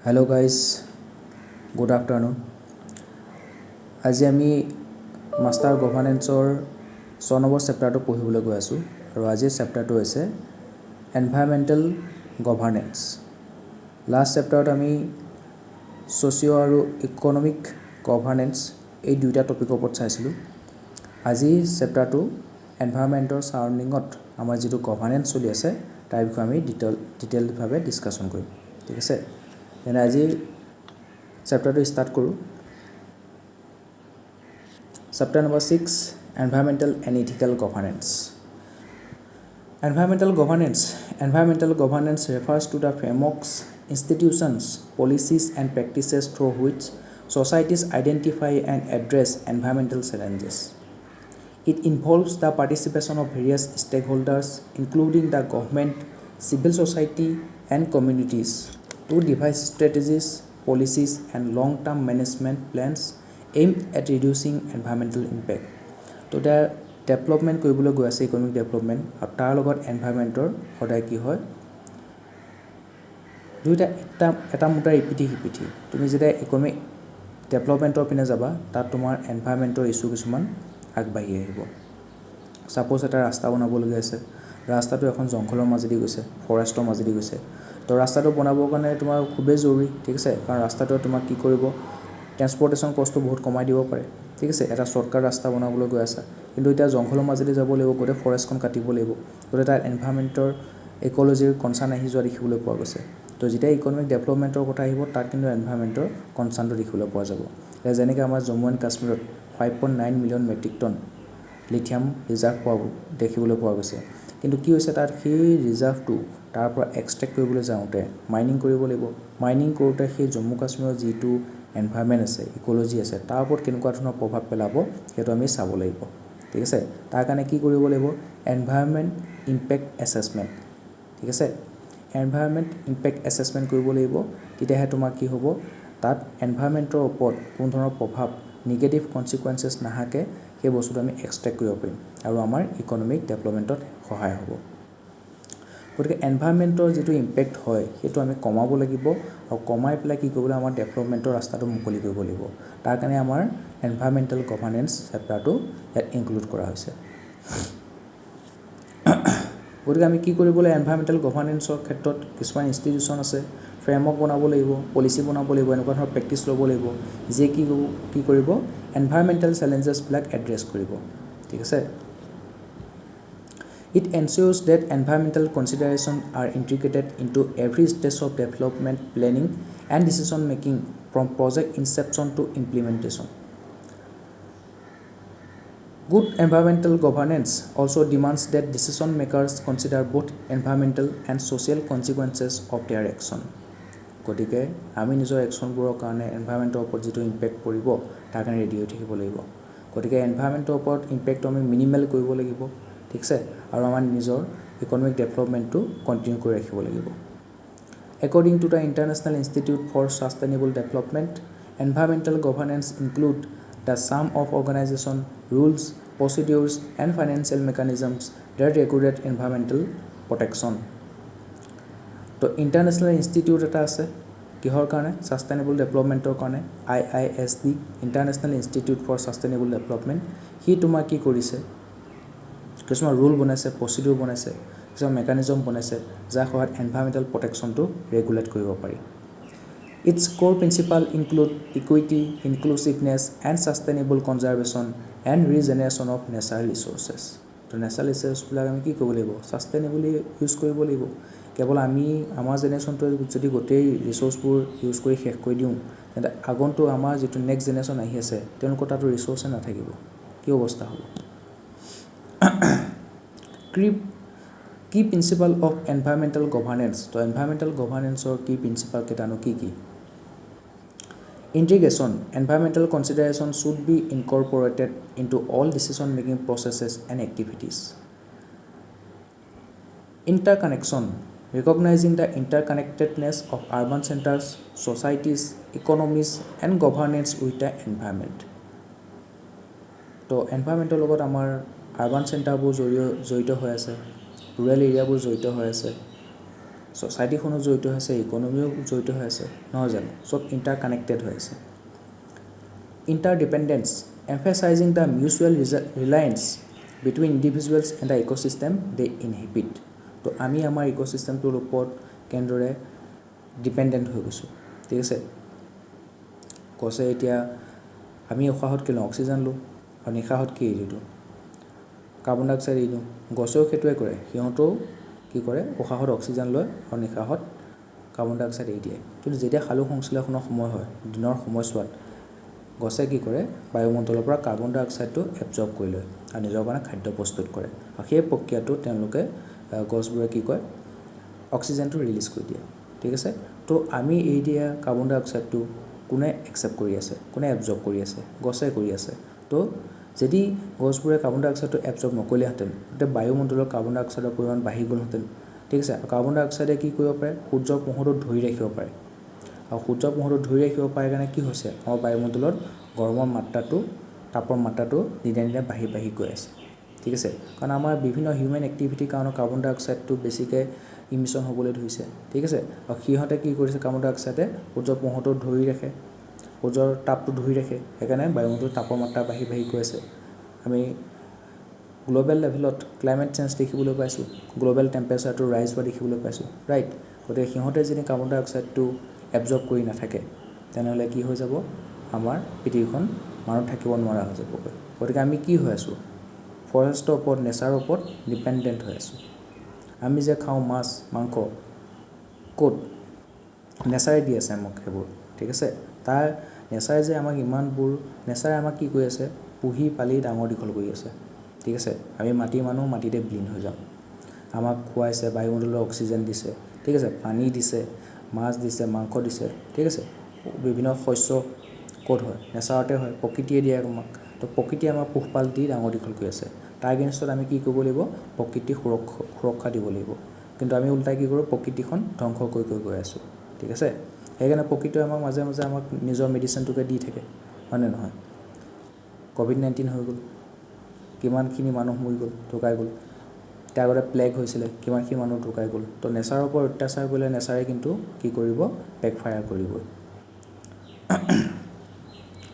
Hello guys, good afternoon. আজি আমি master গভৰ্নেন্সৰ 6 number চেপ্টাৰটো পঢ়িবলৈ গৈ আছোঁ আৰু আজিৰ চেপ্টাৰটো হৈছে এনভাইৰনমেণ্টেল গভৰ্নেন্স। লাষ্ট চেপ্টাৰত আমি ছ'চিঅ' আৰু ইকনমিক গভৰ্নেন্স এই দুইটা টপিকৰ ওপৰত চাইছিলোঁ। আজিৰ চেপ্টাৰটো এনভাইৰনমেণ্টৰ ছাৰাউণ্ডিঙত আমাৰ যিটো গভৰ্নেন্স চলি আছে তাৰ বিষয়ে আমি ডিটেইলভাৱে ডিছকাশ্যন কৰিম। ঠিক আছে, তেনে আজি চেপ্টাৰটো ষ্টাৰ্ট কৰোঁ। Chapter number 6, Environmental and Ethical Governance. Environmental governance refers to the frameworks, institutions, policies and practices through which societies identify and address environmental challenges. It involves the participation of various stakeholders, including the government, civil society and communities, to devise strategies, policies and long-term management plans aimed at reducing environmental impact. তো এতিয়া development কৰিবলৈ গৈ আছে economic development, আৰু তাৰ লগত এনভাইৰনমেণ্টৰ সদায় কি হয়, দুইটা এটা মুদ্ৰাৰ ইপিঠি সিপিঠি। তুমি যেতিয়া ইকনমিক ডেভেলপমেণ্টৰ পিনে যাবা তাত তোমাৰ এনভাইৰনমেণ্টৰ ইছ্যু কিছুমান আগবাঢ়ি আহিব। ছাপ'জ এটা ৰাস্তা বনাবলগীয়া আছে, ৰাস্তাটো এখন জংঘলৰ মাজেদি গৈছে, ফৰেষ্টৰ মাজেদি গৈছে। তো ৰাস্তাটো বনাবৰ কাৰণে তোমাৰ খুবেই জৰুৰী, ঠিক আছে, কাৰণ ৰাস্তাটোৱে তোমাক কি কৰিব, ট্ৰেন্সপৰ্টেশ্যন কষ্টটো বহুত কমাই দিব পাৰে। ঠিক আছে, এটা শ্বৰ্টকাট ৰাস্তা বনাবলৈ গৈ আছা, কিন্তু এতিয়া জংঘলৰ মাজেদি যাব লাগিব, গোটেই ফৰেষ্টখন কাটিব লাগিব, গতিকে তাৰ এনভাইৰনমেণ্টৰ ইক'লজিৰ কনচাৰ্ণ আহি যোৱা দেখিবলৈ পোৱা গৈছে। তো যেতিয়া ইকনমিক ডেভেলপমেণ্টৰ কথা আহিব তাত কিন্তু এনভাইৰনমেণ্টৰ কনচাৰ্ণটো দেখিবলৈ পোৱা যাব। যেনেকৈ আমাৰ জম্মু এণ্ড কাশ্মীৰত 5.9 million metric ton lithium reserve দেখিবলৈ পোৱা গৈছে। কিন্তু কি হৈছে, তাত সেই ৰিজাৰ্ভটো তাৰ পৰা এক্সট্ৰেক্ট কৰিবলৈ যাওঁতে মাইনিং কৰিব লাগিব। মাইনিং কৰোঁতে সেই জম্মু কাশ্মীৰৰ যিটো এনভাইৰনমেণ্ট আছে, ইক'লজি আছে, তাৰ ওপৰত কেনেকুৱা ধৰণৰ প্ৰভাৱ পেলাব সেইটো আমি চাব লাগিব। ঠিক আছে, তাৰ কাৰণে কি কৰিব লাগিব, এনভাইৰনমেণ্ট ইম্পেক্ট এছেছমেণ্ট। ঠিক আছে, এনভাইৰনমেণ্ট ইম্পেক্ট এছেছমেণ্ট কৰিব লাগিব। তেতিয়াহে তোমাৰ কি হ'ব, তাত এনভাইৰনমেণ্টৰ ওপৰত কোনো ধৰণৰ প্ৰভাৱ, নিগেটিভ কনচিকুৱেঞ্চেছ নাহাকে সেই বস্তুটো আমি এক্সট্ৰেক্ট কৰিব পাৰিম আৰু আমাৰ ইকনমিক ডেভেলপমেণ্টত সহায় হ'ব। গতিকে এনভাইৰনমেণ্টৰ যিটো ইম্পেক্ট হয় সেইটো আমি কমাব লাগিব, আৰু কমাই পেলাই কি কৰিবলৈ আমাৰ ডেভেলপমেণ্টৰ ৰাস্তাটো মুকলি কৰিব লাগিব। তাৰ কাৰণে আমাৰ এনভাইৰনমেণ্টেল গভৰ্নেন্স চেপ্টাৰটো ইয়াত ইনক্লুড কৰা হৈছে। গতিকে আমি কি কৰিব লাগিব, এনভাইৰনমেণ্টেল গভৰ্নেন্সৰ ক্ষেত্ৰত কিছুমান ইনষ্টিটিউশ্যন আছে, ফ্ৰেমৱৰ্ক বনাব লাগিব, পলিচি বনাব লাগিব, এনেকুৱা ধৰণৰ প্ৰেক্টিছ ল'ব লাগিব, যিয়ে কি কৰিব, এনভাইৰনমেণ্টেল চেলেঞ্জেছবিলাক এড্ৰেছ কৰিব। ঠিক আছে, It ensures that environmental considerations are integrated into every stage of development planning and decision making from project inception to implementation. Good environmental governance also demands that decision makers consider both environmental and social consequences of their action. গতিকে আমি নিজৰ একশ্যনবোৰৰ কাৰণে এনভাইৰনমেণ্টৰ ওপৰত যিটো impact পৰিব তাৰ কাৰণে ready হৈ থাকিব লাগিব। গতিকে এনভাইৰনমেণ্টৰ ওপৰত ইম্পেক্টটো আমি মিনিমেল কৰিব লাগিব। ঠিক আছে, আৰু আমাৰ নিজৰ ইকনমিক ডেভেলপমেণ্টটো কণ্টিনিউ কৰি ৰাখিব লাগিব। According to the International Institute for Sustainable Development, environmental governance include the sum of organization, rules, procedures and financial mechanisms that regulate environmental protection. তো ইণ্টাৰনেশ্যনেল ইনষ্টিটিউট এটা আছে কিহৰ কাৰণে, ছাষ্টেইনেবল ডেভেলপমেণ্টৰ কাৰণে, IISD, international institute for sustainable development. সি তোমাৰ কি কৰিছে, কিছুমান ৰুল বনাইছে, প্ৰচিডিউৰ বনাইছে, কিছুমান মেকানিজম বনাইছে, যাৰ সহায়ত এনভাইৰনমেণ্টেল প্ৰটেকশ্যনটো ৰেগুলেট কৰিব পাৰি। Its core principle include equity, inclusiveness and sustainable conservation and regeneration of natural resources. তো নেচাৰেল ৰিচ'ৰ্চবিলাক আমি কি কৰিব লাগিব, ছাষ্টেইনেবলি ইউজ কৰিব লাগিব। কেৱল আমি আমাৰ জেনেৰেশ্যনটোৱে যদি গোটেই ৰিচ'ৰ্চবোৰ ইউজ কৰি শেষ কৰি দিওঁ, তেন্তে আগন্তুক আমাৰ যিটো নেক্সট জেনেৰেশ্যন আহি আছে তেওঁলোকৰ তাতো ৰিচ'ৰ্চে নাথাকিব, কি অৱস্থা হ'ব। কি প্ৰিন্সিপাল অফ এনভাইৰনমেণ্টেল গভাৰ্নেন্স। তো এনভাইৰনমেণ্টেল গভাৰ্নেন্সৰ কি প্ৰিন্সিপাল কেইটানো কি কি, integration, environmental consideration should be incorporated into all decision making processes and activities. Interconnection, recognising the interconnectedness of urban centres, societies, economies and governance with the environment. তো এনভাইৰনমেণ্টৰ লগত আমাৰ আৰ্বান চেণ্টাৰবোৰ জড়িত হৈ আছে, ৰুৰেল এৰিয়াবোৰ জড়িত হৈ আছে, ছ'চাইটিখনো জড়িত হৈ আছে, ইকনমিও জড়িত হৈ আছে, নহয় জানো? চব ইণ্টাৰ কানেক্টেড হৈ আছে। ইণ্টাৰডিপেণ্ডেঞ্চ emphasizing the mutual reliance between individuals and the ecosystem they inhabit. তো আমি আমাৰ ইক'চিষ্টেমটোৰ ওপৰত কেনেদৰে ডিপেণ্ডেণ্ট হৈ গৈছোঁ, ঠিক আছে? কৈছে এতিয়া আমি উশাহত কি লওঁ? অক্সিজেন লওঁ, আৰু নিশাহত কি এৰি দিওঁ? কাৰ্বন ডাই অক্সাইড এৰি দিওঁ। গছেও সেইটোৱে কৰে, সিহঁতেও কি কৰে? উশাহত অক্সিজেন লয় আৰু নিশাহত কাৰ্বন ডাই অক্সাইড এৰি দিয়ে। কিন্তু যেতিয়া সালোক সংশ্লেষণৰ সময় হয়, দিনৰ সময়ছোৱাত, গছে কি কৰে? বায়ুমণ্ডলৰ পৰা কাৰ্বন ডাই অক্সাইডটো এবজৰ্ব কৰি লয় আৰু নিজৰ কাৰণে খাদ্য প্ৰস্তুত কৰে। আৰু সেই প্ৰক্ৰিয়াটো তেওঁলোকে গছবোৰে কি কয়? অক্সিজেনটো ৰিলিজ কৰি দিয়ে, ঠিক আছে? তো আমি এৰি দিয়া কাৰ্বন ডাই অক্সাইডটো কোনে একচেপ্ট কৰি আছে? কোনে এবজৰ্ব কৰি আছে? গছে কৰি আছে। তো যদি গছবোৰে কাৰ্বন ডাই অক্সাইডটো এবজৰ্ব নকৰিলেহেঁতেন, তেতিয়া বায়ুমণ্ডলৰ কাৰ্বন ডাই অক্সাইডৰ পৰিমাণ বাঢ়ি গ'লহেঁতেন, ঠিক আছে? আৰু কাৰ্বন ডাই অক্সাইডে কি কৰিব পাৰে? সূৰ্যৰ পোহৰটো ধৰি ৰাখিব পাৰে। আৰু সূৰ্যৰ পোহৰটো ধৰি ৰাখিব পাৰে কাৰণে কি হৈছে? আমাৰ বায়ুমণ্ডলত গৰমৰ মাত্ৰাটো, তাপৰ মাত্ৰাটো দিনে দিনে বাঢ়ি বাঢ়ি গৈ আছে, ঠিক আছে? কাৰণ আমাৰ বিভিন্ন হিউমেন এক্টিভিটিৰ কাৰণে কাৰ্বন ডাই অক্সাইডটো বেছিকৈ ইমিশ্যন হ'বলৈ ধৰিছে, ঠিক আছে? আৰু সিহঁতে কি কৰিছে? কাৰ্বন ডাই অক্সাইডে সূৰ্যৰ পোহৰটো ধৰি ৰাখে, সূৰ্যৰ তাপটো ধৰি ৰাখে, সেইকাৰণে বায়ুমণ্ডলত তাপৰ মাত্ৰা বাঢ়ি বাঢ়ি গৈ আছে। আমি গ্ল'বেল লেভেলত ক্লাইমেট চেঞ্জ দেখিবলৈ পাইছোঁ, গ্ল'বেল টেম্পাৰেচাৰটো ৰাইজ হোৱা দেখিবলৈ পাইছোঁ, ৰাইট? গতিকে সিহঁতে যদি কাৰ্বন ডাই অক্সাইডটো এবজৰ্ব কৰি নাথাকে, তেনেহ'লে কি হৈ যাব? আমাৰ পৃথিৱীখন মানুহ থাকিব নোৱাৰা হৈ যাবগৈ। গতিকে আমি কি হৈ আছোঁ? ফৰেষ্টৰ ওপৰত, নেচাৰৰ ওপৰত ডিপেণ্ডেণ্ট হৈ আছোঁ। আমি যে খাওঁ মাছ, মাংস, ক'ত? নেচাৰে দি আছে আমাক সেইবোৰ, ঠিক আছে? তাৰ নেচাৰে যে আমাক ইমানবোৰ, নেচাৰে আমাক কি কৰি আছে? পুহি পালি ডাঙৰ দীঘল কৰি আছে, ঠিক আছে? আমি মাটিৰ মানুহ, মাটিতে বিলীন হৈ যাওঁ। আমাক খুৱাইছে, বায়ুমণ্ডলৰ অক্সিজেন দিছে, ঠিক আছে? পানী দিছে, মাছ দিছে, মাংস দিছে, ঠিক আছে? বিভিন্ন শস্য ক'ত হয়? নেচাৰতে হয়, প্ৰকৃতিয়ে দিয়ে আমাক। তো প্ৰকৃতিয়ে আমাক পোহপাল দি ডাঙৰ দীঘল কৰি আছে। তাৰ এগেইনষ্টত আমি কি কৰিব লাগিব? প্ৰকৃতিক সুৰক্ষা দিব লাগিব। কিন্তু আমি ওলোটাই কি কৰোঁ? প্ৰকৃতিখন ধ্বংস কৰি গৈ আছোঁ, ঠিক আছে? সেইকাৰণে প্ৰকৃতিয়ে আমাক মাজে মাজে আমাক নিজৰ মেডিচিনটোকে দি থাকে, হয়নে নহয়? ক'ভিড-19 হৈ গ'ল, কিমানখিনি মানুহ মৰি গ'ল, ঢুকাই গ'ল। তাৰ আগতে প্লেগ হৈছিলে, কিমানখিনি মানুহ ঢুকাই গ'ল। তো নেচাৰৰ ওপৰত অত্যাচাৰ কৰিলে নেচাৰে কিন্তু কি কৰিব? বেকফায়াৰ কৰিবই।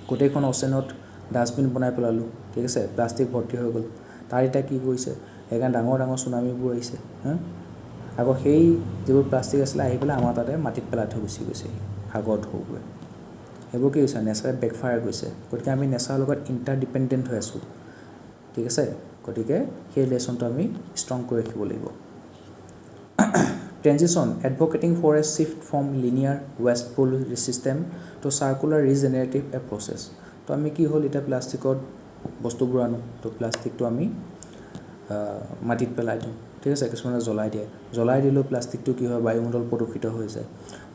গোটেইখন অ'চেনত ডাষ্টবিন বনাই পেলালোঁ, ঠিক আছে? প্লাষ্টিক ভৰ্তি হৈ গ'ল। তাৰ এতিয়া কি কৰিছে? সেইকাৰণে ডাঙৰ ডাঙৰ চুনামিবোৰ আহিছে, আকৌ সেই যিবোৰ প্লাষ্টিক আছিলে আহি পেলাই আমাৰ তাতে মাটিত পেলাই থৈ গুচি গৈছে, সাগৰত ঢৌবোৰে। সেইবোৰ কি হৈছে? নেচাৰে বেকফায়াৰ কৰিছে। গতিকে আমি নেচাৰৰ লগত ইণ্টাৰডিপেণ্ডেণ্ট হৈ আছোঁ, ঠিক আছে? গতিকে সেই লেচনটো আমি ষ্ট্ৰং কৰি ৰাখিব লাগিব। Transition advocating for a shift from linear wasteful system to circular regenerative approaches. তো আমি কি হ'ল? এতিয়া প্লাষ্টিকত বস্তুবোৰ আনো, তো প্লাষ্টিকটো আমি মাটিত পেলাই দিওঁ, ঠিক আছে? কিছুমানে জ্বলাই দিয়ে, জ্বলাই দিলেও প্লাষ্টিকটো কি হয়? বায়ুমণ্ডল প্ৰদূষিত হৈ যায়।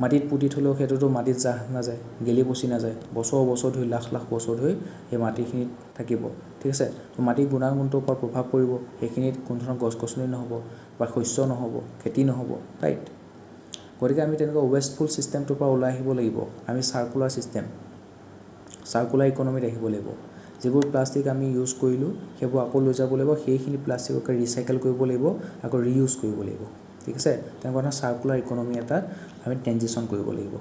মাটিত পুতি থ'লেও সেইটোতো মাটিত জাহ নাযায়, গেলি পচি নাযায়, বছৰ বছৰ ধৰি, লাখ লাখ বছৰ ধৰি সেই মাটিখিনিত থাকিব, ঠিক আছে? তো মাটিৰ গুণাগুণটোৰ ওপৰত প্ৰভাৱ পৰিব, সেইখিনিত কোনো ধৰণৰ গছ গছনি নহ'ব বা শস্য নহ'ব, খেতি নহ'ব, ৰাইট? গতিকে আমি তেনেকুৱা ৱেষ্টফুল ছিষ্টেমটোৰ পৰা ওলাই আহিব লাগিব। আমি চাৰ্কুলাৰ ছিষ্টেম, চাৰ্কুলাৰ ইকনমিত আহিব লাগিব। যিবোৰ প্লাষ্টিক আমি ইউজ কৰিলোঁ সেইবোৰ আকৌ লৈ যাব লাগিব, সেইখিনি প্লাষ্টিককে ৰিচাইকেল কৰিব লাগিব, আকৌ ৰিইউজ কৰিব লাগিব, ঠিক আছে? তেনেকুৱা ধৰণৰ চাৰ্কুলাৰ ইকনমি এটাত আমি ট্ৰেনজিশ্যন কৰিব লাগিব।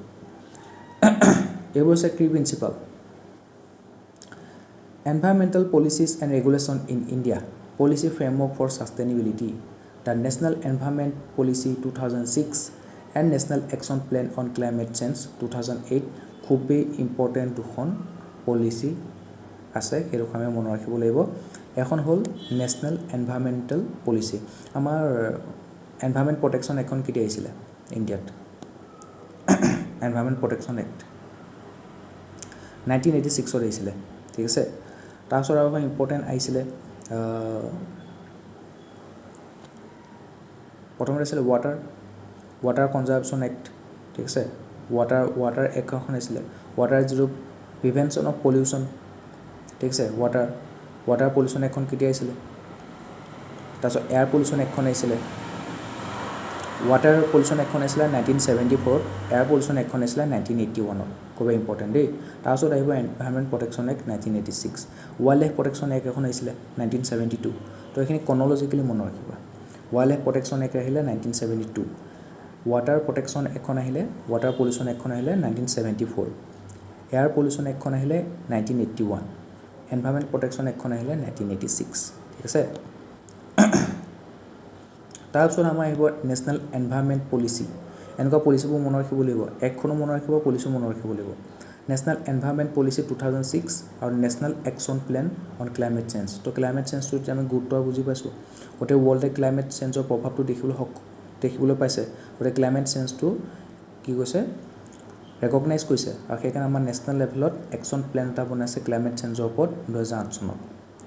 এইবোৰ হৈছে কি principle? Environmental policies and regulation in India, policy framework for sustainability, the national environment policy 2006 and national action plan on climate change 2008। খুবেই ইম্পৰ্টেণ্ট দুখন পলিচি আছে, সেই দুখন আমি মনত ৰাখিব লাগিব। এখন হ'ল নেশ্যনেল এনভাইৰনমেণ্টেল পলিচি। আমাৰ এনভাইৰনমেণ্ট প্ৰটেকশ্যন এক্টখন কেতিয়া আহিছিলে ইণ্ডিয়াত? এনভাইৰনমেণ্ট প্ৰটেকশ্যন এক্ট 1986ত আহিছিলে, ঠিক আছে? তাৰপিছত আৰু এখন ইম্পৰ্টেণ্ট আহিছিলে, প্ৰথমতে আছিলে ৱাটাৰ কনজাৰ্ভেশ্যন এক্ট, ঠিক আছে? ৱাটাৰ এক্ট এখন আছিলে, ৱাটাৰ যিটো প্ৰিভেনশ্যন অফ পলিউশ্যন, ঠিক আছে? ৱাটাৰ পলিউশ্যন এক্টখন কেতিয়া আহিছিলে? তাৰপিছত এয়াৰ পলিউশ্যন এক্টখন আহিছিলে, ৱাটাৰ পলিউশ্যন এক্টখন আহিছিলে 1974, এয়াৰ পলিউশ্যন এক্টখন আহিছিলে 1981। খুবেই ইম্পৰ্টেণ্ট দেই। তাৰপিছত আহিব environment protection act 1986, wild life protection act এখন আহিছিলে 1972। তো এইখিনি ক্ৰনলজিকেলি মনত ৰাখিবা। ৱাইল্ড লাইফ প্ৰটেকশ্যন এক্ট আহিলে 1972, ৱাটাৰ প্ৰটেকশ্যন এখন আহিলে ৱাটাৰ পলিউশ্যন এখন আহিলে 1974 এয়াৰ পলিউশ্যন এখন আহিলে 1981 এনভাইৰনমেণ্ট প্ৰটেকশ্যন এখন আহিলে 1986 ঠিক আছে তাৰপিছত আমাৰ আহিব নেশ্যনেল এনভাইৰনমেণ্ট পলিচি এনেকুৱা পলিচিবোৰ মনত ৰাখিব লাগিব একখনো মনত ৰাখিব পলিচিও মনত ৰাখিব লাগিব নেশ্যনেল এনভাইৰনমেণ্ট পলিচি 2006 আৰু national action plan on climate change তো ক্লাইমেট চেঞ্জটো যেতিয়া আমি গুৰুত্ব বুজি পাইছোঁ গোটেই ৱৰ্ল্ডে ক্লাইমেট চেঞ্জৰ প্ৰভাৱটো দেখিবলৈ পাইছে গোটেই ক্লাইমেট চেঞ্জটো কি কৈছে ৰেকগনাইজ কৰিছে আৰু সেইকাৰণে আমাৰ নেশ্যনেল লেভেলত একশ্যন প্লেন এটা বনাইছে ক্লাইমেট চেঞ্জৰ ওপৰত 2008 চনত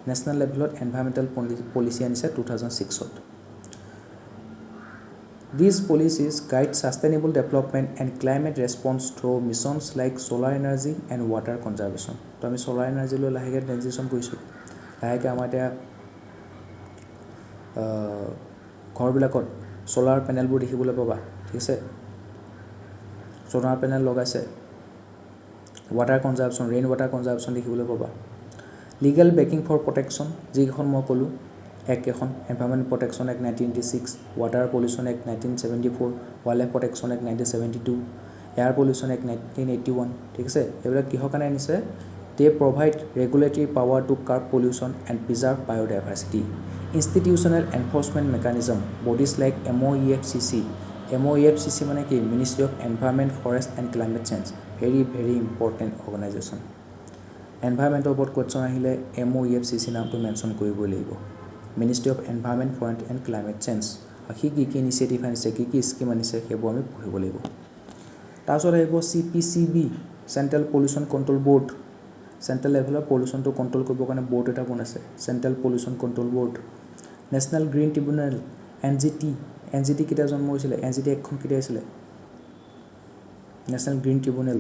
নেশ্যনেল লেভেলত এনভাইৰনমেণ্টেল পলিচি আনিছে 2006ত These policies guide sustainable development and climate response through missions like solar energy and water conservation. তো আমি solar energy লৈ লাহেকৈ ট্ৰেনজিশ্যন কৰিছোঁ লাহেকৈ আমাৰ এতিয়া ঘৰবিলাকত solar পেনেলবোৰ দেখিবলৈ পাবা ঠিক আছে solar পেনেল লগাইছে water conservation rain water conservation দেখিবলৈ পাবা legal backing for protection যিকেইখন মই ক'লোঁ এখন environment protection act 1986 water pollution act 1974 wildlife protection act 1972 air pollution act 1981 ঠিক আছে এইবিলাক কিহৰ কাৰণে আনিছে they provide regulatory power to curb pollution and preserve biodiversity institutional enforcement mechanism bodies like MOEFCC মানে কি ministry of environment forest and climate change very important organisation এনভাইৰনমেণ্টৰ ওপৰত কুৱেশ্যন আহিলে MOEFCC নামটো মেনশ্যন কৰিবই লাগিব ministry of environment forest and climate change সি কি initiative আনিছে কি স্কিম আনিছে সেইবোৰ আমি পঢ়িব লাগিব তাৰপিছত আহিব CPCB central pollution control board central লেভেলৰ পলিউশ্যনটো কণ্ট্ৰল কৰিবৰ কাৰণে বৰ্ড এটা বনাইছে central pollution control board national green tribunal NGT কেতিয়া জন্ম হৈছিলে NGT এখন কেতিয়া আহিছিলে নেশ্যনেল গ্ৰীণ ট্ৰিবিউনেল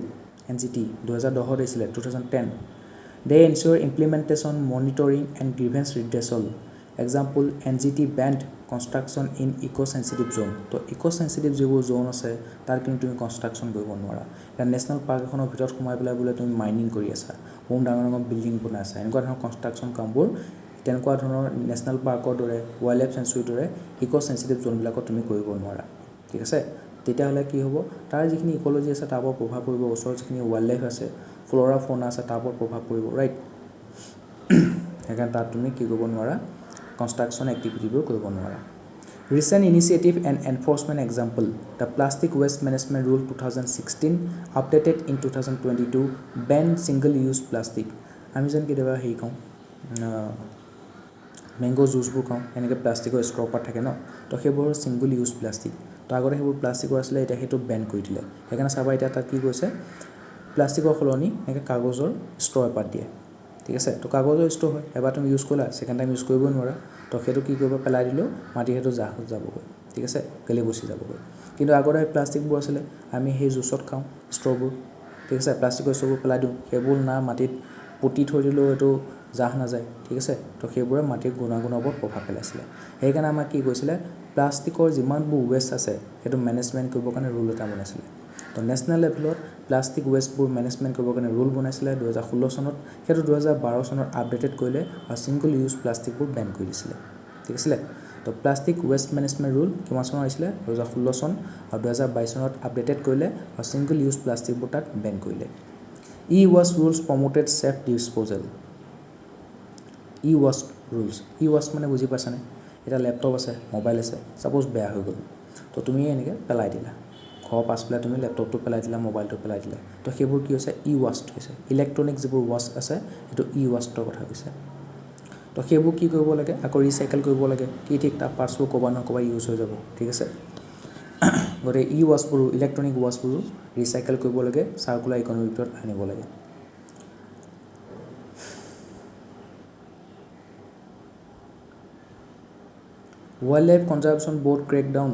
NGT 2010 আহিছিলে 2010 They ensure implementation, monitoring and grievance redressal. Example, NGT banned construction in eco-sensitive zone. তো eco-sensitive যিবোৰ জোন আছে তাৰ কিন্তু তুমি কনষ্ট্ৰাকশ্যন কৰিব নোৱাৰা এতিয়া নেশ্যনেল পাৰ্ক এখনৰ ভিতৰত সোমাই পেলাই বোলে তুমি মাইনিং কৰি আছা বহুত ডাঙৰ বিল্ডিং বনাই আছা এনেকুৱা ধৰণৰ কনষ্ট্ৰাকশ্যন কামবোৰ তেনেকুৱা ধৰণৰ নেশ্যনেল পাৰ্কৰ দৰে ৱাইল্ড লাইফ চেঞ্চুৰীৰ দৰে ইক' জোনবিলাকত তুমি কৰিব নোৱাৰা ঠিক আছে তেতিয়াহ'লে কি হ'ব তাৰ যিখিনি ইক'লজি আছে তাৰ ওপৰত প্ৰভাৱ পৰিব ওচৰৰ যিখিনি ৱাইল্ড লাইফ আছে ফ্ল'ৰা ফ'না আছে তাৰ ওপৰত প্ৰভাৱ পৰিব ৰাইট সেইকাৰণে তাত তুমি কি কৰিব নোৱাৰা কনষ্ট্ৰাকশ্যন এক্টিভিটিবোৰ কৰিব নোৱাৰা recent initiative and enforcement example the plastic waste management rule 2016 updated in 2022 ban single use plastic আমি যেন কেতিয়াবা হেৰি খাওঁ মেংগ' জুচবোৰ খাওঁ এনেকৈ প্লাষ্টিকৰ ষ্ট্ৰ'পাৰ থাকে ন তো সেইবোৰ ছিংগল ইউজ প্লাষ্টিক তো আগতে সেইবোৰ প্লাষ্টিকৰ আছিলে এতিয়া সেইটো বেন কৰি দিলে সেইকাৰণে চাবা এতিয়া তাত কি কৈছে প্লাষ্টিকৰ সলনি এনেকৈ কাগজৰ ষ্ট্ৰ' এপাত দিয়ে ঠিক আছে তো কাগজৰ ষ্ট্ৰ' হয় এবাৰ তুমি ইউজ কৰিলা ছেকেণ্ড টাইম ইউজ কৰিবই নোৱাৰা তো সেইটো কি কৰিব পেলাই দিলেও মাটি সেইটো যাবগৈ ঠিক আছে গেলি পচি যাবগৈ কিন্তু আগতে প্লাষ্টিকবোৰ আছিলে আমি সেই জুচত খাওঁ ষ্ট্ৰ'বোৰ ঠিক আছে প্লাষ্টিকৰ ষ্ট্ৰ'বোৰ পেলাই দিওঁ সেইবোৰ না মাটিত পুতি থৈ দিলেও এইটো জাহ নাযায় ঠিক আছে তো সেইবোৰে মাটিৰ গুণাগুণৰ ওপৰত প্ৰভাৱ পেলাইছিলে সেইকাৰণে আমাক কি কৈছিলে প্লাষ্টিকৰ যিমানবোৰ ৱেষ্ট আছে সেইটো মেনেজমেণ্ট কৰিবৰ কাৰণে ৰুল এটা বনাইছিলে তো নেশ্যনেল লেভেলত প্লাষ্টিক ৱেষ্টবোৰ মেনেজমেণ্ট কৰিবৰ কাৰণে ৰুল বনাইছিলে 2016 চনত সেইটো 2012 চনত আপডেটেড কৰিলে আৰু ছিংগল ইউজ প্লাষ্টিকবোৰ বেন কৰি দিছিলে ঠিক আছিলে তো প্লাষ্টিক ৱেষ্ট মেনেজমেণ্ট ৰুল কিমান চনত আহিছিলে 2016 চন আৰু 2022 চনত আপডেটেড কৰিলে আৰু ছিংগল ইউজ প্লাষ্টিকবোৰ তাত বেন কৰিলে wash rules promoted safe disposal wash rules wash মানে বুজি পাইছানে এতিয়া লেপটপ আছে মোবাইল আছে ছাপ'জ বেয়া হৈ গ'ল তো তুমি এনেকৈ পেলাই দিলা ঘৰৰ পাছফালে তুমি লেপটপটো পেলাই দিলা মোবাইলটো পেলাই দিলা তো সেইবোৰ কি হৈছে ৱাষ্ট হৈছে ইলেক্ট্ৰনিক যিবোৰ ৱাছ আছে সেইটো ৱাষ্টৰ কথা কৈছে তো সেইবোৰ কি কৰিব লাগে আকৌ ৰিচাইকেল কৰিব লাগে কি ঠিক তাৰ পাৰ্টছবোৰ ক'ৰবাত নহয় ক'ৰবাত ইউজ হৈ যাব ঠিক আছে গতিকে ৱাছবোৰো ইলেক্ট্ৰনিক ৱাছবোৰো ৰিচাইকেল কৰিব লাগে চাৰ্কুলাৰ ইকনমিৰ ভিতৰত আনিব লাগে Wildlife Conservation Board crackdown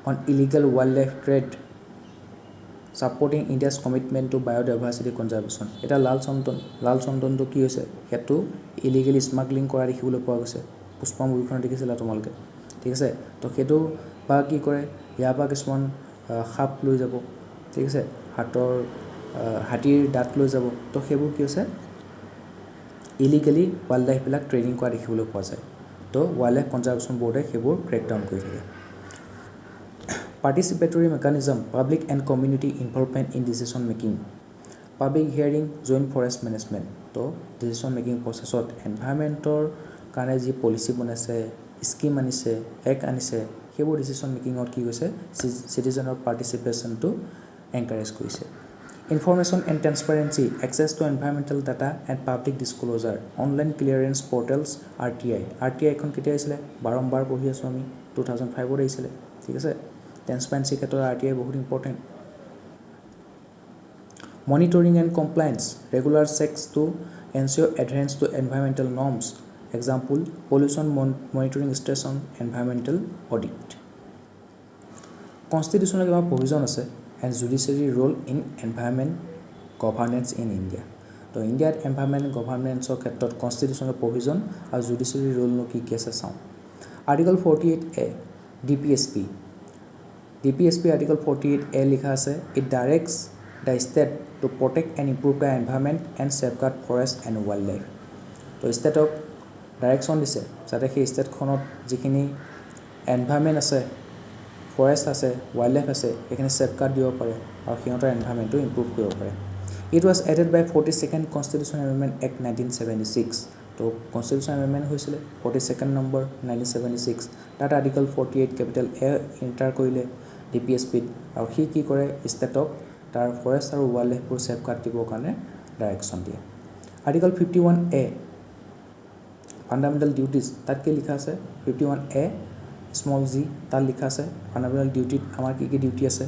on illegal wildlife trade, supporting India's commitment to biodiversity conservation. এটা লাল চন্দনটো কি হৈছে সেইটো ইলিগেলি স্মাগলিং কৰা দেখিবলৈ পোৱা গৈছে পুষ্পা মুভিখনত দেখিছিলা তোমালোকে ঠিক আছে তো সেইটো বা কি কৰে ইয়াৰ পৰা কিছুমান সাপ লৈ যাব ঠিক আছে হাতীৰ দাঁত লৈ যাব তো সেইবোৰ কি হৈছে ইলিগেলি ৱাইল্ড লাইফবিলাক ট্ৰেডিং কৰা দেখিবলৈ পোৱা যায় তো ৱাইল্ড লাইফ কনজাৰ্ভেশ্যন বৰ্ডে সেইবোৰ ক্ৰেকডাউন কৰি থাকে Participatory mechanism, public and community involvement in decision making. Public hearing, joint forest management. তো decision making processত এনভাইৰনমেণ্টৰ কাৰণে যি পলিচি বনাইছে, স্কিম আনিছে, এক আনিছে, সেইবোৰ ডিসিশন মেকিঙত কি হৈছে সিটিজেনৰ পাৰ্টিসিপেশনটো এনকাৰেজ কৰিছে। Information and transparency, access to environmental data and public disclosure, online clearance portals, RTI এখন কেতিয়া আহিছিলে বাৰম্বাৰ পঢ়ি আছো আমি 2005 ত আহিছিলে, ঠিক আছে। ট্ৰান্সপাৰেন্সি ক্ষেত্ৰত RTI বহুত important. Monitoring and compliance, regular checks to ensure adherence to environmental norms. Example, pollution monitoring station, environmental audit. Constitutional provision আছে and judiciary role in environment governance in India. তো ইণ্ডিয়াত এনভাইৰনমেণ্ট গভৰ্নেন্সৰ ক্ষেত্ৰত কনষ্টিটিউচনেল প্ৰভিজন আৰু judiciary ৰোলনো কি কি আছে চাওঁ। Article 48A DPSP article 48A লিখা আছে, it directs the state to protect and improve the environment and safeguard forest and wild life. তো ষ্টেটক ডাইৰেকশ্যন দিছে যাতে সেই ষ্টেটখনত যিখিনি এনভাইৰনমেণ্ট আছে, ফৰেষ্ট আছে, ৱাইল্ড লাইফ আছে, সেইখিনি ছেফগাৰ্ড দিব পাৰে আৰু সিহঁতৰ এনভাইৰনমেণ্টটো ইম্প্ৰুভ কৰিব পাৰে। It was added by 42nd constitution amendment act 1976। তো কনষ্টিটিউশ্যন এমেণ্ডমেণ্ট হৈছিলে 42nd নম্বৰ 1976। তাত আৰ্টিকল 48 কেপিটেল এ এণ্টাৰ কৰিলে DPSPত, আৰু সি কি কৰে ষ্টেটক তাৰ ফৰেষ্ট আৰু ৱাইল্ড লাইফবোৰ ছেফগাৰ্ড দিবৰ কাৰণে ডাইৰেকশ্যন দিয়ে। আৰ্টিকল 51A ফাণ্ডামেণ্টেল ডিউটিজ, তাত কি লিখা আছে 51A স্মল জি, তাত লিখা আছে ফাণ্ডামেণ্টেল ডিউটিত আমাৰ কি কি ডিউটি আছে।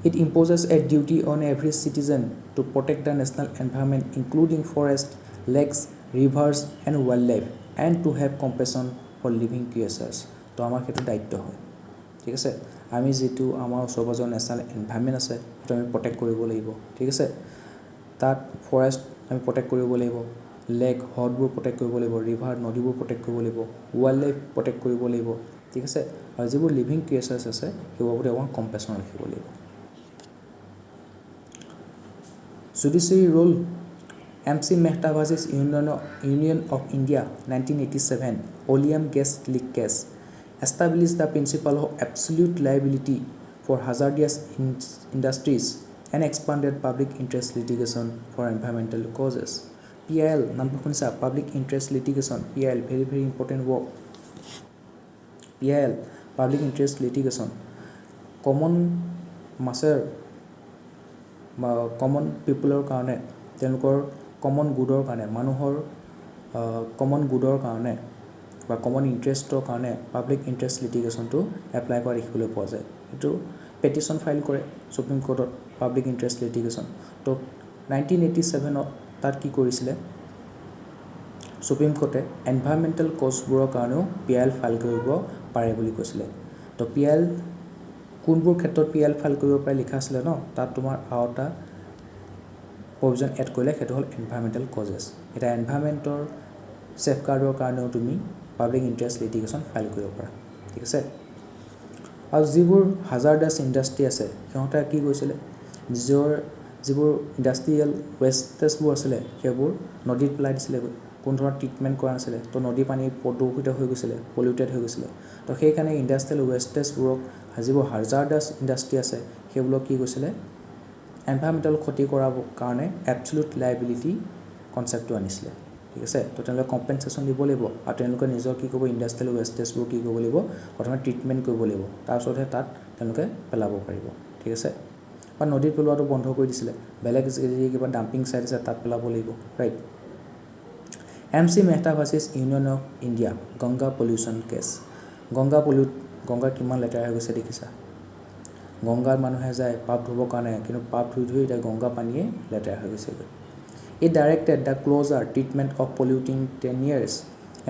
It imposes a duty on every citizen to protect the national environment including forest, lakes, rivers and wildlife and to have compassion for living creatures. তো আমাৰ সেইটো দায়িত্ব হয়, ঠিক আছে। আমি যেটো আমাৰ ওচৰ পাজৰ নেশ্যনেল এনভাইৰনমেণ্ট আছে সেইটো আমি প্ৰটেক্ট কৰিব লাগিব, ঠিক আছে। তাত ফৰেষ্ট আমি প্ৰটেক্ট কৰিব লাগিব, লেক হ্ৰদবোৰ প্ৰটেক্ট কৰিব লাগিব, ৰিভাৰ নদীবোৰ প্ৰটেক্ট কৰিব লাগিব, ৱাইল্ড লাইফ প্ৰটেক্ট কৰিব লাগিব, ঠিক আছে। আৰু যিবোৰ লিভিং ক্ৰিয়েচাৰ্ছ আছে সেইবোৰৰ প্ৰতি অকণমান কম্পেশ্যন ৰাখিব লাগিব। Judiciary role, MC Mehta vs. Union of India 1987, oleum gas leak case, established the principle of absolute liability for hazardous industries and expanded public interest litigation for environmental causes. PIL, নামটো শুনিছা, public interest litigation, PIL, very very important work. PIL, public interest litigation, common masser common পিপুলৰ কাৰণে, তেওঁলোকৰ common গুডৰ কাৰণে, মানুহৰ common গুডৰ কাৰণে বা common ইণ্টাৰেষ্টৰ কাৰণে পাব্লিক ইণ্টাৰেষ্ট লিটিগেশ্যনটো এপ্লাই কৰা দেখিবলৈ পোৱা যায়। এইটো পেটিশ্যন ফাইল কৰে সুপ্ৰিম কোৰ্টত পাব্লিক ইণ্টাৰেষ্ট লিটিগেশ্যন। তো 1987ত তাত কি কৰিছিলে সুপ্ৰিম কোৰ্টে এনভাইৰনমেণ্টেল কজবোৰৰ কাৰণেও PIL ফাইল কৰিব পাৰে বুলি কৈছিলে। তো PIL কোনবোৰ ক্ষেত্ৰত PIL ফাইল কৰিব পাৰে লিখা আছিলে ন, তাত তোমাৰ আৰু এটা প্ৰভিজন এড কৰিলে, সেইটো হ'ল এনভাইৰনমেণ্টেল কজেছ। এটা এনভাইৰনমেণ্টৰ ছেফগাৰ্ডৰ কাৰণেও তুমি পাব্লিক ইণ্টাৰেষ্ট লিটিগেশ্যন ফাইল কৰিব পাৰা, ঠিক আছে। আৰু যিবোৰ হাজাৰডাছ ইণ্ডাষ্ট্ৰি আছে সিহঁতে কি কৰিছিলে, যিবোৰ ইণ্ডাষ্ট্ৰিয়েল ৱেষ্টেজবোৰ আছিলে সেইবোৰ নদীত পেলাই দিছিলে, কোনো ধৰণৰ ট্ৰিটমেণ্ট কৰা নাছিলে। তো নদী পানী প্ৰদূষিত হৈ গৈছিলে, পলিউটেড হৈ গৈছিলে। তো সেইকাৰণে ইণ্ডাষ্ট্ৰিয়েল ৱেষ্টেজবোৰক, যিবোৰ হাজাৰডাছ ইণ্ডাষ্ট্ৰি আছে সেইবোৰক কি কৈছিলে এনভাইৰনমেণ্টেল ক্ষতি কৰাৰ কাৰণে এবছলুট লাইবিলিটি কনচেপ্টটো আনিছিলে, ঠিক আছে। তো তেওঁলোকে কম্পেনচেশ্যন দিব লাগিব আৰু তেওঁলোকে নিজৰ কি কৰিব ইণ্ডাষ্ট্ৰিয়েল ৱেষ্টেজবোৰ কি কৰিব লাগিব প্ৰথমে ট্ৰিটমেণ্ট কৰিব লাগিব, তাৰপিছতহে তাত তেওঁলোকে পেলাব পাৰিব, ঠিক আছে। বা নদীত পেলোৱাটো বন্ধ কৰি দিছিলে, বেলেগ যদি কিবা ডাম্পিং ছাইট আছে তাত পেলাব লাগিব, right. MC Mehta vs. Union of India, Ganga pollution case. Ganga কিমান লেতেৰা হৈ গৈছে দেখিছা। গংগাত মানুহে যায় পাপ ধুবৰ কাৰণে, কিন্তু পাপ ধুই ধুই এতিয়া গংগা পানীয়ে লেতেৰা হৈ গৈছেগৈ। It directed the closer treatment of polluting 10 years,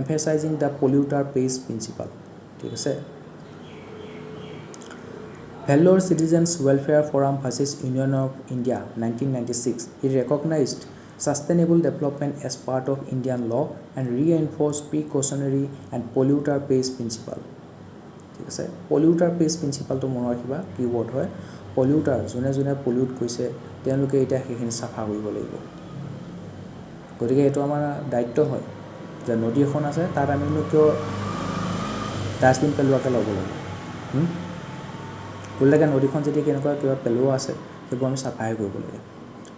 emphasizing the polluter pays principle, ঠিক আছে। Vellore Citizens Welfare Forum vs. Union of India 1996, it recognized sustainable development as part of Indian law and reinforced precautionary and polluter pays principle, ঠিক আছে। পলিউটাৰ page প্ৰিন্সিপালটো মনত ৰাখিবা, কি word হয় পলিউটাৰ, যোনে যোনে পলিউট কৰিছে তেওঁলোকে এতিয়া সেইখিনি চাফা কৰিব লাগিব। গতিকে এইটো আমাৰ দায়িত্ব হয় যে নদী এখন আছে তাত আমিনো কিয় ডাষ্টবিন পেলোৱাকৈ ল'ব লাগিব। ওলোটাকে নদীখন যদি কেনেকুৱা কিবা পেলোৱা আছে সেইবোৰ আমি চাফাই কৰিব লাগে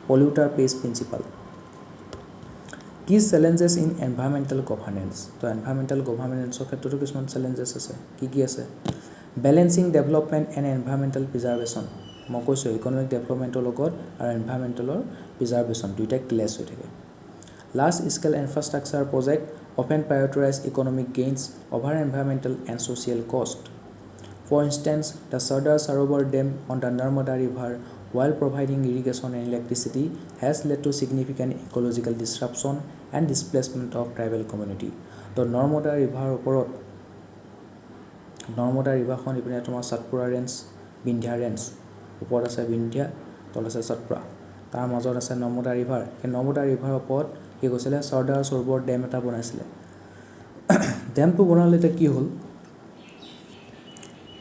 পলিউটাৰ পেজ প্ৰিন্সিপাল কি চেলেঞ্জেছ ইন এনভাইৰমেণ্টেল গভাৰ্নেন্স তো এনভাইৰমেণ্টেল গভাৰ্নেন্সৰ ক্ষেত্ৰতো কিছুমান চেলেঞ্জেছ আছে কি আছে balancing development and environmental preservation মই কৈছোঁ ইকনমিক ডেভেলপমেণ্টৰ লগত আৰু এনভাইৰমেণ্টেলৰ প্ৰিজাৰ্ভেশ্যন দুইটা ক্লেছ হৈ থাকে large scale infrastructure projects often prioritise economic gains over environmental and social costs for instance the Sardar Sarovar dam on the Narmada river while providing irrigation and electricity has led to significant ecological disruption and displacement of tribal community. তো Narmada river ওপৰত নৰ্মদা ৰিভাৰখন ইপিনে তোমাৰ Satpura range Vindhya range ওপৰত আছে বিন্ধ্যা তলত আছে সতপুৰা তাৰ মাজত আছে নৰ্মদা ৰিভাৰ সেই নৰ্মদা ৰিভাৰৰ ওপৰত কি কৈছিলে চৰ্দাৰ সৰোবৰ ডেম এটা বনাইছিলে ডেমটো বনালে এতিয়া কি হ'ল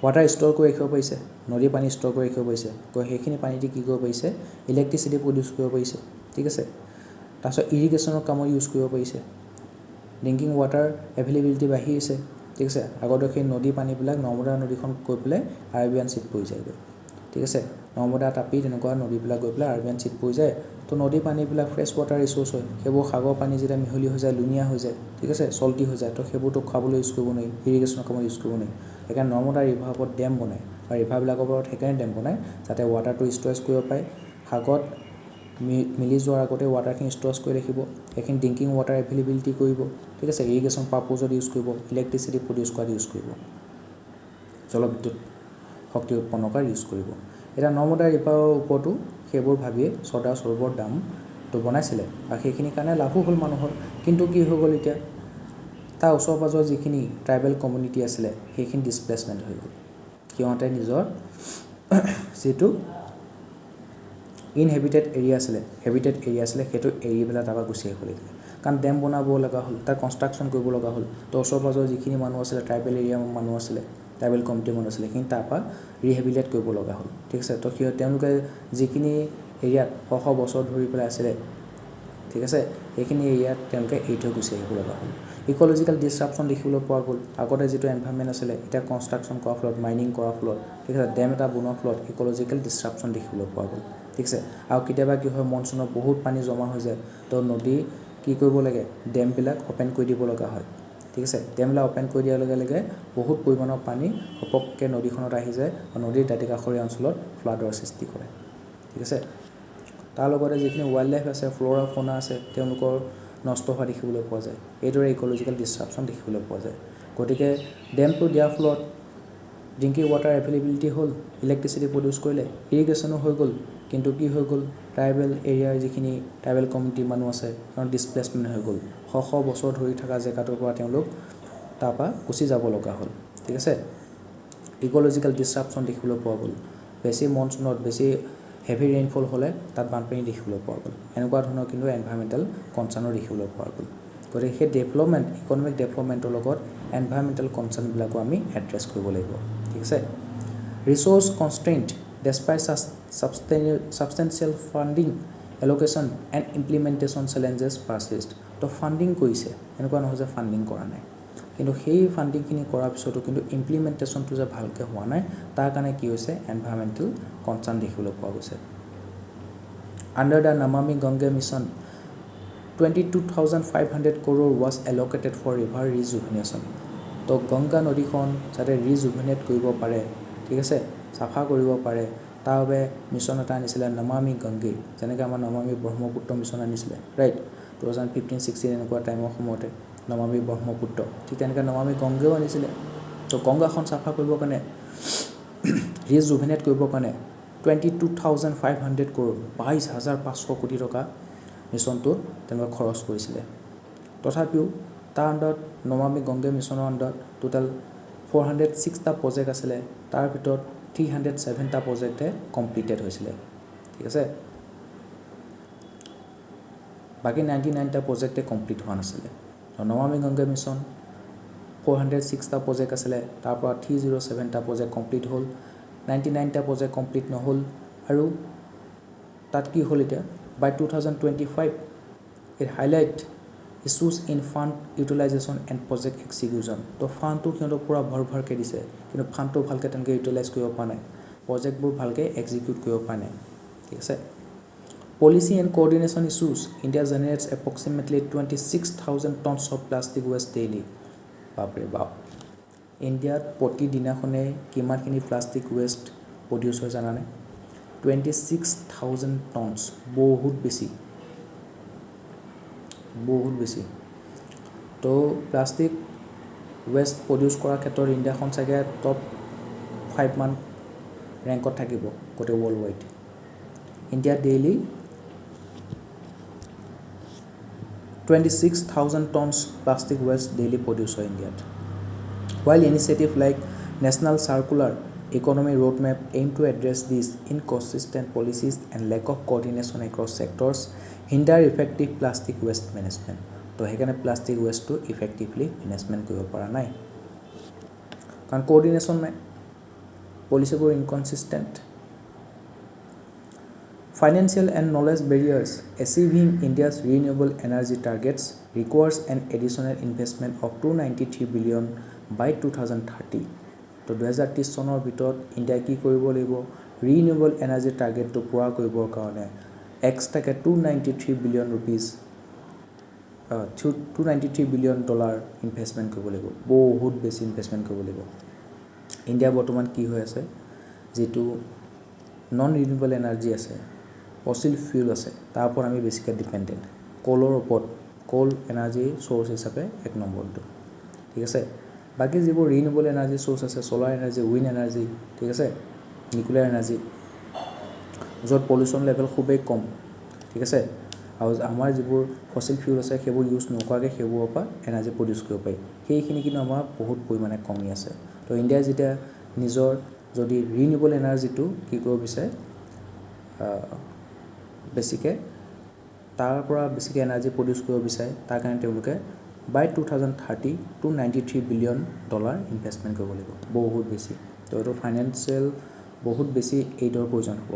ৱাটাৰ ষ্ট'ৰ কৰি ৰাখিব পাৰিছে নদী পানী ষ্ট'ৰ কৰি ৰাখিব পাৰিছে সেইখিনি পানীতে কি কৰিব পাৰিছে ইলেক্ট্ৰিচিটি প্ৰডিউচ কৰিব পাৰিছে ঠিক আছে তাৰপিছত ইৰিগেশ্যনৰ কামত ইউজ কৰিব পাৰিছে ড্ৰিংকিং ৱাটাৰ এভেইলেবিলিটি বাঢ়ি আছে ঠিক আছে আগতে সেই নদী পানীবিলাক নৰ্মদা নদীখন গৈ পেলাই আৰবিয়ান চিট পৰি যায়গৈ ঠিক আছে নৰ্মদা তাপি তেনেকুৱা নদীবিলাক গৈ পেলাই আৰবিয়ান চিট পৰি যায় তো নদী পানীবিলাক ফ্ৰেছ ৱাটাৰ ৰিচ'ৰ্চ হয় সেইবোৰ সাগৰ পানী যেতিয়া মিহলি হৈ যায় লুনীয়া হৈ যায় ঠিক আছে চল্টি হৈ যায় তো সেইবোৰতো খাবলৈ ইউজ কৰিব নোৱাৰি ইৰিগেশ্যনৰ কামত ইউজ কৰিব নোৱাৰি সেইকাৰণে নৰ্মদা ৰিভাৰৰ ওপৰত ডেম বনায় বা ৰিভাৰবিলাকৰ ওপৰত সেইকাৰণে ডেম বনায় যাতে ৱাটাৰটো ষ্ট'ৰেজ কৰিব পাৰে সাগৰত মিলি যোৱাৰ আগতে ৱাটাৰখিনি ষ্ট'ৰেজ কৰি ৰাখিব সেইখিনি ড্ৰিংকিং ৱাটাৰ এভেইলেবিলিটি কৰিব ঠিক আছে ইৰিগেশ্যন পাৰ্পজত ইউজ কৰিব ইলেক্ট্ৰিচিটি প্ৰডিউচ কৰাত ইউজ কৰিব জলবিদ্যুৎ শক্তি উৎপন্ন কৰাত ইউজ কৰিব এতিয়া নৰ্মদা ৰিভাৰৰ ওপৰতো সেইবোৰ ভাবিয়ে চৰ্দাৰ সৰোবৰ ডেমটো বনাইছিলে আৰু সেইখিনিৰ কাৰণে লাভো হ'ল মানুহৰ কিন্তু কি হৈ গ'ল এতিয়া তাৰ ওচৰ পাজৰ যিখিনি ট্ৰাইবেল কমিউনিটি আছিলে সেইখিনি ডিছপ্লেচমেণ্ট হৈ গ'ল সিহঁতে নিজৰ যিটো ইনহেবিটেড এৰিয়া আছিলে সেইটো এৰি পেলাই তাৰপৰা গুচি আহিব লাগিলে কাৰণ ডেম বনাব লগা হ'ল তাৰ কনষ্ট্ৰাকশ্যন কৰিব লগা হ'ল তো ওচৰ পাজৰ যিখিনি মানুহ আছিলে ট্ৰাইবেল এৰিয়া মানুহ আছিলে ট্ৰাইবেল কমিউনিটি মানুহ আছিলে সেইখিনি তাৰপৰা ৰিহেবিলিটেট কৰিব লগা হ'ল ঠিক আছে তো তেওঁলোকে যিখিনি এৰিয়াত শ বছৰ ধৰি পেলাই আছিলে ঠিক আছে সেইখিনি এৰিয়াত তেওঁলোকে এৰি থৈ গুচি আহিব লগা হ'ল ইক'লজিকেল ডিছৰাপশ্যন দেখিবলৈ পোৱা গ'ল আগতে যিটো এনভাইৰমেণ্ট আছিলে এতিয়া কনষ্ট্ৰাকশ্যন কৰাৰ ফলত মাইনিং কৰাৰ ফলত ঠিক আছে ডেম এটা বনোৱাৰ ফলত ইক'লজিকেল ডিছৰাপশ্যন দেখিবলৈ পোৱা গ'ল ঠিক আছে আৰু কেতিয়াবা কি হয় মনচুনত বহুত পানী জমা হৈ যায় তো নদী কি কৰিব লাগে ডেমবিলাক অ'পেন কৰি দিব লগা হয় ঠিক আছে ডেমবিলাক অ'পেন কৰি দিয়াৰ লগে লগে বহুত পৰিমাণৰ পানী ঘপককৈ নদীখনত আহি যায় আৰু নদীৰ দাঁতিকাষৰীয়া অঞ্চলত ফ্লাডৰ সৃষ্টি কৰে ঠিক আছে তাৰ লগতে যিখিনি ৱাইল্ড লাইফ আছে ফ্ল'ৰা ফ'না আছে তেওঁলোকৰ নষ্ট হোৱা দেখিবলৈ পোৱা যায় এইদৰে ইক'লজিকেল ডিছৰাপশ্যন দেখিবলৈ পোৱা যায় গতিকে ডেমটো দিয়াৰ ফলত ড্ৰিংকিং ৱাটাৰ এভেইলেবিলিটি হ'ল ইলেক্ট্ৰিচিটি প্ৰডিউচ কৰিলে ইৰিগেশ্যনো হৈ গ'ল কিন্তু কি হৈ গ'ল ট্ৰাইবেল এৰিয়াৰ যিখিনি ট্ৰাইবেল কমিউনিটি মানুহ আছে তেওঁৰ ডিছপ্লেচমেণ্ট হৈ গ'ল শ বছৰ ধৰি থকা জেগাটোৰ পৰা তেওঁলোক তাৰপৰা গুচি যাব লগা হ'ল ঠিক আছে ইক'লজিকেল ডিছৰাপশ্যন দেখিবলৈ পোৱা গ'ল বেছি মনচুনত বেছি হেভি ৰেইনফল হ'লে তাত বানপানী দেখিবলৈ পোৱা গ'ল এনেকুৱা ধৰণৰ কিন্তু এনভাইৰমেণ্টেল কনচাৰ্ণো দেখিবলৈ পোৱা গ'ল গতিকে সেই ডেভেলপমেণ্ট ইকনমিক ডেভেলপমেণ্টৰ লগত এনভাইৰমেণ্টেল কনচাৰ্ণবিলাকো আমি এড্ৰেছ কৰিব লাগিব ঠিক আছে resource constraints despite substantial funding allocation and implementation challenges persist তো ফাণ্ডিং কৰিছে এনেকুৱা নহয় যে ফাণ্ডিং কৰা নাই কিন্তু সেই ফাণ্ডিংখিনি কৰাৰ পিছতো কিন্তু ইমপ্লিমেণ্টেশ্যনটো যে ভালকৈ হোৱা নাই তাৰ কাৰণে কি হৈছে এনভাইৰমেণ্টেল কনচাৰ্ণ দেখিবলৈ পোৱা গৈছে under the Namami Gange mission 22,500 crore was allocated for river rejuvenation তো গংগা নদীখন যাতে ৰিজুভেনেট কৰিব পাৰে ঠিক আছে চাফা কৰিব পাৰে তাৰ বাবে মিছন এটা আনিছিলে নমামি গংগে যেনেকৈ আমাৰ নমামি ব্ৰহ্মপুত্ৰ মিছন আনিছিলে ৰাইট 2015-16 এনেকুৱা টাইমৰ সময়তে নমামি ব্ৰহ্মপুত্ৰ ঠিক তেনেকৈ নমামি গংগেও আনিছিলে তো গংগাখন চাফা কৰিবৰ কাৰণে ৰিজুভেনেট কৰিবৰ কাৰণে 22,500 crore 22,500 কোটি টকা মিছনটোত তেওঁলোকে খৰচ কৰিছিলে তথাপিও তাৰ আণ্ডাৰত নমামি গংগে মিছনৰ আণ্ডাৰত টোটেল 406টা প্ৰজেক্ট আছিলে তাৰ ভিতৰত 307টা প্ৰজেক্টে কমপ্লিটেড হৈছিলে ঠিক আছে বাকী 99টা প্ৰজেক্টে কমপ্লিট হোৱা নাছিলে নমামি গংগে মিছন 406টা প্ৰজেক্ট আছিলে তাৰ পৰা 307টা প্ৰজেক্ট কমপ্লিট হ'ল 99টা প্ৰজেক্ট কমপ্লিট নহ'ল আৰু তাত কি হ'ল এতিয়া by 2025 it highlight issues in fund utilization and project execution তো ফাণ্ডটো সিহঁতক পূৰা ভৰকৈ দিছে কিন্তু ফাণ্ডটো ভালকৈ তেনেকৈ ইউটিলাইজ কৰিব পৰা নাই প্ৰজেক্টবোৰ ভালকৈ এক্সিকিউট কৰিব পৰা নাই ঠিক আছে Policy and coordination issues. India generates approximately 26,000 tons of plastic waste daily. বাপৰে বাপ ইণ্ডিয়াত প্ৰতিদিনাখনে কিমানখিনি প্লাষ্টিক ৱেষ্ট প্ৰডিউচ হয় জানানে 26,000 টনছ বহুত বেছি তো প্লাষ্টিক ৱেষ্ট প্ৰডিউচ কৰাৰ ক্ষেত্ৰত ইণ্ডিয়াখন চাগে টপ 5 মান ৰেংকত থাকিব গোটেই world wide India daily 26,000 tons plastic waste daily produced in India. While initiatives like National Circular Economy Roadmap aim to address these inconsistent policies and lack of coordination across sectors, hinder effective plastic waste management. So, here plastic waste to effectively management koribo para nai. Karon coordination nai, policy were inconsistent. Financial and knowledge barriers. Achieving India's renewable energy targets requires an additional investment of 293 billion by 2030. তো 2030 চনৰ ভিতৰত India কি কৰিব লাগিব renewable energy টাৰ্গেটটো পূৰা কৰিবৰ কাৰণে এক্সট্ৰাকে 293 billion rupees 293 billion dollar investment কৰিব লাগিব বহুত বেছি ইনভেষ্টমেণ্ট কৰিব লাগিব ইণ্ডিয়া বৰ্তমান কি হৈ আছে যেটো নন ৰিনিউৱেবল এনাৰ্জি আছে ফসিল ফিউল আছে তাৰ ওপৰত আমি বেছিকৈ ডিপেন্ডেন্ট কোলৰ ওপৰত কোল এনাৰ্জি সোৰ্স হিচাপে এক নম্বৰটো ঠিক আছে বাকি যিবোৰ ৰিনিউৱেবল এনাৰ্জি সোৰ্স আছে সোলাৰ এনাৰ্জি উইণ্ড এনাৰ্জি ঠিক আছে নিউক্লিয়াৰ এনাৰ্জি য'ত পলিউশ্যন লেভেল খুবেই কম ঠিক আছে আৰু আমাৰ যিবোৰ ফসিল ফিউল আছে সেইবোৰ ইউজ নকৰাকৈ সেইবোৰৰ পৰা এনাৰ্জি প্ৰডিউচ কৰিব পাৰি সেইখিনি কিন্তু আমাৰ বহুত পৰিমাণে কমি আছে তো ইণ্ডিয়া যেতিয়া নিজৰ যদি ৰিনিউৱেবল এনাৰ্জিটো কি কৰিব বিচাৰে বেছিকৈ তাৰ পৰা বেছিকৈ এনাৰ্জি প্ৰডিউচ কৰিব বিচাৰে তাৰ কাৰণে তেওঁলোকে by 2030 293 বিলিয়ন ডলাৰ ইনভেষ্টমেণ্ট কৰিব লাগিব বহুত বেছি তো এইটো ফাইনেন্সিয়েল বহুত বেছি এইডৰ প্ৰয়োজন হ'ব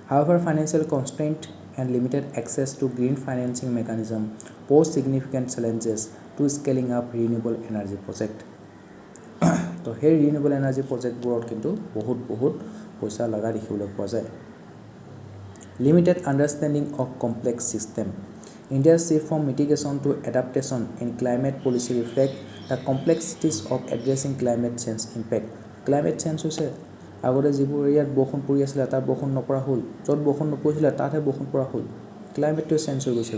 however financial constraint and limited access to green financing mechanism pose significant challenges to scaling up renewable energy project তো সেই ৰিনিউৱেবল এনাৰ্জি প্ৰজেক্টবোৰত কিন্তু বহুত পইচা লগা দেখিবলৈ পোৱা যায় limited understanding of complex system India's shift from mitigation to adaptation in climate policy reflect the complexities of addressing climate change impact climate change হৈছে আগতে যিবোৰ এৰিয়াত বৰষুণ পৰি আছিল তাৰ বৰষুণ নপৰা হ'ল য'ত বৰষুণ নপৰিছিল তাতহে বৰষুণ পৰা হ'ল ক্লাইমেটটো চেঞ্জ হৈ গৈছে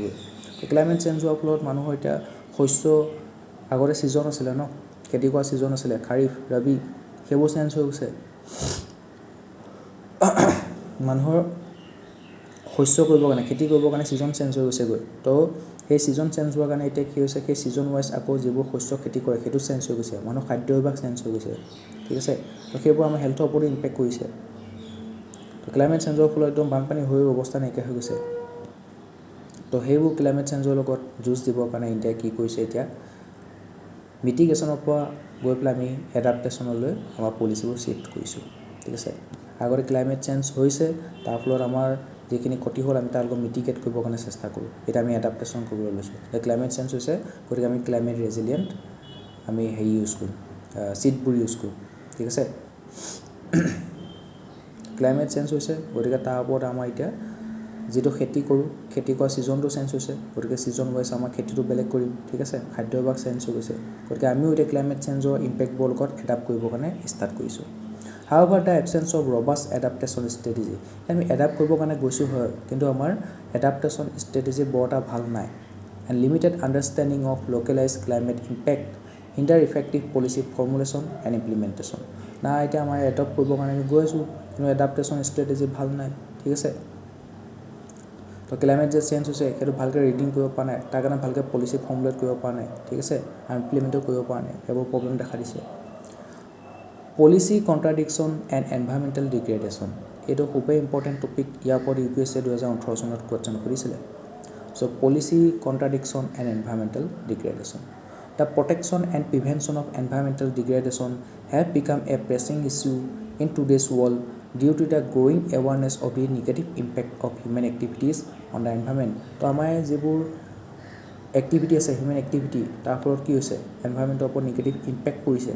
ক্লাইমেট চেঞ্জ হোৱাৰ ফলত মানুহৰ এতিয়া শস্য আগতে সিজন আছিল ন খেতি কৰা সিজন আছিল খাৰিফ ৰবি সেইবোৰ চেঞ্জ হৈ গৈছে মানুহৰ শস্য কৰিব কাৰণে খেতি কৰিব কাৰণে সিজন চেঞ্জ হৈ গৈছে তো সেই সিজন চেঞ্জ হোৱাৰ কাৰণে এতিয়া কি হৈছে সেই সিজন ওয়াইজ আকৌ যিবোৰ শস্য খেতি কৰে সেইটো চেঞ্জ হৈ গৈছে মানুহৰ খাদ্য অভ্যাস চেঞ্জ হৈ গৈছে ঠিক আছে তো সেইবোৰ আমাৰ হেলথৰ ওপৰত ইম্পেক্ট কৰিছে তো ক্লাইমেট চেঞ্জৰ ফলত একদম বানপানী হৈ অৱস্থা নাইকিয়া হৈ গৈছে তো সেইবোৰ ক্লাইমেট চেঞ্জৰ লগত যুঁজ দিবৰ কাৰণে ইণ্ডিয়া কি কৰিছে এতিয়া মিটিগেশ্যনৰ পৰা গৈ পেলাই আমি এডাপ্টেশ্যনলৈ আমাৰ পলিচিবোৰ শিফ্ট কৰিছোঁ ঠিক আছে আগতে ক্লাইমেট চেঞ্জ হৈছে তাৰ ফলত আমাৰ যিখিনি ক্ষতি হ'ল আমি তাৰ লগত মিটিগেট কৰিবৰ কাৰণে চেষ্টা কৰোঁ এটা আমি এডাপ্টেশ্যন কৰিবলৈ লৈছোঁ ক্লাইমেট চেঞ্জ হৈছে গতিকে আমি ক্লাইমেট ৰেজিলিয়েণ্ট আমি হেৰি ইউজ কৰিম চিডবোৰ ইউজ কৰিম ঠিক আছে ক্লাইমেট চেঞ্জ হৈছে গতিকে তাৰ ওপৰত আমাৰ এতিয়া যেটো খেতি কৰোঁ খেতি কৰা সিজনটো চেঞ্জ হৈছে গতিকে সিজন ওয়াইজ আমাৰ খেতিটো বেলেগ কৰিম ঠিক আছে খাদ্যভাগ চেঞ্জ হৈ গৈছে গতিকে আমিও এতিয়া ক্লাইমেট চেঞ্জৰ ইম্পেক্টবোৰ লগত এডাপ্ট কৰিবৰ কাৰণে ষ্টাৰ্ট কৰিছোঁ However, the absence of robust adaptation strategy. আমি এডাপ্ট কৰিবৰ কাৰণে গৈছোঁ হয় কিন্তু আমাৰ এডাপ্টেশ্যন ষ্ট্ৰেটেজি বৰ এটা ভাল নাই and limited understanding of localized climate impact hinder effective policy formulation and implementation. না এতিয়া আমাৰ এডাপ্ট কৰিবৰ কাৰণে আমি গৈ আছোঁ কিন্তু এডাপ্টেশ্যন ষ্ট্ৰেটেজি ভাল নাই ঠিক আছে তো ক্লাইমেট যে চেঞ্জ হৈছে সেইটো ভালকৈ ৰিডিং কৰিব পৰা নাই তাৰ কাৰণে ভালকৈ পলিচি ফৰ্মুলেট কৰিব পৰা নাই ঠিক আছে ইমপ্লিমেণ্টো কৰিব পৰা নাই সেইবোৰ প্ৰব্লেম দেখা দিছে Policy contradiction and environmental degradation. It is a very important topic. Here for UPSC 2018 চনত question কৰিছিলে. So policy contradiction and environmental degradation. The protection and prevention of environmental degradation have become a pressing issue in today's world due to the growing awareness of the negative impact of human activities on the environment. তো আমাৰ যিবোৰ activity আছে human activity তাৰ ফলত কি হৈছে environmental ওপৰত negative impact পৰিছে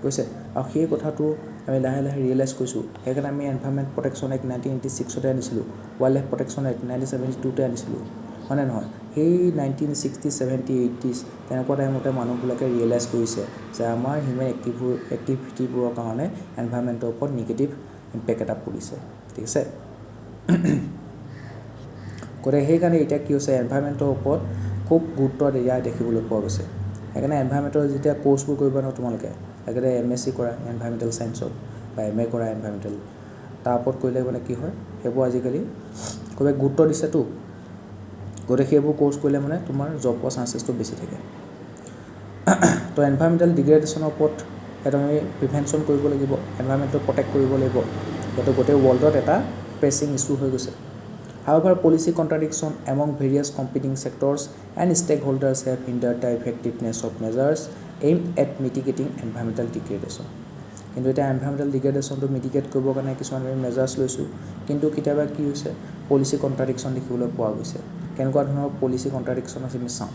কৈছে আৰু সেই কথাটো আমি লাহে লাহে ৰিয়েলাইজ কৰিছোঁ সেইকাৰণে আমি এনভাইৰনমেণ্ট প্ৰটেকশ্যন এক্ট 1986 আনিছিলোঁ ৱাইল্ড লাইফ প্ৰটেকশ্যন এক্ট 1972 আনিছিলোঁ হয়নে নহয় সেই 1960 70 80s তেনেকুৱা টাইমতে মানুহবিলাকে ৰিয়েলাইজ কৰিছে যে আমাৰ হিউমেন এক্টিভিটিবোৰৰ কাৰণে এনভাইৰনমেণ্টৰ ওপৰত নিগেটিভ ইম্পেক্ট এটা পৰিছে ঠিক আছে গতিকে সেইকাৰণে এতিয়া কি হৈছে এনভাইৰনমেণ্টৰ ওপৰত খুব গুৰুত্ব দিয়া দেখিবলৈ পোৱা গৈছে সেইকাৰণে এনভাইৰনমেণ্টৰ যেতিয়া কোৰ্চবোৰ কৰিব ন তোমালোকে একেবাৰে MSc কৰা এনভাইৰনমেণ্টেল ছায়েন্সত বা MA কৰা এনভাইৰনমেণ্টেল তাৰ ওপৰত কৰিলে মানে কি হয় সেইবোৰ আজিকালি খুবেই গুৰুত্ব দিছেতো গতিকে সেইবোৰ কোৰ্চ কৰিলে মানে তোমাৰ জব পোৱাৰ চান্সেছটো বেছি থাকে তো এনভাইৰনমেণ্টেল ডিগ্ৰেডেশ্যনৰ ওপৰত সেইটো আমি প্ৰিভেনশ্যন কৰিব লাগিব এনভাইৰনমেণ্টটো প্ৰটেক্ট কৰিব লাগিব সেইটো গোটেই ৱৰ্ল্ডত এটা প্ৰেছিং ইছ্যু হৈ গৈছে However, policy contradiction among various competing sectors and stakeholders have hindered the effectiveness of measures aimed at mitigating environmental degradation. কিন্তু এটা এনভাইৰনমেণ্টেল ডিগ্ৰেডেশ্যনটো মিটিগেট কৰিবৰ কাৰণে কিছুমান আমি মেজাৰ্ছ লৈছোঁ কিন্তু কেতিয়াবা কি হৈছে পলিচি কণ্ট্ৰাডিকশ্যন দেখিবলৈ পোৱা গৈছে কেনেকুৱা ধৰণৰ পলিচি কণ্ট্ৰাডিকশ্যন আছে আমি চাওঁ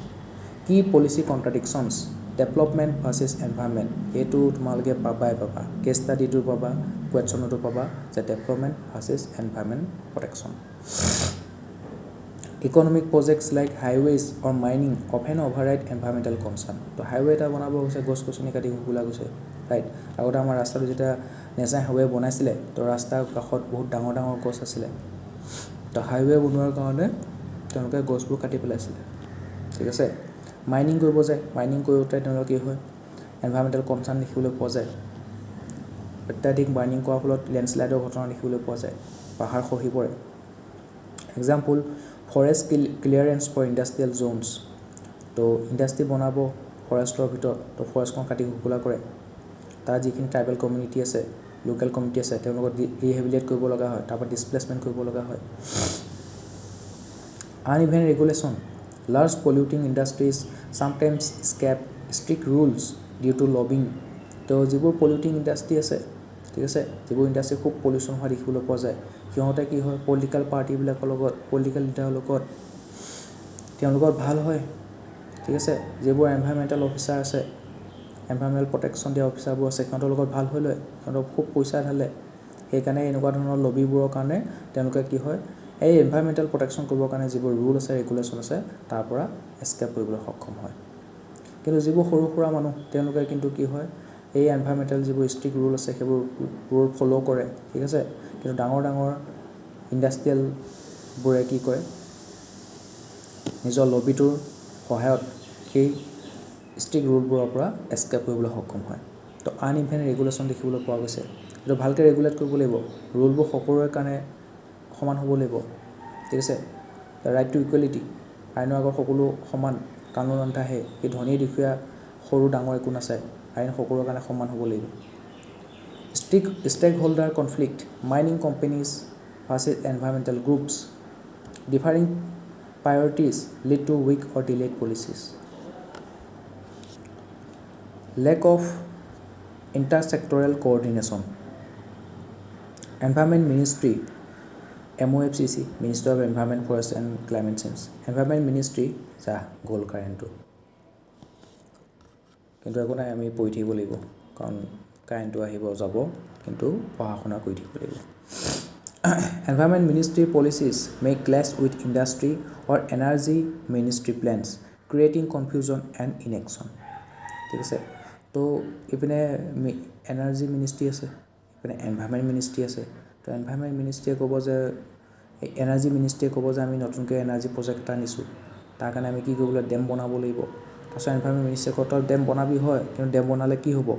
কি পলিচি কণ্ট্ৰাডিকশ্যনছ ডেভেলপমেণ্ট ভাৰ্চেছ এনভাইৰনমেণ্ট এইটো তোমালোকে পাবা কেছ ষ্টাডিটো পাবা কুৱেশ্যনতো পাবা যে development versus environment protection Economic projects like highways or mining often override environmental concern. তো হাইৱে এটা বনাব গৈছে গছ গছনি কাটি হুলা গৈছে ৰাইট আগতে আমাৰ ৰাস্তাটো যেতিয়া নেশ্যনেল হাইৱে বনাইছিলে তো ৰাস্তাৰ কাষত বহুত ডাঙৰ ডাঙৰ গছ আছিলে তো হাইৱে বনোৱাৰ কাৰণে তেওঁলোকে গছবোৰ কাটি পেলাইছিলে ঠিক আছে মাইনিং কৰিব যায় মাইনিং কৰোঁতে তেওঁলোকৰ কি হয় এনভাইৰনমেণ্টেল কনচাৰ্ণ দেখিবলৈ পোৱা যায় অত্যাধিক মাইনিং কৰাৰ ফলত লেণ্ডশ্লাইডৰ ঘটনা দেখিবলৈ পোৱা যায় পাহাৰ খহি পৰে example forest clearance for industrial zones তো ইণ্ডাষ্ট্ৰি বনাব ফৰেষ্টৰ ভিতৰত তো ফৰেষ্টখন কাটি ঘোলা কৰে তাৰ যিখিনি ট্ৰাইবেল কমিউনিটি আছে লোকেল কমিউনিটি আছে তেওঁলোকক ৰিহেবিলিটেট কৰিব লগা হয় তাৰপৰা ডিছপ্লেচমেণ্ট কৰিব লগা হয় uneven regulation large polluting industries sometimes escape strict rules due to lobbying তো যিবোৰ পলিউটিং ইণ্ডাষ্ট্ৰি আছে ঠিক আছে যিবোৰ ইণ্ডাষ্ট্ৰি খুব পলিউশ্যন হোৱা দেখিবলৈ পোৱা যায় সিহঁতে কি হয় পলিটিকেল পাৰ্টিবিলাকৰ লগত পলিটিকেল লিডাৰৰ লগত তেওঁলোকৰ ভাল হয় ঠিক আছে যিবোৰ এনভাইৰনমেণ্টেল অফিচাৰ আছে এনভাইৰনমেণ্টেল প্ৰটেকশ্যন দিয়া অফিচাৰবোৰ আছে সিহঁতৰ লগত ভাল হৈ লয় সিহঁতক খুব পইচা ঢালে সেইকাৰণে এনেকুৱা ধৰণৰ লবিবোৰৰ কাৰণে তেওঁলোকে কি হয় এই এনভাইৰনমেণ্টেল প্ৰটেকশ্যন কৰিবৰ কাৰণে যিবোৰ ৰুল আছে ৰেগুলেশ্যন আছে তাৰ পৰা এস্কেপ কৰিবলৈ সক্ষম হয় কিন্তু যিবোৰ সৰু সুৰা মানুহ তেওঁলোকে কিন্তু কি হয় এই এনভাইৰনমেণ্টেল যিবোৰ ষ্ট্ৰিক্ট ৰুল আছে সেইবোৰ ৰুল ফ'ল' কৰে ঠিক আছে কিন্তু ডাঙৰ ডাঙৰ ইণ্ডাষ্ট্ৰিয়েলবোৰে কি কৰে নিজৰ লবিটোৰ সহায়ত সেই ষ্ট্ৰিক্ট ৰুলবোৰৰ পৰা এস্কেপ কৰিবলৈ সক্ষম হয় তো আনইভেন ৰেগুলেশ্যন দেখিবলৈ পোৱা গৈছে এইটো ভালকৈ ৰেগুলেট কৰিব লাগিব ৰুলবোৰ সকলোৰে কাৰণে সমান হ'ব লাগিব ঠিক আছে দ্য ৰাইট টু ইকুৱেলিটি আইনৰ আগত সকলো সমান কানুন আহে এই ধনী দুখীয়া সৰু ডাঙৰ একো নাচায় আইন সকলোৰে কাৰণে সমান হ'ব লাগিব stakeholder conflict mining companies versus environmental groups differing priorities lead to weak or delayed policies. Lack of intersectoral coordination. Environment Ministry, MOFCC, Ministry of Environment, Forest and Climate Change. Environment Ministry, goal কাৰেণ্টটো কিন্তু একো নাই আমি পঢ়ি থাকিব লাগিব কাৰণ কাৰেণ্টটো আহিব যাব কিন্তু পঢ়া শুনা কৰি থাকিব লাগিব Environment Ministry policies may clash with industry or energy ministry plans, creating confusion and inaction. ঠিক আছে তো ইপিনে এনাৰ্জি মিনিষ্ট্ৰি আছে ইপিনে এনভাইৰনমেণ্ট মিনিষ্ট্ৰি আছে তো এনভাইৰনমেণ্ট মিনিষ্ট্ৰিয়ে ক'ব যে এনাৰ্জি মিনিষ্ট্ৰিয়ে ক'ব যে আমি নতুনকৈ এনাৰ্জি প্ৰজেক্ট এটা আনিছোঁ তাৰ কাৰণে আমি কি কৰিব লাগিব ডেম বনাব লাগিব তাৰপিছত এনভাইৰনমেণ্ট মিনিষ্ট্ৰিয়ে কয় তই ডেম বনাবি হয় কিন্তু ডেম বনালে কি হ'ব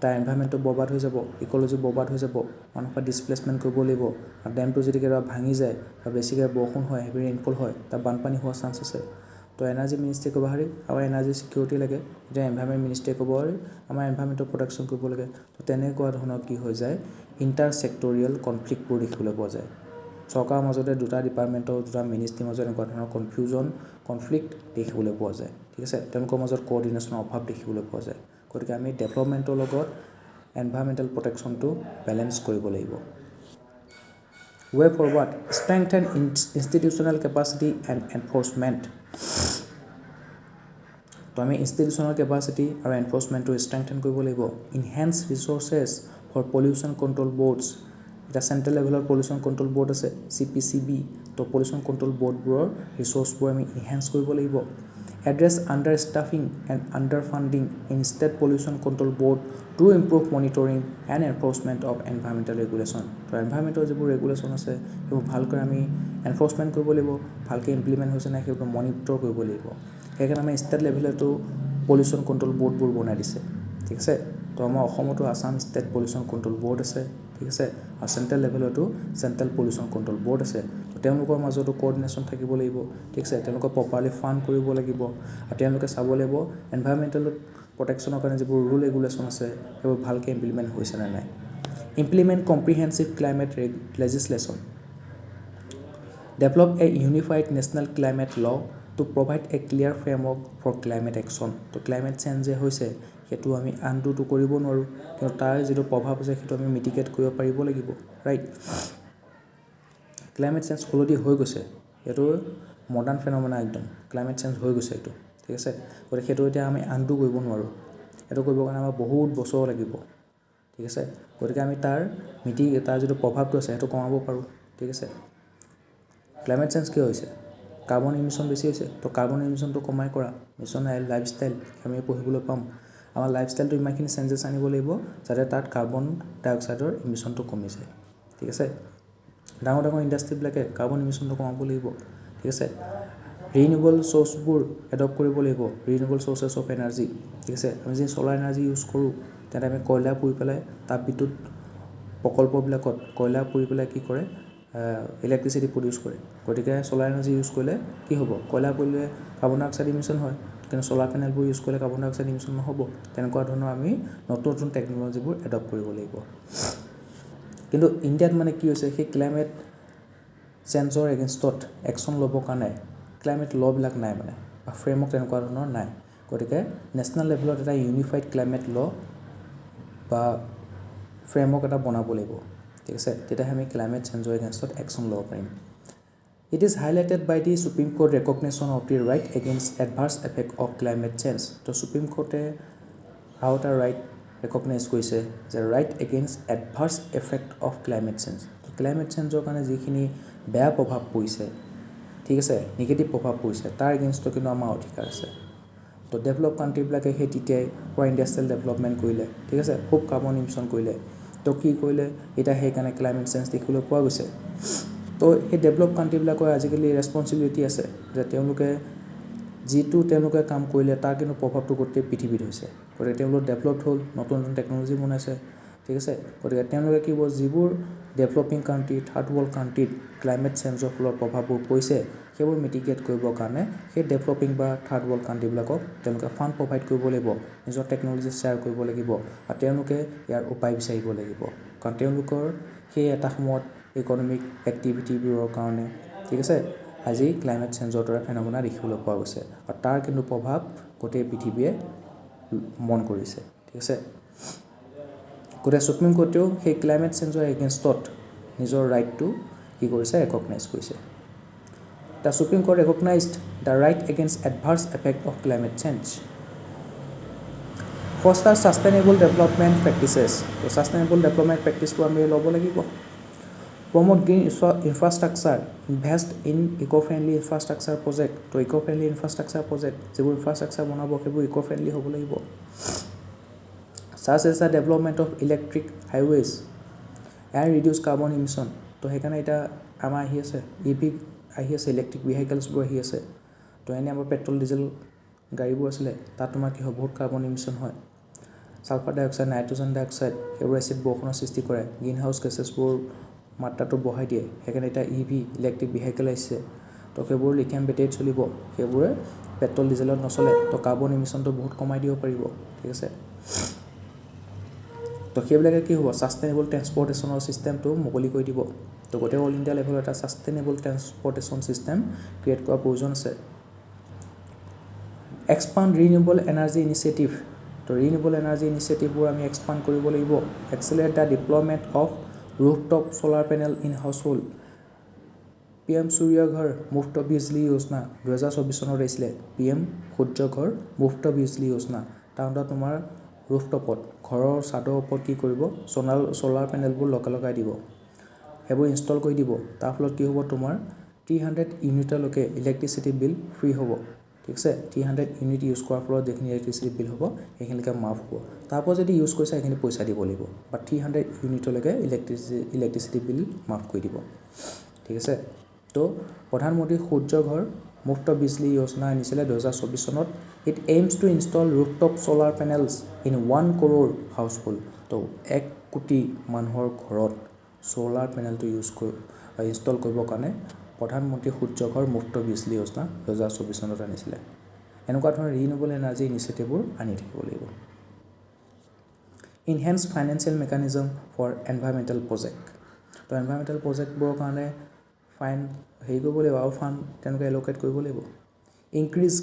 তাৰ এনভাইৰনমেণ্টটো বৰবাদ হৈ যাব ইক'লজি বৰবাদ হৈ যাব মানুহৰ ডিছপ্লেচমেণ্ট কৰিব লাগিব আৰু ডেমটো যদি কেতিয়াবা ভাঙি যায় বা বেছিকৈ বৰষুণ হয় হেভি ৰেইনফল হয় তাৰ বানপানী হোৱাৰ চান্স আছে তো এনাৰ্জি মিনিষ্ট্ৰিয়ে ক'ব হাৰি আমাৰ এনাৰ্জি ছিকিউৰিটি লাগে এতিয়া এনভাইৰনমেণ্ট মিনিষ্ট্ৰিয়ে ক'ব হাৰি আমাৰ এনভাইৰনমেণ্টৰ প্ৰটেকশ্যন কৰিব লাগে তো তেনেকুৱা ধৰণৰ কি হৈ যায় ইণ্টাৰ ছেক্টৰিয়েল কনফ্লিক্টবোৰ দেখিবলৈ পোৱা যায় চৰকাৰৰ মাজতে দুটা ডিপাৰ্টমেণ্টৰ দুটা মিনিষ্ট্ৰিৰ মাজত এনেকুৱা ধৰণৰ কনফ্লিক্ট দেখিবলৈ পোৱা যায় ঠিক আছে তেওঁলোকৰ মাজত কোঅৰ্ডিনেশ্যনৰ অভাৱ দেখিবলৈ পোৱা যায় গতিকে আমি ডেভেলপমেণ্টৰ লগত এনভাইৰনমেণ্টেল প্ৰটেকশ্যনটো বেলেঞ্চ কৰিব লাগিব Way forward, strengthen institutional capacity and enforcement. তো আমি ইনষ্টিটিউচনেল কেপাচিটি আৰু এনফৰ্চমেণ্টটো ষ্ট্ৰেংথেন কৰিব লাগিব enhance resources for pollution control boards এটা চেণ্ট্ৰেল লেভেলৰ পলিউশ্যন কণ্ট্ৰল বৰ্ড আছে CPCB তো পলিউশ্যন কণ্ট্ৰল বৰ্ডবোৰৰ ৰিচোৰ্চবোৰ আমি ইনহেন্স কৰিব লাগিব address under staffing and under funding in state pollution control board to improve monitoring and enforcement of environmental regulation তো এনভাইৰমেণ্টেল যিবোৰ ৰেগুলেশ্যন আছে সেইবোৰ ভালকৈ আমি এনফৰ্চমেণ্ট কৰিব লাগিব ভালকৈ ইমপ্লিমেণ্ট হৈছে নাই সেইবোৰ মনিটৰ কৰিব লাগিব সেইকাৰণে আমি ষ্টেট লেভেলতো পলিউশ্যন কণ্ট্ৰল বৰ্ডবোৰ বনাই দিছে ঠিক আছে তো আমাৰ অসমতো Assam state pollution control board আছে ঠিক আছে আৰু চেণ্ট্ৰেল লেভেলতো চেণ্ট্ৰেল পলিউশ্যন কণ্ট্ৰল বৰ্ড আছে তো তেওঁলোকৰ মাজতো কোঅৰ্ডিনেশ্যন থাকিব লাগিব ঠিক আছে তেওঁলোকক প্ৰপাৰলি ফাণ্ড কৰিব লাগিব আৰু তেওঁলোকে চাব লাগিব এনভাইৰমেণ্টেল প্ৰটেকশ্যনৰ কাৰণে যিবোৰ ৰুল ৰেগুলেশ্যন আছে সেইবোৰ ভালকৈ ইমপ্লিমেণ্ট হৈছে নে নাই implement comprehensive climate legislation develop a unified national climate law to provide a clear framework for climate action তো ক্লাইমেট চেঞ্জ যে হৈছে সেইটো আমি আনডুটো কৰিব নোৱাৰোঁ কিন্তু তাৰ যিটো প্ৰভাৱ আছে সেইটো আমি মিটিগেট কৰিব পাৰিব লাগিব ৰাইট ক্লাইমেট চেঞ্জ অলৰেডি হৈ গৈছে এইটো মডাৰ্ণ ফেনমেনা একদম ক্লাইমেট চেঞ্জ হৈ গৈছে এইটো ঠিক আছে গতিকে সেইটো এতিয়া আমি আনডু কৰিব নোৱাৰোঁ এইটো কৰিবৰ কাৰণে আমাৰ বহুত বছৰ লাগিব ঠিক আছে গতিকে আমি তাৰ যিটো প্ৰভাৱটো আছে সেইটো কমাব পাৰোঁ ঠিক আছে ক্লাইমেট চেঞ্জ কি হৈছে কাৰ্বন ইমিশ্যন বেছি হৈছে তো কাৰ্বন ইমিশ্যনটো কমাই কৰা মিছন লাইফষ্টাইল আমি পঢ়িবলৈ পাম আমাৰ লাইফষ্টাইলটো ইমানখিনি চেঞ্জেছ আনিব লাগিব যাতে তাত কাৰ্বন ডাই অক্সাইডৰ ইমিশ্যনটো কমি যায় ঠিক আছে ডাঙৰ ডাঙৰ ইণ্ডাষ্ট্ৰীবিলাকে কাৰ্বন ইমিশ্যনটো কমাব লাগিব ঠিক আছে ৰিনিউৱেবল চ'ৰ্চবোৰ এডপ্ট কৰিব লাগিব ৰিনিউৱেবল চ'ৰ্চেছ অফ এনাৰ্জি ঠিক আছে আমি যদি চ'লাৰ এনাৰ্জি ইউজ কৰোঁ তেন্তে আমি কয়লা পুৰি পেলাই তাপ বিদ্যুৎ প্ৰকল্পবিলাকত কয়লা পুৰি পেলাই কি কৰে ইলেক্ট্ৰিচিটি প্ৰডিউচ কৰে গতিকে চ'লাৰ এনাৰ্জি ইউজ কৰিলে কি হ'ব কয়লা পুৰিলে কাৰ্বন ডাই অক্সাইড ইমিশ্যন হয় কিন্তু চ'লাৰ পেনেলবোৰ ইউজ কৰিলে কাৰ্বন ডাই অক্সাইড ইমিশ্যন নহ'ব তেনেকুৱা ধৰণৰ আমি নতুন নতুন টেকন'লজিবোৰ এডপ্ট কৰিব লাগিব কিন্তু ইণ্ডিয়াত মানে কি হৈছে সেই ক্লাইমেট চেঞ্জৰ এগেইনষ্টত একশ্যন ল'বৰ কাৰণে ক্লাইমেট ল'বিলাক নাই মানে বা ফ্ৰেমৱৰ্ক তেনেকুৱা ধৰণৰ নাই গতিকে নেশ্যনেল লেভেলত এটা ইউনিফাইড ক্লাইমেট ল' বা ফ্ৰেমৱৰ্ক এটা বনাব লাগিব ঠিক আছে তেতিয়াহে আমি ক্লাইমেট চেঞ্জৰ এগেইনষ্টত একশ্যন ল'ব পাৰিম it is highlighted by the supreme court recognition of the right against adverse effect of climate change তো সুপ্ৰিম কোৰ্টে আৰু এটা ৰাইট ৰেকগনাইজ কৰিছে যে right against adverse effect of climate change তো ক্লাইমেট চেঞ্জৰ কাৰণে যিখিনি বেয়া প্ৰভাৱ পৰিছে ঠিক আছে নিগেটিভ প্ৰভাৱ পৰিছে তাৰ এগেইনষ্টত কিন্তু আমাৰ অধিকাৰ আছে তো ডেভেলপ কাণ্ট্ৰিবিলাকে সেই তেতিয়াই পুৰা ইণ্ডাষ্ট্ৰিয়েল ডেভেলপমেণ্ট কৰিলে ঠিক আছে খুব কাৰ্বন ইমিশ্যন কৰিলে তো কি কৰিলে এতিয়া সেইকাৰণে ক্লাইমেট চেঞ্জ দেখিবলৈ পোৱা গৈছে তো সেই ডেভেলপ কাণ্ট্ৰিবিলাকৰ আজিকালি ৰেছপনচিবিলিটি আছে যে তেওঁলোকে কাম কৰিলে তাৰ কিন্তু প্ৰভাৱটো গোটেই পৃথিৱীত হৈছে গতিকে তেওঁলোক ডেভেলপড হ'ল নতুন নতুন টেকন'লজি বনাইছে ঠিক আছে গতিকে তেওঁলোকে কি হ'ব যিবোৰ ডেভেলপিং কাণ্ট্ৰি থাৰ্ড ৱৰ্ল্ড কাণ্ট্ৰিত ক্লাইমেট চেঞ্জৰ ফলত প্ৰভাৱবোৰ পৰিছে সেইবোৰ মিটিগেট কৰিবৰ কাৰণে সেই ডেভেলপিং বা থাৰ্ড ৱৰ্ল্ড কাণ্ট্ৰিবিলাকক তেওঁলোকে ফাণ্ড প্ৰভাইড কৰিব লাগিব নিজৰ টেকন'লজি শ্বেয়াৰ কৰিব লাগিব আৰু তেওঁলোকে ইয়াৰ উপায় বিচাৰিব লাগিব কাৰণ তেওঁলোকৰ সেই এটা সময়ত ইকনমিক এক্টিভিটিবোৰৰ কাৰণে ঠিক আছে আজি ক্লাইমেট চেঞ্জৰ দৰে ফেনমেনা দেখিবলৈ পোৱা গৈছে আৰু তাৰ কিন্তু প্ৰভাৱ গোটেই পৃথিৱীয়ে মন কৰিছে ঠিক আছে গতিকে সুপ্ৰিম কোৰ্টেও সেই ক্লাইমেট চেঞ্জৰ এগেইনষ্টত নিজৰ ৰাইটটো কি কৰিছে ৰেকগনাইজ কৰিছে the supreme court recognised the right against adverse effect of climate change foster sustainable development practices তো ছাষ্টেইনেবল ডেভেলপমেণ্ট প্ৰেক্টিছবোৰ আমি ল'ব লাগিব promote green infrastructure invest in eco' friendly infrastructure project তো ইক' ফ্ৰেণ্ডলি ইনফ্ৰাষ্ট্ৰাকচাৰ প্ৰজেক্ট যিবোৰ infrastructure বনাব সেইবোৰ ইক' friendly হ'ব লাগিব such as the development of electric highways and reduce carbon emission তো সেইকাৰণে এটা আমাৰ আহি আছে ইভি আহি আছে ইলেক্ট্ৰিক ভেহিকলছবোৰ আহি আছে তো এনেই আমাৰ পেট্ৰল ডিজেল গাড়ীবোৰ আছিলে তাত তোমাৰ কি হয় বহুত কাৰ্বন ইমিশ্যন হয় ছালফাৰ ডাই অক্সাইড নাইট্ৰজেন ডাই অক্সাইড সেইবোৰ এচিড বৰষুণৰ সৃষ্টি কৰে গ্ৰীণ হাউচ গেছেছবোৰ মাত্ৰাটো বঢ়াই দিয়ে সেইকাৰণে এতিয়া ইভি ইলেক্ট্ৰিক ভেহিকল আহিছে তো সেইবোৰ লিথিয়াম বেটেৰীত চলিব সেইবোৰে পেট্ৰল ডিজেলত নচলে তো কাৰ্বন ইমিশ্যনটো বহুত কমাই দিব পাৰিব ঠিক আছে তো সেইবিলাকে কি হ'ব ছাষ্টেইনেবল ট্ৰেন্সপৰ্টেশ্যনৰ ছিষ্টেমটো মুকলি কৰি দিব তো গোটেই অল ইণ্ডিয়া লেভেলত এটা ছাষ্টেইনেবল ট্ৰেন্সপৰ্টেশ্যন ছিষ্টেম ক্ৰিয়েট কৰাৰ প্ৰয়োজন আছে এক্সপাণ্ড ৰিনিউৱেবল এনাৰ্জি ইনিচিয়েটিভ তো ৰিনিউৱেবল এনাৰ্জি ইনিচিয়েটিভবোৰ আমি এক্সপাণ্ড কৰিব লাগিব accelerate the deployment of rooftop solar panel in household PM Surya Ghar Muft বিজলী যোজনা 2024 চনত আহিছিলে PM সূৰ্য ঘৰ মুফ্ত বিজলী যোজনা তাৰ অন্তত তোমাৰ ৰুফটপত ঘৰৰ ছাদৰ ওপৰত কি কৰিব সোলাৰ পেনেলবোৰ লগাই দিব সেইবোৰ ইনষ্টল কৰি দিব তাৰ ফলত কি হ'ব তোমাৰ 300 ইউনিটলৈকে ইলেক্ট্ৰিচিটি বিল ফ্ৰী হ'ব ঠিক আছে 300 ইউনিট ইউজ কৰাৰ ফলত যেখিনি ইলেক্ট্ৰিচিটি বিল হ'ব সেইখিনিকে মাফ হ'ব তাৰপৰ যদি ইউজ কৰিছে সেইখিনি পইচা দিব লাগিব বা 300 ইউনিটলৈকে ইলেক্ট্ৰিচিটি বিল মাফ কৰি দিব ঠিক আছে তো প্ৰধানমন্ত্ৰী সূৰ্য ঘৰ মুফ্ত বিজলী যোজনা আনিছিলে 2024 চনত it aims to install rooftop solar panels in 1 crore household তো 1 কোটি মানুহৰ ঘৰত সোলাৰ পেনেলটো ইনষ্টল কৰিবৰ কাৰণে প্ৰধানমন্ত্ৰী সূৰ্য ঘৰ মুফ্ত বিজলী যোজনা 2024 চনত আনিছিলে এনেকুৱা ধৰণৰ ৰিনিউৱেবল এনাৰ্জি ইনিচিয়েটিভবোৰ আনি থাকিব লাগিব enhance financial mechanism for environmental project তো এনভাইৰমেণ্টেল প্ৰজেক্টবোৰৰ কাৰণে হেৰি কৰিব লাগিব আৰু ফাণ্ড তেওঁলোকে এল'কেট কৰিব লাগিব increase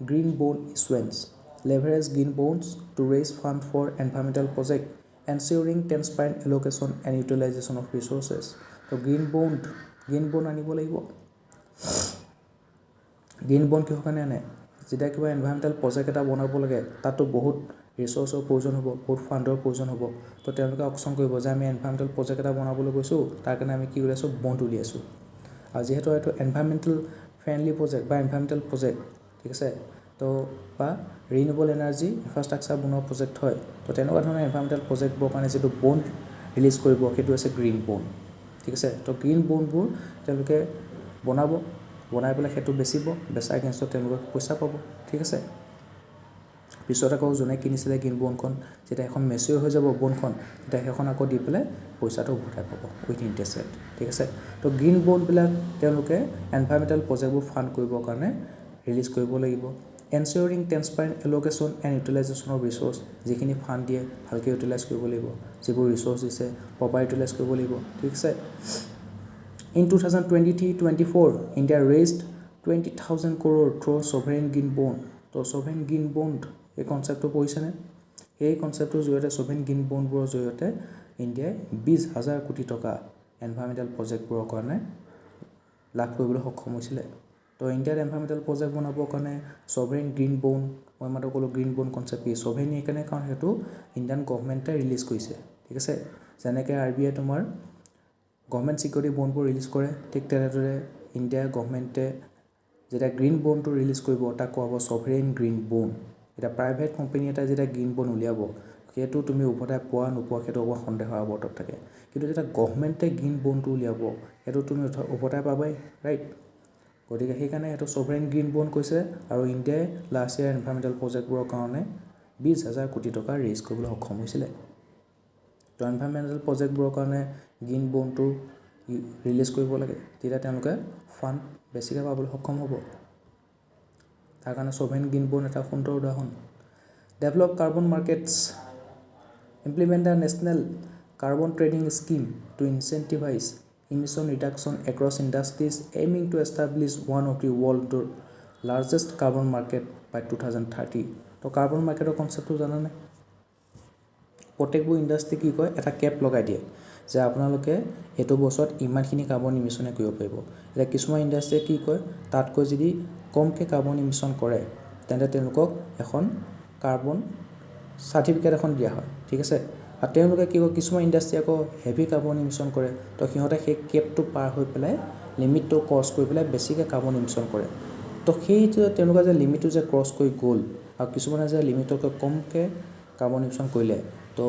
green bond issuance leverage green bonds to raise fund for environmental project ensuring transparent allocation and utilisation of resources তো গ্ৰীণ বণ্ড আনিব লাগিব গ্ৰীণ বণ্ড কিহৰ কাৰণে আনে যেতিয়া কিবা এনভাইৰমেণ্টেল প্ৰজেক্ট এটা বনাব লাগে তাতো বহুত ৰিচোৰ্চৰ প্ৰয়োজন হ'ব বহুত ফাণ্ডৰ প্ৰয়োজন হ'ব তো তেওঁলোকে অকশ্যন কৰিব যে আমি এনভাইৰমেণ্টেল প্ৰজেক্ট এটা বনাবলৈ গৈছোঁ তাৰ কাৰণে আমি কি উলিয়াইছোঁ বণ্ড উলিয়াইছোঁ আৰু যিহেতু এইটো এনভাইৰমেণ্টেল ফ্ৰেণ্ডলি প্ৰজেক্ট বা এনভাইৰমেণ্টেল প্ৰজেক্ট ঠিক আছে তো বা ৰিনিউৱেবল এনাৰ্জি ইনফ্ৰাষ্ট্ৰাকচাৰ বনোৱা প্ৰজেক্ট হয় তো তেনেকুৱা ধৰণৰ এনভাইৰমেণ্টেল প্ৰজেক্টবোৰৰ কাৰণে যিটো বণ্ড ৰিলিজ কৰিব সেইটো হৈছে গ্ৰীণ বণ্ড ঠিক আছে তো গ্ৰীণ বণ্ডবোৰ তেওঁলোকে বনাই পেলাই সেইটো বেচাৰ এগেইনষ্টত তেওঁলোকে পইচা পাব ঠিক আছে পিছত আকৌ যোনে কিনিছিলে গ্ৰীণ বণ্ডখন যেতিয়া এখন মেচিয়ৰ হৈ যাব বণ্ডখন তেতিয়া সেইখন আকৌ দি পেলাই পইচাটো উভতাই পাব উইথ ইণ্টাৰেষ্ট ৰেট ঠিক আছে তো গ্ৰীণ বণ্ডবিলাক তেওঁলোকে এনভাইৰমেণ্টেল প্ৰজেক্টবোৰ ফাণ্ড কৰিবৰ কাৰণে ৰিলিজ কৰিব লাগিব এনচিয়ৰিং transparent allocation and utilisation of resource যিখিনি ফাণ্ড দিয়ে ভালকৈ ইউটিলাইজ কৰিব লাগিব যিবোৰ ৰিচোৰ্চ দিছে প্ৰপাৰ ইউটিলাইজ কৰিব লাগিব ঠিক আছে in 2023-24 India raised 20,000 crore through sovereign green bond তো ছভাৰেইন গ্ৰীণ বণ্ড এই কনচেপ্টটো পঢ়িছেনে এই কনচেপ্টটোৰ জৰিয়তে ছভাৰেইন গ্ৰীণ বণ্ডবোৰৰ জৰিয়তে ইণ্ডিয়াই 20,000 কোটি টকা এনভাইৰমেণ্টেল প্ৰজেক্টবোৰৰ কাৰণে লাভ কৰিবলৈ সক্ষম হৈছিলে তো ইণ্ডিয়াত এনভাইৰমেণ্টেল প্ৰজেক্ট বনাবৰ কাৰণে ছভাৰেইন গ্ৰীণ বণ্ড মই মাত্ৰ ক'লোঁ গ্ৰীণ বণ্ড কনচেপ্ট কি ছভাৰেইন এইকাৰণে কাৰণ সেইটো ইণ্ডিয়ান গভৰ্ণমেণ্টে ৰিলিজ কৰিছে ঠিক আছে যেনেকৈ RBI তোমাৰ গভৰ্ণমেণ্ট ছিকিউৰিটি বণ্ডবোৰ ৰিলিজ কৰে ঠিক তেনেদৰে ইণ্ডিয়া গভৰ্ণমেণ্টে যেতিয়া গ্ৰীণ বণ্ডটো ৰিলিজ কৰিব তাক কোৱা হ'ব ছভাৰেইন গ্ৰীণ বণ্ড এতিয়া প্ৰাইভেট কোম্পানী এটাই যেতিয়া গ্ৰীণ বণ্ড উলিয়াব সেইটো তুমি উভতাই পোৱা নোপোৱা সেইটো অকণমান সন্দেহৰ আৱৰ্তত থাকে কিন্তু যেতিয়া গভৰ্ণমেণ্টে গ্ৰীণ বণ্ডটো উলিয়াব সেইটো তুমি উভতাই পাবাই ৰাইট গতিকে সেইকাৰণে সেইটো ছভাৰেইন গ্ৰীণ বণ্ড কৈছে আৰু ইণ্ডিয়াই লাষ্ট ইয়াৰ এনভাইৰমেণ্টেল প্ৰজেক্টবোৰৰ কাৰণে 20,000 কোটি টকা ৰেইজ কৰিবলৈ সক্ষম হৈছিলে তো এনভাইৰমেণ্টেল প্ৰজেক্টবোৰৰ কাৰণে গ্ৰীণ বণ্ডটো ৰিলিজ কৰিব লাগে তেতিয়া তেওঁলোকে ফাণ্ড বেছিকৈ পাবলৈ সক্ষম হ'ব তাৰ কাৰণে ছভাৰেইন গ্ৰীণ বণ্ড এটা সুন্দৰ উদাহৰণ develop carbon markets implement the national carbon trading scheme to incentivise emission reduction across industries aiming to establish one of the world's largest carbon market by 2030 তো কাৰ্বন মাৰ্কেটৰ কনচেপ্টটো জানানে প্ৰত্যেকবোৰ ইণ্ডাষ্ট্ৰি কি কয় এটা Cape লগাই দিয়ে যে আপোনালোকে এইটো বছৰত ইমানখিনি কাৰ্বন ইমিশ্যনে কৰিব পাৰিব এতিয়া কিছুমান ইণ্ডাষ্ট্ৰিয়ে কি কয় তাতকৈ যদি কমকৈ কাৰ্বন ইমিশ্যন কৰে তেন্তে তেওঁলোকক এখন কাৰ্বন চাৰ্টিফিকেট এখন দিয়া হয় ঠিক আছে আৰু তেওঁলোকে কি কয় কিছুমান ইণ্ডাষ্ট্ৰি আকৌ হেভি কাৰ্বন ইমিশ্যন কৰে তো সিহঁতে সেই কেপটো পাৰ হৈ পেলাই লিমিটটো ক্ৰছ কৰি পেলাই বেছিকৈ কাৰ্বন ইমিশ্যন কৰে তো সেইটো তেওঁলোকে যে লিমিটটো যে ক্ৰছ কৰি গ'ল আৰু কিছুমানে যে লিমিটতকৈ কমকৈ কাৰ্বন ইমিশ্যন কৰিলে তো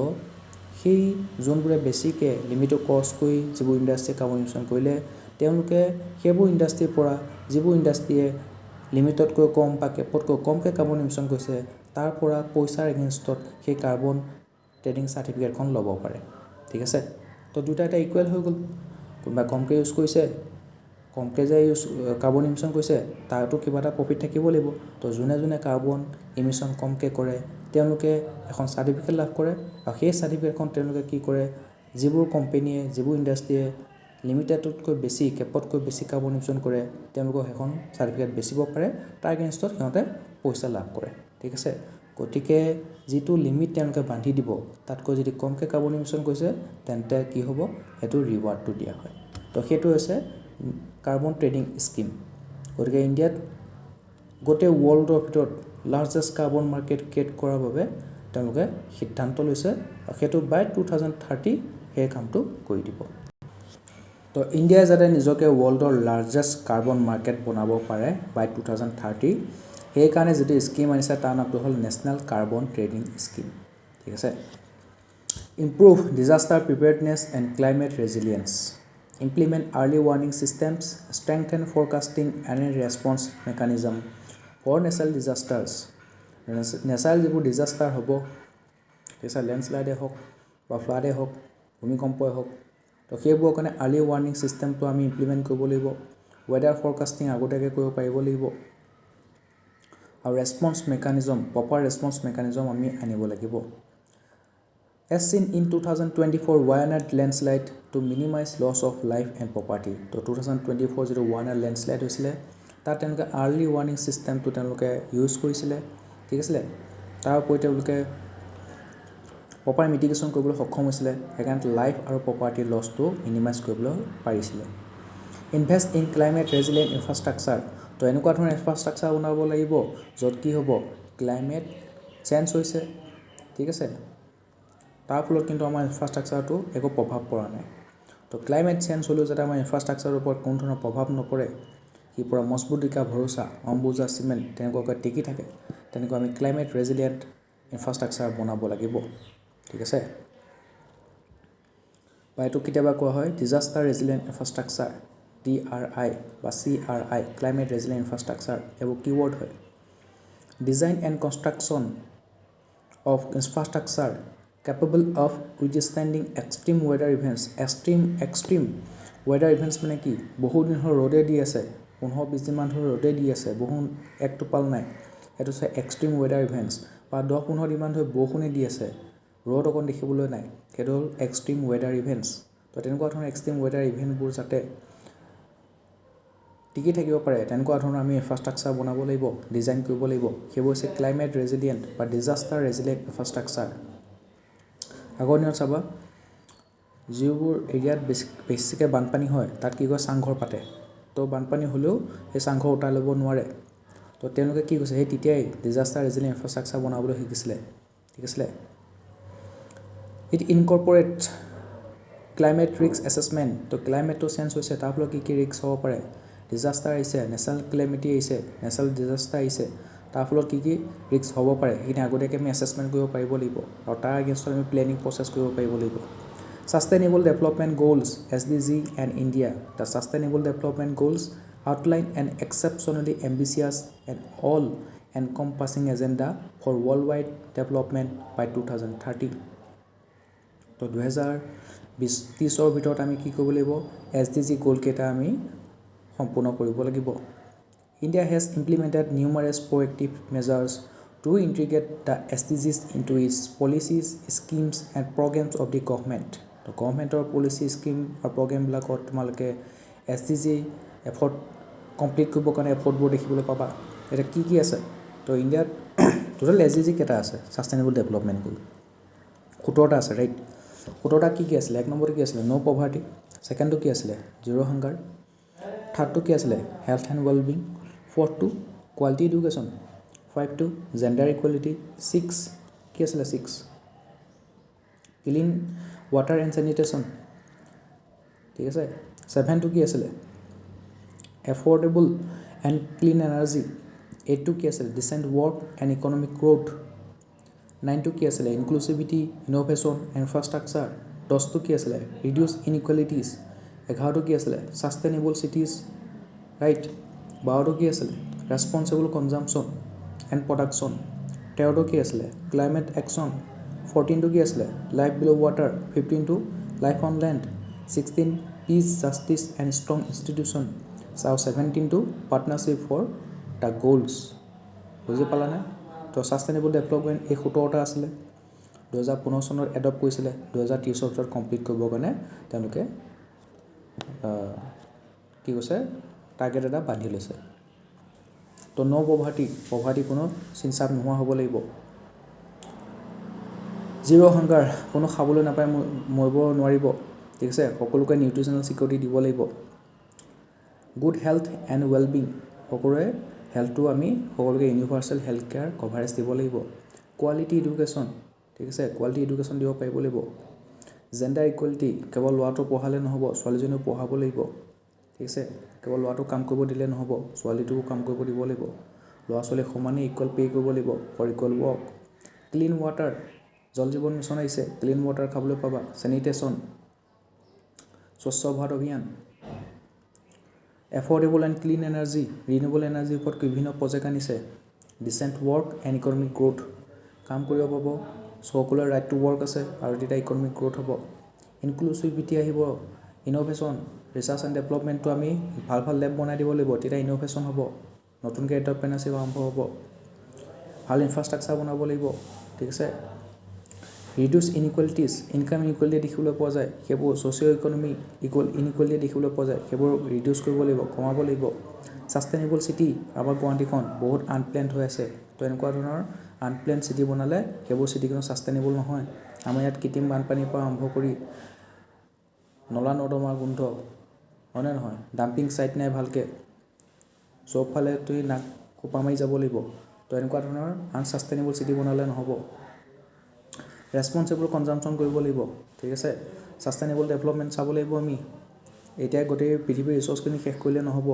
সেই যোনবোৰে বেছিকৈ লিমিটটো ক্ৰছ কৰি যিবোৰ ইণ্ডাষ্ট্ৰিয়ে কাৰ্বন ইমিশ্যন কৰিলে তেওঁলোকে সেইবোৰ ইণ্ডাষ্ট্ৰিৰ পৰা যিবোৰ ইণ্ডাষ্ট্ৰিয়ে লিমিটতকৈ কম বা কেপতকৈ কমকৈ কাৰ্বন ইমিশ্যন কৰিছে তাৰ পৰা পইচাৰ এগেইনষ্টত সেই কাৰ্বন ট্ৰেডিং চাৰ্টিফিকেটখন ল'ব পাৰে ঠিক আছে তো দুটা এটা ইকুৱেল হৈ গ'ল কোনোবা কমকৈ ইউজ কৰিছে কমকৈ যে কাৰ্বন ইমিশ্যন কৰিছে তাৰতো কিবা এটা প্ৰফিট থাকিব লাগিব তো যোনে কাৰ্বন ইমিশ্যন কমকৈ কৰে তেওঁলোকে এখন চাৰ্টিফিকেট লাভ কৰে আৰু সেই চাৰ্টিফিকেটখন তেওঁলোকে কি কৰে যিবোৰ কোম্পানীয়ে যিবোৰ ইণ্ডাষ্ট্ৰিয়ে লিমিটেডতকৈ বেছি কেপতকৈ বেছি কাৰ্বন ইমিশ্যন কৰে তেওঁলোকক সেইখন চাৰ্টিফিকেট বেচিব পাৰে তাৰ এগেইনষ্টত সিহঁতে পইচা লাভ কৰে ঠিক আছে গতিকে যিটো লিমিট তেওঁলোকে বান্ধি দিব তাতকৈ যদি কমকৈ কাৰ্বন ইমিশ্যন কৰিছে তেন্তে কি হ'ব সেইটো ৰিৱাৰ্ডটো দিয়া হয় তো সেইটো হৈছে কাৰ্বন ট্ৰেডিং স্কিম গতিকে ইণ্ডিয়াত গোটেই ৱৰ্ল্ডৰ ভিতৰত লাৰ্জেষ্ট কাৰ্বন মাৰ্কেট ক্ৰিয়েট কৰাৰ বাবে তেওঁলোকে সিদ্ধান্ত লৈছে আৰু সেইটো বাই 2030 সেই কামটো কৰি দিব তো ইণ্ডিয়াই যাতে নিজকে ৱৰ্ল্ডৰ লাৰ্জেষ্ট কাৰ্বন মাৰ্কেট বনাব পাৰে বাই 2030 সেইকাৰণে যিটো স্কিম আনিছে তাৰ নামটো হ'ল নেশ্যনেল কাৰ্বন ট্ৰেডিং স্কিম ঠিক আছে improve disaster preparedness and climate resilience implement early warning systems, strengthen forecasting and response mechanism for natural disasters. Natural যিবোৰ ডিজাষ্টাৰ হ'ব ঠিক আছে লেণ্ডশ্লাইডে হওক বা ফ্লাডে হওক ভূমিকম্পই হওক তো সেইবোৰৰ কাৰণে আৰ্লি ৱাৰ্ণিং ছিষ্টেমটো আমি ইমপ্লিমেণ্ট কৰিব লাগিব ৱেডাৰ ফৰকাষ্টিং আগতীয়াকৈ কৰিব পাৰিব লাগিব আৰু response mechanism proper response mechanism আমি আনিব লাগিব As seen in 2024 Wayanad landslide to minimize loss of life and property. তো 2024 যেটো Wayanad landslide হৈছিলে তাত তেওঁলোকে আৰ্লি ৱাৰ্ণিং ছিষ্টেমটো তেওঁলোকে ইউজ কৰিছিলে ঠিক আছে তাৰ ওপৰত তেওঁলোকে প্ৰপাৰ মিটিগেশ্যন কৰিবলৈ সক্ষম হৈছিলে সেইকাৰণে লাইফ আৰু প্ৰপাৰ্টি লছটো মিনিমাইজ কৰিবলৈ পাৰিছিলে invest in climate resilient infrastructure তো এনেকুৱা ধৰণৰ ইনফ্ৰাষ্ট্ৰাকচাৰ বনাব লাগিব য'ত কি হ'ব ক্লাইমেট চেঞ্জ হৈছে ঠিক আছে তাৰ ফলত কিন্তু আমাৰ ইনফ্ৰাষ্ট্ৰাকচাৰটো একো প্ৰভাৱ পৰা নাই তো ক্লাইমেট চেঞ্জ হ'লেও যাতে আমাৰ ইনফ্ৰাষ্ট্ৰাকচাৰৰ ওপৰত কোনো ধৰণৰ প্ৰভাৱ নপৰে সি পৰা মজবুতিকা ভৰসা অম্বুজা চিমেণ্ট তেনেকুৱাকৈ টিকি থাকে তেনেকৈ আমি ক্লাইমেট ৰেজিলিয়েণ্ট ইনফ্ৰাষ্ট্ৰাকচাৰ বনাব লাগিব ঠিক আছে বা এইটো কেতিয়াবা কোৱা হয় ডিজাষ্টাৰ ৰেজিলিয়েণ্ট ইনফ্ৰাষ্ট্ৰাকচাৰ DRI বা CRI ক্লাইমেট ৰেজিলিয়েণ্ট ইনফ্ৰাষ্ট্ৰাকচাৰ এইবোৰ কিৱৰ্ড হয় design and construction of infrastructure capable of withstanding extreme weather events extreme weather events মানে কি বহু দিন ধৰি ৰ'দে দি আছে 15-20 দিন মান ধৰি ৰ'দে দি আছে বহুত এক টোপাল নাই এটো আছে এক্সট্ৰিম weather events বা 10-15 দিন মান ধৰি বৰষুণে দি আছে ৰ'দ অকণ দেখিবলৈ নাই সেইটো হ'ল এক্সট্ৰিম weather events তো তেনেকুৱা ধৰণৰ এক্সট্ৰিম weather ইভেন্টবোৰ যাতে টিকি থাকিব পাৰে তেনেকুৱা ধৰণৰ আমি ইনফ্ৰাষ্ট্ৰাকচাৰ বনাব লাগিব ডিজাইন কৰিব লাগিব সেইবোৰ হৈছে ক্লাইমেট ৰেজিলিয়েণ্ট বা ডিজাষ্টাৰ ৰেজিলিয়েণ্ট ইনফ্ৰাষ্ট্ৰাকচাৰ আগৰ দিনত চাবা যিবোৰ এৰিয়াত বেছিকৈ বানপানী হয় তাত কি কয় চাংঘৰ পাতে তো বানপানী হ'লেও সেই চাংঘৰ উটাই ল'ব নোৱাৰে তো তেওঁলোকে কি কৈছে সেই তেতিয়াই ডিজাষ্টাৰ ৰেজিলিয়েণ্ট ইনফ্ৰাষ্ট্ৰাকচাৰ বনাবলৈ শিকিছিলে ঠিক আছে ইট ইনকৰ্পৰেট ক্লাইমেট ৰিস্ক এছেছমেণ্ট তো ক্লাইমেটটো চেঞ্জ হৈছে তাৰ ফলত কি ৰিস্ক হ'ব পাৰে ডিজাষ্টাৰ আহিছে নেশ্যনেল ক্লেমিটি আহিছে নেশ্যনেল ডিজাষ্টাৰ আহিছে তাৰ ফলত কি ৰিস্ক হ'ব পাৰে সেইখিনি আগতীয়াকৈ আমি এছেছমেণ্ট কৰিব পাৰিব লাগিব আৰু তাৰ এগেইনষ্টত আমি প্লেনিং প্ৰচেছ কৰিব পাৰিব লাগিব Sustainable Development Goals SDG and India the Sustainable Development Goals outline an exceptionally ambitious and all encompassing agenda for worldwide development by 2030 তো 2030 ভিতৰত আমি কি কৰিব লাগিব SDG গোল কেইটা আমি সম্পূৰ্ণ কৰিব লাগিব India has implemented numerous proactive measures to integrate the SDGs into its policies, schemes and programs of the government. The government policy scheme আৰু প্ৰগ্ৰেমবিলাকত তোমালোকে SDG এফৰ্ট কমপ্লিট কৰিবৰ কাৰণে এফৰ্টবোৰ দেখিবলৈ পাবা এটা কি আছে তো ইণ্ডিয়াত টোটেল SDG কেইটা আছে ছাষ্টেইনেবল ডেভেলপমেণ্ট গ'ল 17টা আছে ৰাইট 17টা কি আছিলে এক নম্বৰটো কি আছিলে নো পভাৰ্টি ছেকেণ্ডটো কি আছিলে জিৰ' হাংগাৰ থাৰ্ডটো কি আছিলে হেল্থ এণ্ড ৱেলবিং ফ'ৰ্থটো কোৱালিটি এডুকেশ্যন 5টো জেণ্ডাৰ ইকুৱেলিটি 6 কি আছিলে 6 ক্লিন ৱাটাৰ এণ্ড চেনিটেশ্যন ঠিক আছে 7টো কি আছিলে এফৰ্ডেবল এণ্ড ক্লিন এনাৰ্জি 8টো কি আছিলে decent work and economic growth 9টো কি আছিলে ইনক্লুচিভিটি ইন'ভেশ্যন ইনফ্ৰাষ্ট্ৰাকচাৰ 10টো কি আছিলে ৰিডিউচ ইনইকুৱেলিটিজ 11টো কি আছিলে ছাষ্টেইনেবল চিটিজ ৰাইট 12টো কি আছিলে ৰেছপন্সিবল কনজাম্পশ্যন এণ্ড প্ৰডাকশ্যন 13টো কি আছিলে ক্লাইমেট একশ্যন 14টো কি আছিলে লাইফ বিল' ৱাটাৰ 15টো life on land 16 peace justice and strong institution আৰু 17টো পাৰ্টনাৰশ্বিপ ফৰ দ্য গ'লছ বুজি পালানে তো ছাষ্টেইনেবল ডেভেলপমেণ্ট এই 17টা আছিলে 2015 চনত এডপ্ট কৰিছিলে 2030 ভিতৰত কমপ্লিট কৰিবৰ কাৰণে তেওঁলোকে কি কৈছে টাৰ্গেট এটা বান্ধি লৈছে তো নো পভাৰ্টি কোনো চিনচাপ নোহোৱা হ'ব লাগিব জিৰ' হাংগাৰ কোনো খাবলৈ নাপায় মৰিব নোৱাৰিব ঠিক আছে সকলোকে নিউট্ৰিচনেল ছিকিউৰিটি দিব লাগিব গুড হেল্থ এণ্ড ৱেলবিং, সকলোৰে হেল্থটো আমি সকলোকে ইউনিভাৰ্চেল হেল্থ কেয়াৰ কভাৰেজ দিব লাগিব। কোৱালিটি এডুকেশ্যন, ঠিক আছে, কোৱালিটি এডুকেশ্যন দিব পাৰিব লাগিব। জেণ্ডাৰ ইকুৱেলিটি, কেৱল ল'ৰাটো পঢ়ালে নহ'ব, ছোৱালীজনীও পঢ়াব লাগিব, ঠিক আছে, কেৱল ল'ৰাটো কাম কৰিব দিলে নহ'ব, ছোৱালীটোও কাম কৰিব দিব লাগিব। ল'ৰা ছোৱালীক সমানে ইকুৱেল পে' কৰিব লাগিব for equal work. Clean water, Jal Jeevan mission আহিছে, ক্লিন ৱাটাৰ খাবলৈ পাবা। চেনিটেশ্যন, স্বচ্ছ Bharat Abhiyan. Affordable and clean energy, renewable এনাৰ্জিৰ ওপৰত বিভিন্ন প্ৰজেক্ট আনিছে। Decent work and economic growth, কাম কৰিব পাব, সকলোৰে ৰাইট টু ৱৰ্ক আছে আৰু তেতিয়া ইকনমিক গ্ৰ'থ হ'ব। ইনক্লুচিভিটি আহিব, ইন'ভেশ্যন, ৰিচাৰ্চ এণ্ড ডেভেলপমেণ্টটো আমি ভাল ভাল লেব বনাই দিব লাগিব, তেতিয়া ইন'ভেশ্যন হ'ব, নতুনকৈ এণ্টাৰপ্ৰেনাৰশ্বিপ আৰম্ভ হ'ব। ভাল ইনফ্ৰাষ্ট্ৰাকচাৰ বনাব লাগিব, ঠিক আছে। ৰিডিউচ ইনইকুৱেলিটিজ, ইনকাম ইনইকুৱেলিটি দেখিবলৈ পোৱা যায়, সেইবোৰ ছ'চিঅ' ইকনমিক ইনইকুৱেলিটি দেখিবলৈ পোৱা যায়, সেইবোৰ ৰিডিউচ কৰিব লাগিব, কমাব লাগিব। ছাষ্টেইনেবল চিটি, আমাৰ গুৱাহাটীখন বহুত আনপ্লেণ্ড হৈ আছে, তো এনেকুৱা ধৰণৰ আনপ্লেণ্ড চিটি বনালে সেইবোৰ চিটি কিন্তু ছাষ্টেইনেবল নহয়। আমাৰ ইয়াত কৃত্ৰিম বানপানীৰ পৰা আৰম্ভ কৰি নলা নৰ্দমাৰ গোন্ধ, হয়নে নহয়, ডাম্পিং ছাইট নাই ভালকৈ, চবফালে তুমি নাক খোপা মাৰি যাব লাগিব, তো এনেকুৱা ধৰণৰ আনছাষ্টেইনেবল চিটি বনালে নহ'ব। ৰেছপনচিবল কনজাম্পশ্যন কৰিব লাগিব, ঠিক আছে। ছাষ্টেইনেবল ডেভেলপমেণ্ট চাব লাগিব আমি। এতিয়া গোটেই পৃথিৱীৰ ৰিচোৰ্চখিনি শেষ কৰিলে নহ'ব,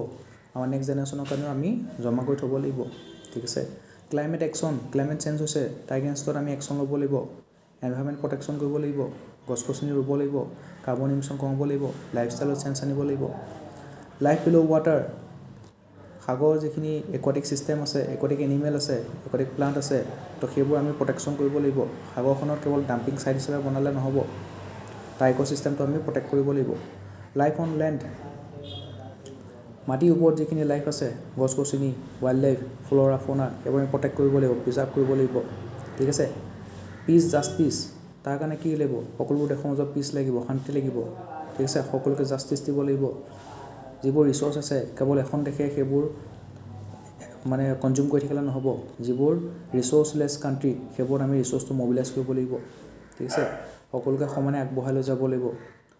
আমাৰ নেক্সট জেনেৰেশ্যনৰ কাৰণেও আমি জমা কৰি থ'ব লাগিব, ঠিক আছে। ক্লাইমেট একশ্যন, ক্লাইমেট চেঞ্জ হৈছে, তাৰ এগেইনষ্টত আমি একশ্যন ল'ব লাগিব। এনভাইৰনমেণ্ট প্ৰটেকশ্যন কৰিব লাগিব, গছ গছনি ৰুব লাগিব, কাৰ্বন ইমিশ্যন কমাব লাগিব, লাইফষ্টাইলত চেঞ্জ আনিব লাগিব। লাইফ বিল' ৱাটাৰ, সাগৰৰ যিখিনি একুৱাটিক ছিষ্টেম আছে, একুৱাটিক এনিমেল আছে, একুৱাটিক প্লাণ্ট আছে, তো সেইবোৰ আমি প্ৰটেকশ্যন কৰিব লাগিব। সাগৰখনত কেৱল ডাম্পিং ছাইট হিচাপে বনালে নহ'ব, তাৰ ইক'ছিষ্টেমটো আমি প্ৰটেক্ট কৰিব লাগিব। লাইফ অন লেণ্ড, মাটিৰ ওপৰত যিখিনি লাইফ আছে, গছ গছনি, ৱাইল্ড লাইফ, ফ্ল'ৰা ফ'না, সেইবোৰ আমি প্ৰটেক্ট কৰিব লাগিব, প্ৰিজাৰ্ভ কৰিব লাগিব, ঠিক আছে। পিচ জাষ্টিছ, তাৰ কাৰণে কি লাগিব, সকলোবোৰ দেশৰ মাজত পিচ লাগিব, শান্তি লাগিব, ঠিক আছে, সকলোকে জাষ্টিছ দিব লাগিব। যিবোৰ ৰিচোৰ্চ আছে কেৱল এখন দেশে সেইবোৰ মানে কনজিউম কৰি থাকিলে নহ'ব, যিবোৰ ৰিচোৰ্চলেছ কাণ্ট্ৰি সেইবোৰত আমি ৰিচোৰ্চটো মবিলাইজ কৰিব লাগিব, ঠিক আছে। সকলোকে সমানে আগবঢ়াই লৈ যাব লাগিব,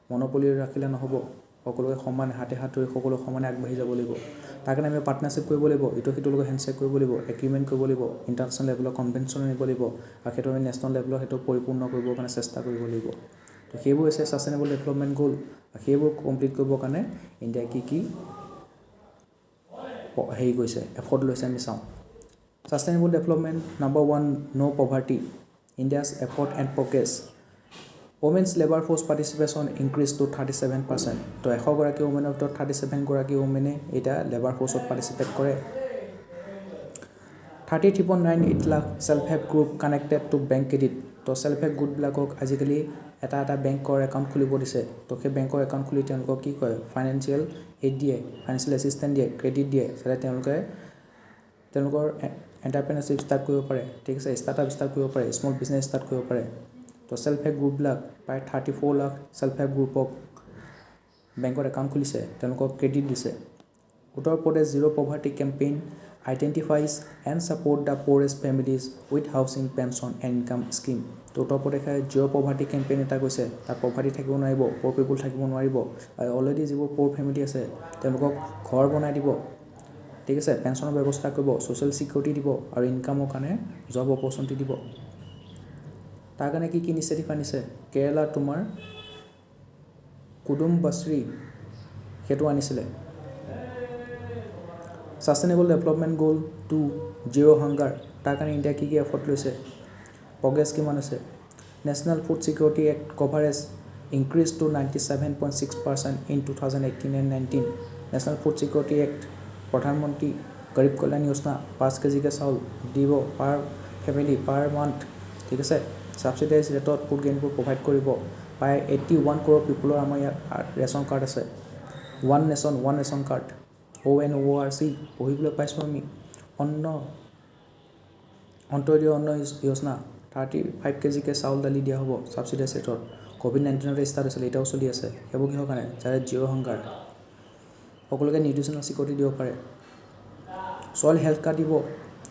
মন'পলি ৰাখিলে নহ'ব, সকলোকে সমান হাতে হাত ধৰি সকলোকে সমানে আগবাঢ়ি যাব লাগিব। তাৰ কাৰণে আমি পাৰ্টনাৰশ্বিপ কৰিব লাগিব, ইটো সিটোৰ লগত হেণ্ডশ্বেক কৰিব লাগিব, এগ্ৰিমেণ্ট কৰিব লাগিব, ইণ্টাৰনেশ্যনেল লেভেলৰ কনভেনশ্যন আনিব লাগিব, আৰু সেইটো আমি নেশ্যনেল লেভেলত সেইটো পৰিপূৰ্ণ কৰিবৰ কাৰণে চেষ্টা কৰিব লাগিব। তো সেইবোৰ হৈছে ছাষ্টেইনেবল ডেভেলপমেণ্ট গ'ল, আৰু সেইবোৰ কমপ্লিট কৰিবৰ কাৰণে ইণ্ডিয়াই কি হেৰি কৰিছে, এফৰ্ট লৈছে আমি চাওঁ। Sustainable development number 1, no' poverty, India's effort and progress. Women's labour force participation increase to 37%, তো 100গৰাকী ওমেনৰ ভিতৰত 37গৰাকী ওমেনে এতিয়া লেবাৰ ফ'ৰ্চত পাৰ্টিচিপেট কৰে। 33.98 lakh self help group connected to bank credit, তো ছেল্ফ হেল্প গ্ৰুপবিলাকক আজিকালি এটা বেংকৰ একাউণ্ট খুলিব দিছে, তো সেই বেংকৰ একাউণ্ট খুলি তেওঁলোকক কি কয়, ফাইনেন্সিয়েল এইড দিয়ে, ফাইনেন্সিয়েল এছিষ্টেণ্ট দিয়ে, ক্ৰেডিট দিয়ে, যাতে তেওঁলোকে তেওঁলোকৰ এণ্টাৰপ্ৰেনাৰশ্বিপ ষ্টাৰ্ট কৰিব পাৰে, ঠিক আছে, ষ্টাৰ্টআপ ষ্টাৰ্ট কৰিব পাৰে, স্মল বিজনেছ ষ্টাৰ্ট কৰিব পাৰে। তো ছেল্ফ হেল্প গ্ৰুপবিলাক প্ৰায় 34 লাখ ছেল্ফ হেল্প গ্ৰুপক বেংকত একাউণ্ট খুলিছে, তেওঁলোকক ক্ৰেডিট দিছে। Uttar Pradesh zero' poverty campaign identifies and support the poorest families with housing pension and income scheme, তো উত্তৰ প্ৰদেশে জিৰ' পভাৰ্টি কেম্পেইন এটা কৈছে, তাত পভাৰ্টি থাকিব নোৱাৰিব, প'ৰ পিপুল থাকিব নোৱাৰিব, আৰু অলৰেডি যিবোৰ প'ৰ ফেমিলি আছে তেওঁলোকক ঘৰ বনাই দিব, ঠিক আছে, পেঞ্চনৰ ব্যৱস্থা কৰিব, ছ'চিয়েল ছিকিউৰিটি দিব, আৰু ইনকামৰ কাৰণে জব অপৰচুনিটি দিব। তাৰ কাৰণে কি ইনিচিয়েটিভ আনিছে, কেৰেলাৰ তোমাৰ কুডুম্বশ্ৰী সেইটো আনিছিলে। ছাষ্টেইনেবল ডেভেলপমেণ্ট গ'ল 2, জিৰ' হাংগাৰ, তাৰ কাৰণে ইণ্ডিয়া কি এফৰ্ট লৈছে, প্ৰগ্ৰেছ কিমান হৈছে। National food security act coverage increase to 97.6% in 2018 and 19। National food security act, Pradhan Mantri Garib কল্যাণ যোজনা, 5 কেজিকৈ চাউল দিব পাৰ ফেমিলি পাৰ মান্থ, ঠিক আছে, ছাবচিডাইজ ৰেটত ফুড গ্ৰেইনবোৰ প্ৰভাইড কৰিব। প্ৰায় 81 crore পিপুলৰ আমাৰ ইয়াত ৰেচন কাৰ্ড আছে, ওৱান নেশ্যন কাৰ্ড, ONORC পঢ়িবলৈ পাইছোঁ আমি। অন্তৰ্দীয় অন্ন যোজনা, 35 কেজিকৈ চাউল দালি দিয়া হ'ব ছাবচিডাইজ ৰেটত, COVID-19 ষ্টাৰ্ট হৈছিলে, এতিয়াও চলি আছে। সেইবোৰ কিহৰ কাৰণে, যাতে জিৰ' হাংগাৰ, সকলোকে নিউট্ৰিচনেল ছিকিউৰিটি দিব পাৰে। ছইল হেল্থ কাৰ্ড দিব,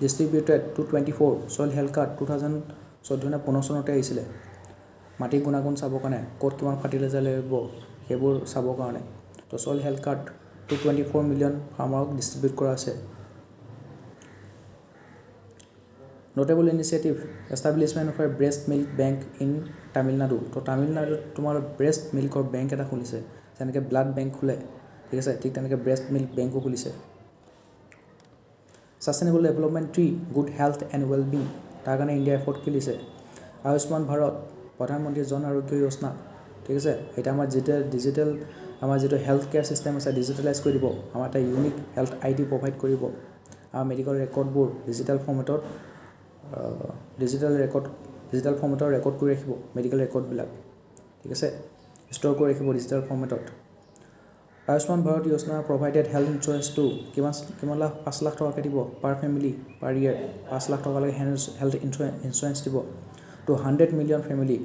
distributed to 24, soil health card 2014 নে 15 চনতে আহিছিলে, মাটিৰ গুণাগুণ চাবৰ কাৰণে, ক'ত কিমান ফাৰ্টিলাইজাৰ লাগিব সেইবোৰ চাবৰ কাৰণে। তো ছইল হেল্থ কাৰ্ড 224 মিলিয়ন ফাৰ্মাৰক ডিষ্ট্ৰিবিউট কৰা আছে Notable initiative, establishment of a breast milk bank in Tamil Nadu. তো তামিলনাডুত তোমাৰ ব্ৰেষ্ট মিল্কৰ বেংক এটা খুলিছে যেনেকৈ ব্লাড বেংক খোলে ঠিক আছে ঠিক তেনেকৈ ব্ৰেষ্ট মিল্ক বেংকো খুলিছে sustainable development 3 good health and well being তাৰ কাৰণে ইণ্ডিয়া এফৰ্ট খুলিছে আয়ুষ্মান ভাৰত প্ৰধানমন্ত্ৰী জন আৰোগ্য যোজনা ঠিক আছে এটা আমাৰ ডিজিটেল আমাৰ যিটো হেল্থ কেয়াৰ চিষ্টেম আছে ডিজিটেলাইজ কৰি দিব আমাৰ এটা ইউনিক হেল্থ আইডি প্ৰভাইড কৰিব আমাৰ মেডিকেল ৰেকৰ্ডবোৰ ডিজিটেল ফৰ্মেটত ডিজিটেল ফৰ্মেটৰ ৰেকৰ্ড কৰি ৰাখিব মেডিকেল ৰেকৰ্ডবিলাক ঠিক আছে ষ্ট'ৰ কৰি ৰাখিব ডিজিটেল ফৰ্মেটত Ayushman Bharat Yojana provided health insurance to কিমান লাখ 5 লাখ টকাকৈ দিব per family per year 5 lakh টকালৈকে হেল্থ ইঞ্চুৰেঞ্চ দিব টু 100 মিলিয়ন ফেমিলিক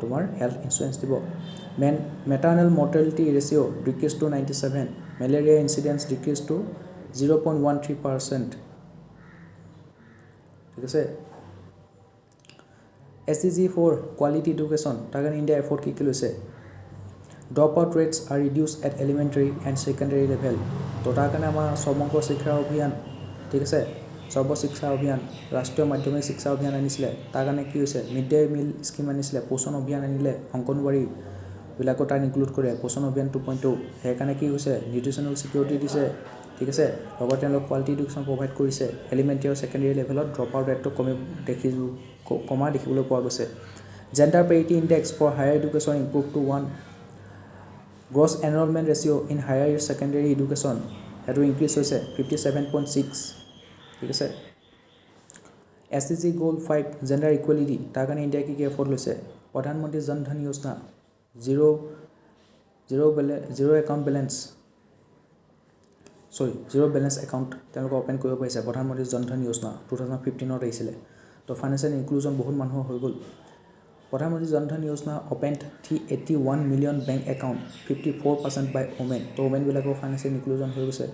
তোমাৰ হেল্থ ইঞ্চুৰেঞ্চ দিব maternal mortality ratio' decrease to 97 malaria incidence decrease to 0.13% ঠিক আছে SDG 4 কোৱালিটি এডুকেশ্যন তাৰ কাৰণে ইণ্ডিয়া এফৰ্ট কি লৈছে drop out rates R reduce at elementary and secondary level তো তাৰ কাৰণে আমাৰ সমগ্ৰ শিক্ষা অভিযান ঠিক আছে সৰ্বশিক্ষা অভিযান ৰাষ্ট্ৰীয় মাধ্যমিক শিক্ষা অভিযান আনিছিলে তাৰ কাৰণে কি হৈছে মিড ডে মিল স্কিম আনিছিলে পোষণ অভিযান আনিলে অংগনবাড়ীবিলাকো তাৰ ইনক্লুড কৰে পোষণ অভিযান 2.2 সেইকাৰণে কি হৈছে নিউট্ৰিশ্যনেল ছিকিউৰিটি দিছে ঠিক আছে লগতে তেওঁলোক কোৱালিটি এডুকেশ্যন প্ৰভাইড কৰিছে এলিমেণ্টাৰী আৰু ছেকেণ্ডেৰী লেভেলত ড্ৰপ আউট ৰেটটো কমা দেখিবলৈ পোৱা গৈছে gender parity index for higher education improve to 1 gross enrolment ratio' in higher secondary education সেইটো ইনক্ৰিজ হৈছে 57.6 ঠিক আছে SDG গ'ল 5 জেণ্ডাৰ ইকুৱেলিটি তাৰ কাৰণে ইণ্ডিয়াই কি এফৰ্ট লৈছে প্ৰধানমন্ত্ৰী Jan Dhan Yojana zero' balance account তেওঁলোকে অপেন কৰিব পাৰিছে প্ৰধানমন্ত্ৰী জন ধন যোজনা 2015ত আহিছিলে তো ফাইনেন্সিয়েল ইনক্লুজন বহুত মানুহৰ হৈ গ'ল প্ৰধানমন্ত্ৰী Jan Dhan Yojana অপেণ্ড 81 million bank account 54% বাই ওমেন তো ওমেনবিলাকৰ ফাইনেন্সিয়েল ইনক্লুজন হৈ গৈছে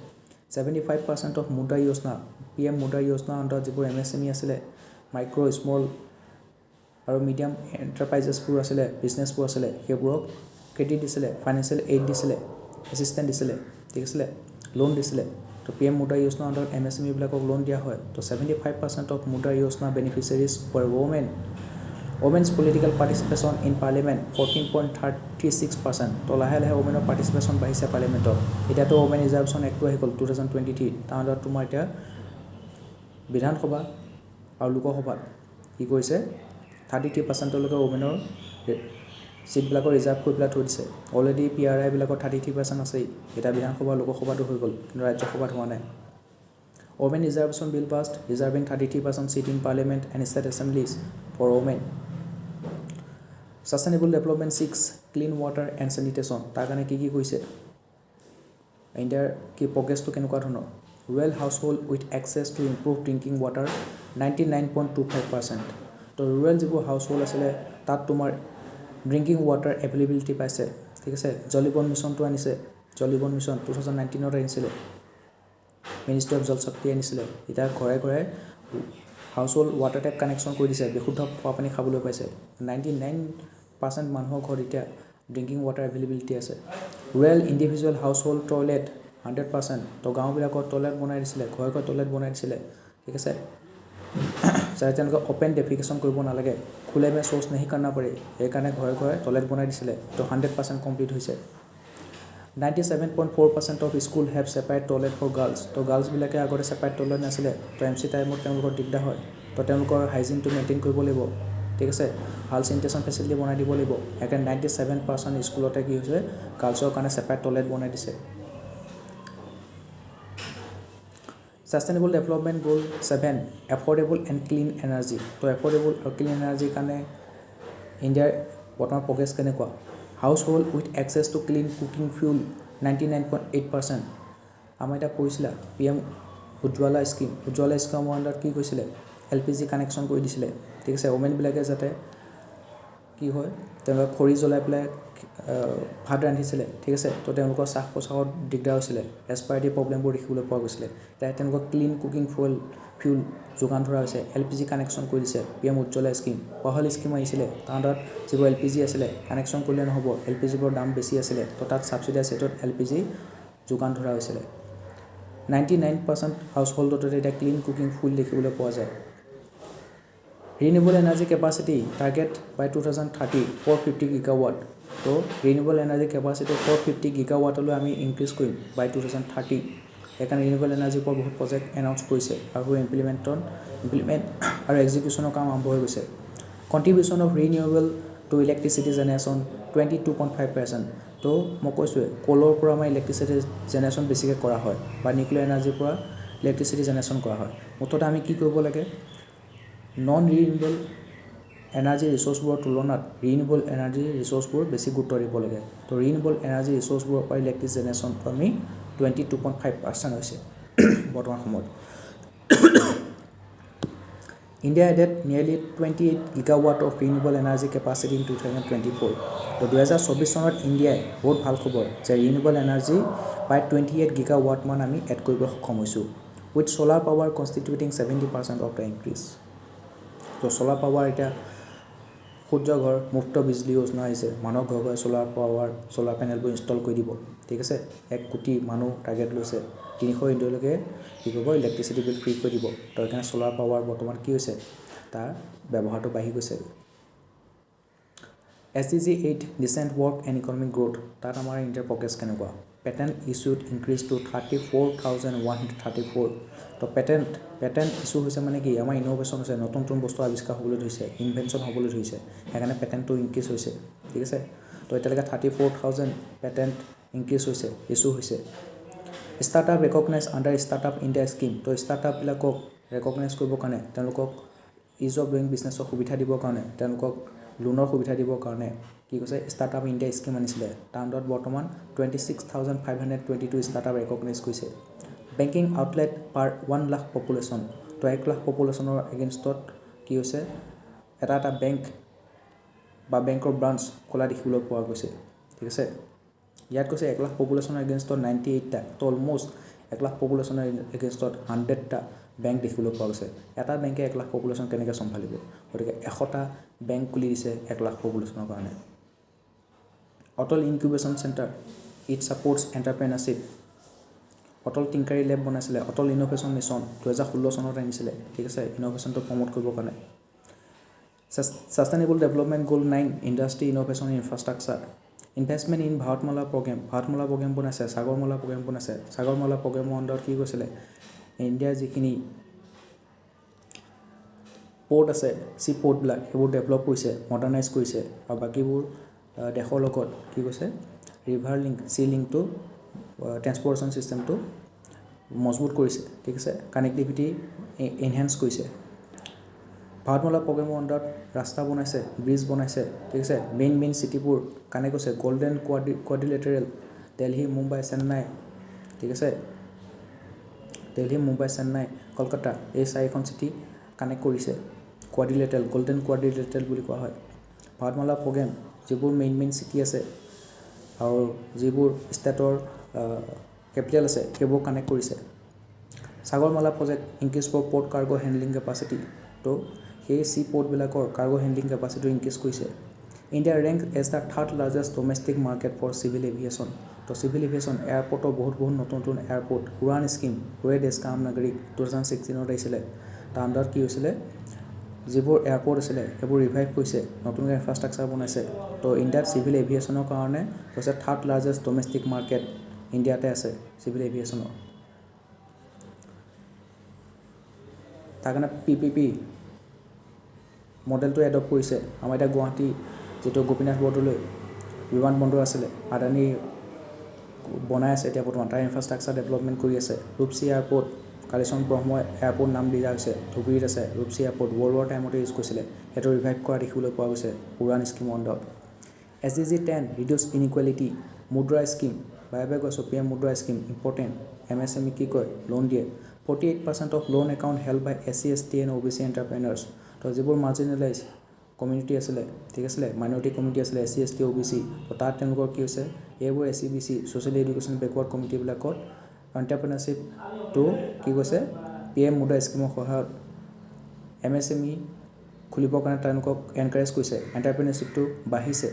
75% অফ মুদ্ৰা যোজনা PM মুদ্ৰা যোজনা অন্তৰ্গত যিবোৰ MSME আছিলে মাইক্ৰ' স্মল আৰু মিডিয়াম এণ্টাৰপ্ৰাইজেছবোৰ আছিলে বিজনেছবোৰ আছিলে সেইবোৰক ক্ৰেডিট দিছিলে ফাইনেন্সিয়েল এইড দিছিলে এছিষ্টেণ্ট দিছিলে ঠিক আছিলে লোন দিছিলে তো PM মুদ্ৰা যোজনা অন্তৰ্গত MSMEবিলাকক লোন দিয়া হয় তো 75% of Mudra Yojana beneficiaries for women's political participation in parliament 14.36% তো লাহে লাহে ওমেনৰ পাৰ্টিচিপেশ্যন বাঢ়িছে পাৰ্লিমেণ্টত এতিয়াতো ওমেন ৰিজাৰ্ভেশ্যন এক্টটো আহি গ'ল 2023 তাৰ আণ্ডাৰত তোমাৰ এতিয়া বিধানসভা আৰু লোকসভাত কি কৰিছে 33%লৈকে ওমেনৰ চিটবিলাকৰ ৰিজাৰ্ভ কৰি পেলাই থৈ দিছে অলৰেডি PRIবিলাকৰ 33% আছেই এতিয়া বিধানসভা লোকসভাটো হৈ গ'ল কিন্তু ৰাজ্যসভাত হোৱা নাই women reservation bill passed reserving 33% seats in parliament and state assemblies for women sustainable development 6 clean water and sanitation তাৰ কাৰণে কি কৰিছে ইণ্ডিয়াৰ কি প্ৰগ্ৰেছটো কেনেকুৱা ধৰণৰ rural household with access to improve drinking water 99.25% তো ৰুৰেল যিবোৰ হাউচ হোল্ড আছিলে তাত তোমাৰ ড্ৰিংকিং ৱাটাৰ এভেইলেবিলিটি পাইছে ঠিক আছে জল জীৱন মিছনটো আনিছে জল জীৱন মিছন 2019ত আনিছিলে মিনিষ্ট্ৰী অফ জল শক্তি আনিছিলে এতিয়া ঘৰে ঘৰে household water tap connection কৰি দিছে বিশুদ্ধ খোৱা পানী খাবলৈ পাইছে 99% মানুহৰ ঘৰত এতিয়া ড্ৰিংকিং ৱাটাৰ এভেইলেবিলিটি আছে rural individual house hold toilet 100% তো গাঁওবিলাকত টয়লেট বনাই দিছিলে ঘৰে ঘৰে টয়লেট বনাই দিছিলে ঠিক আছে যাতে তেওঁলোকে অপেন ডেফিকেশ্যন কৰিব নালাগে খুলে মে শৌচ নেহি কৰনা পৰে সেইকাৰণে ঘৰে ঘৰে টয়লেট বনাই দিছিলে তো 100% কমপ্লিট হৈছে 97.4% of school have separate toilet for girls তো গাৰ্লছবিলাকে আগতে ছেপাৰেট টয়লেট নাছিলে তো MC টাইমত তেওঁলোকৰ দিগদাৰ হয় তো তেওঁলোকৰ হাইজিনটো মেইনটেইন কৰিব লাগিব ঠিক আছে ভাল চেনিটেশ্যন ফেচিলিটি বনাই দিব লাগিব সেইকাৰণে 97% স্কুলতে কি হৈছে গাৰ্লছৰ কাৰণে ছেপাৰেট টয়লেট বনাই দিছে সাষ্টেইনেবল development goal 7 affordable and clean energy তো এফৰ্ডেবল আৰু ক্লিন এনাৰ্জিৰ কাৰণে ইণ্ডিয়াৰ বৰ্তমান প্ৰগ্ৰেছ কেনেকুৱা household with access to clean cooking fuel 99.8% আমাৰ এতিয়া পঢ়িছিলা PM উজ্জ্বলা স্কিমৰ আণ্ডাৰত কি কৈছিলে LPG কানেকশ্যন কৰি দিছিলে ঠিক আছে ওমেনবিলাকে যাতে কি হয় তেওঁলোকে খৰি জ্বলাই পেলাই ভাত ৰান্ধিছিলে ঠিক আছে তো তেওঁলোকৰ শ্বাস প্ৰশ্বাসত দিগদাৰ হৈছিলে ৰেস্পিৰেটৰী প্ৰব্লেমবোৰ দেখিবলৈ পোৱা গৈছিলে এতিয়া তেওঁলোকক ক্লিন কুকিং ফিউল যোগান ধৰা হৈছে LPG কানেকশ্যন কৰি দিছে PM Ujjwala scheme Pahal scheme আহিছিলে তাৰ আণ্ডাৰত যিবোৰ LPG আছিলে কানেকশ্যন কৰিলে নহ'ব LPGবোৰৰ দাম বেছি আছিলে তো তাত ছাবচিডাইজ ৰেটত LPG যোগান ধৰা হৈছিলে 99% হাউচহোল্ডতে এতিয়া ক্লিন কুকিং ফুল দেখিবলৈ পোৱা যায় ৰিনিউৱেবল এনাৰ্জি কেপাচিটি টাৰ্গেট বাই 2030 450 গিগাৱাট তো ৰিনিউৱেবল এনাৰ্জি কেপাচিটি 450 গিগাৱাটলৈ আমি ইনক্ৰিজ কৰিম বাই 2030 সেইকাৰণে ৰিনিউৱেবল এনাৰ্জিৰ ওপৰত বহুত প্ৰজেক্ট এনাউন্স কৰিছে আৰু ইমপ্লিমেণ্ট আৰু এক্সিকিউশ্যনৰ কাম আৰম্ভ হৈ গৈছে contribution of renewable to electricity generation 22.5% তো মই কৈছোঁৱে কলৰ পৰা আমাৰ ইলেক্ট্ৰিচিটি জেনেৰেশ্যন বেছিকৈ কৰা হয় বা নিউক্লিয়াৰ এনাৰ্জিৰ পৰা ইলেক্ট্ৰিচিটি জেনেৰেশ্যন কৰা হয় মুঠতে আমি কি কৰিব লাগে নন ৰিনিউৱেবল এনাৰ্জি ৰিচোৰ্চবোৰৰ তুলনাত ৰিনিউৱেবল এনাৰ্জি ৰিচোৰ্চবোৰ বেছি গুৰুত্ব দিব লাগে তো ৰিনিউৱেবল এনাৰ্জি ৰিচোৰ্চবোৰৰ পৰা ইলেক্ট্ৰিক জেনেৰেশ্যনটো আমি 22.5% হৈছে বৰ্তমান সময়ত India added nearly 28 gigawatt of renewable energy capacity in 2024 তো 2024 চনত ইণ্ডিয়াই বহুত ভাল খবৰ যে ৰিনিউৱেবল এনাৰ্জি প্ৰায় 28 গিগাৱাট মান আমি এড কৰিব সক্ষম হৈছোঁ with solar power constituting 70% of the increase তো সোলাৰ পাৱাৰ এতিয়া সূৰ্য ঘৰ মুক্ত বিজলী যোজনা আহিছে মানুহৰ ঘৰে ঘৰে সোলাৰ পেনেলবোৰ ইনষ্টল কৰি দিব ঠিক আছে 1 কোটি মানুহ টাৰ্গেট লৈছে 300 ইউনিটলৈকে কি কৰিব ইলেক্ট্ৰিচিটি বিল ফ্ৰী কৰি দিব তো সেইকাৰণে সোলাৰ পাৱাৰ বৰ্তমান কি হৈছে তাৰ ব্যৱহাৰটো বাঢ়ি গৈছে SDG 8 decent work and economic growth তাত আমাৰ ইণ্ডিয়াৰ প্ৰগ্ৰেছ কেনেকুৱা পেটেণ্ট ইছ্যুড ইনক্ৰিজ টু 34,134 তো পেটেণ্ট ইছ্যু হৈছে মানে কি আমাৰ ইনোভেশ্যন হৈছে নতুন নতুন বস্তু আৱিষ্কাৰ হ'বলৈ ধৰিছে ইনভেনশ্যন হ'বলৈ ধৰিছে সেইকাৰণে পেটেণ্টটো ইনক্ৰিজ হৈছে ঠিক আছে তো এতিয়ালৈকে 34,000 পেটেণ্ট ইনক্ৰিজ হৈছে ইছ্যু হৈছে startup recognise under startup India scheme তো ষ্টাৰ্টআপবিলাকক ৰেকগনাইজ কৰিবৰ কাৰণে তেওঁলোকক ইজ অফ ডুইং বিজনেছৰ সুবিধা দিবৰ কাৰণে তেওঁলোকক লোনৰ সুবিধা দিবৰ কাৰণে কি কৈছে ষ্টাৰ্টআপ ইণ্ডিয়া স্কিম আনিছিলে তাৰ আণ্ডাৰত বৰ্তমান 26,522 ষ্টাৰ্টআপ ৰেকগনাইজ কৰিছে বেংকিং আউটলেট পাৰ 1 লাখ পপুলেশ্যন তো 1 লাখ পপুলেশ্যনৰ এগেইনষ্টত কি হৈছে এটা বেংক বা বেংকৰ ব্ৰাঞ্চ খোলা দেখিবলৈ পোৱা গৈছে ঠিক আছে ইয়াত কৈছে 1 লাখ পপুলেশ্যনৰ এগেইনষ্টত 98টা তো অলমষ্ট 1 লাখ পপুলেশ্যনৰ এগেইনষ্টত 100টা বেংক দেখিবলৈ পোৱা গৈছে এটা বেংকে 1 লাখ পপুলেশ্যন কেনেকৈ চম্ভালিব গতিকে 100টা বেংক খুলি দিছে 1 লাখ পপুলেশ্যনৰ কাৰণে অটল ইনকিউবেশ্যন চেণ্টাৰ ইট ছাপৰ্টছ এণ্টাৰপ্ৰেনাৰশ্বিপ অটল টিংকাৰী লেব বনাইছিলে অটল ইনোভেশ্যন মিছন 2016 চনত আনিছিলে ঠিক আছে ইনোভেশ্যনটো প্ৰমোট কৰিবৰ কাৰণে sustainable development goal 9 industry innovation infrastructure investment in Bharatmala programme বনাইছে সাগৰমালা প্ৰগ্ৰেম বনাইছে সাগৰমালা প্ৰগ্ৰেমৰ আণ্ডাৰত কি কৈছিলে ইণ্ডিয়াৰ যিখিনি পৰ্ট আছে চি পৰ্টবিলাক সেইবোৰ ডেভেলপ কৰিছে মডাৰ্ণাইজ কৰিছে আৰু বাকীবোৰ দেশৰ লগত কি কৈছে ৰিভাৰ লিংক চি লিংকটো ট্ৰেন্সপৰ্টেশ্যন ছিষ্টেমটো মজবুত কৰিছে ঠিক আছে কানেক্টিভিটি এনহেন্স কৰিছে ভাৰতমালা প্ৰগ্ৰেমৰ আণ্ডাৰত ৰাস্তা বনাইছে ব্ৰিজ বনাইছে ঠিক আছে মেইন চিটিবোৰ কানেক্ট কৰিছে গল্ডেন কোৱাড্ৰিলেটাৰেল দিল্লী মুম্বাই চেন্নাই ঠিক আছে দিল্লী মুম্বাই চেন্নাই কলকাতা এই 4খন চিটি কানেক্ট কৰিছে কোৱাড্ৰিলেটাৰেল গল্ডেন কোৱাড্ৰিলেটাৰেল বুলি কোৱা হয় ভাৰতমালা প্ৰগ্ৰেম যিবোৰ মেইন চিটি আছে আৰু যিবোৰ ষ্টেটৰ কেপিটেল আছে সেইবোৰ কানেক্ট কৰিছে Sagarmala project increase for port cargo handling capacity তো সেই চি পৰ্টবিলাকৰ কাৰ্গো হেণ্ডলিং কেপাচিটি ইনক্ৰিজ কৰিছে India rank as the 3rd largest domestic market for civil aviation তো চিভিল এভিয়েশ্যন এয়াৰপৰ্টৰ বহুত নতুন এয়াৰপৰ্ট উড়ান স্কিম ৰয়ে দেশ কাম নাগৰিক 2016ত আহিছিলে তাৰ আণ্ডাৰত কি হৈছিলে যিবোৰ এয়াৰপৰ্ট আছিলে সেইবোৰ ৰিভাইভ কৰিছে নতুনকৈ ইনফ্ৰাষ্ট্ৰাকচাৰ বনাইছে তো ইণ্ডিয়াত চিভিল এভিয়েশ্যনৰ কাৰণে কৈছে 3rd লাৰ্জেষ্ট ডমেষ্টিক মাৰ্কেট ইণ্ডিয়াতে আছে চিভিল এভিয়েশ্যনৰ তাৰ কাৰণে PPP মডেলটো এডপ্ট কৰিছে আমাৰ এতিয়া গুৱাহাটী যিটো গোপীনাথ বৰদলৈ বিমানবন্দৰ আছিলে আদানী বনাই আছে এতিয়া বৰ্তমান তাৰ ইনফ্ৰাষ্ট্ৰাকচাৰ ডেভেলপমেণ্ট কৰি আছে ৰূপসী এয়াৰপৰ্ট কালিচৰণ ব্ৰহ্ম এয়াৰপৰ্ট নাম দিয়া হৈছে ধুবুৰীত আছে ৰূপসী এয়াৰপৰ্ট ৱৰ্ল্ড ৱাৰ টাইমতে ইউজ কৰিছিলে সেইটো ৰিভাইভ কৰা দেখিবলৈ পোৱা গৈছে উড়ান স্কিমৰ আণ্ডাৰত SDG 10 ৰিডিউচ ইনইকুৱেলিটি মুদ্ৰা স্কিম বাৰে কৈছোঁ PM মুদ্ৰা স্কিম ইম্পৰ্টেণ্ট MSME কি কয় লোন দিয়ে 48% of loan account held by SC ST and OBC entrepreneurs তো যিবোৰ মাৰ্জিনেলাইজ কমিউনিটি আছিলে ঠিক আছিলে মাইনৰিটি কমিউনিটি আছিলে SC ST OBC তো তাত তেওঁলোকৰ কি হৈছে এইবোৰ SC BC social education backward কমিটিবিলাকত এণ্টাৰপ্ৰেনাৰশ্বিপটো কি কৈছে PM মুদ্ৰা স্কিমৰ সহায়ত MSME খুলিবৰ কাৰণে তেওঁলোকক এনকাৰেজ কৰিছে এণ্টাৰপ্ৰেনাৰশ্বিপটো বাঢ়িছে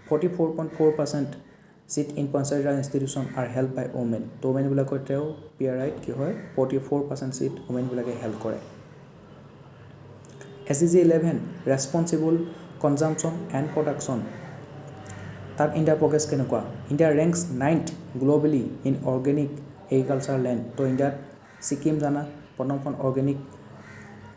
44.4% seat in Panchayat institution are held by women তো womenবিলাকৰ তেওঁ PRIত কি হয় 44% seat womenবিলাকে হেল্ড কৰে SDG 11 responsible consumption and production তাত ইণ্ডিয়াৰ প্ৰগ্ৰেছ কেনেকুৱা India ranks 9th globally in organic agriculture land তো ইণ্ডিয়াত ছিকিম জানা প্ৰথমখন অৰ্গেনিক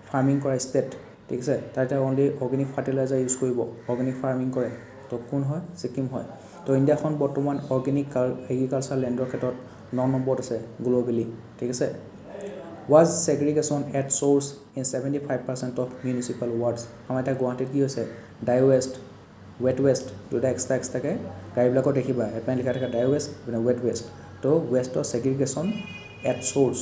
ফাৰ্মিং কৰা ষ্টেট ঠিক আছে তাত অনলি অৰ্গেনিক ফাৰ্টিলাইজাৰ ইউজ কৰিব অৰ্গেনিক ফাৰ্মিং কৰে তো কোন হয় ছিকিম হয় তো ইণ্ডিয়াখন বৰ্তমান অৰ্গেনিক এগ্ৰিকালচাৰ লেণ্ডৰ ক্ষেত্ৰত 9 নম্বৰত আছে গ্ল'বেলি ঠিক আছে was segregation at source in 75% of municipal wards আমাৰ এটা গুৱাহাটীত কি হৈছে ডাই ৱেষ্ট ৱেট ৱেষ্ট দুটা এক্সট্ৰাকৈ গাড়ীবিলাকত দেখিবা এপাই লিখা থাকে ডাই ৱেষ্ট মানে ৱেট ৱেষ্ট তো ৱেষ্টৰ ছেগ্ৰিগেশ্যন এট চ'ৰ্চ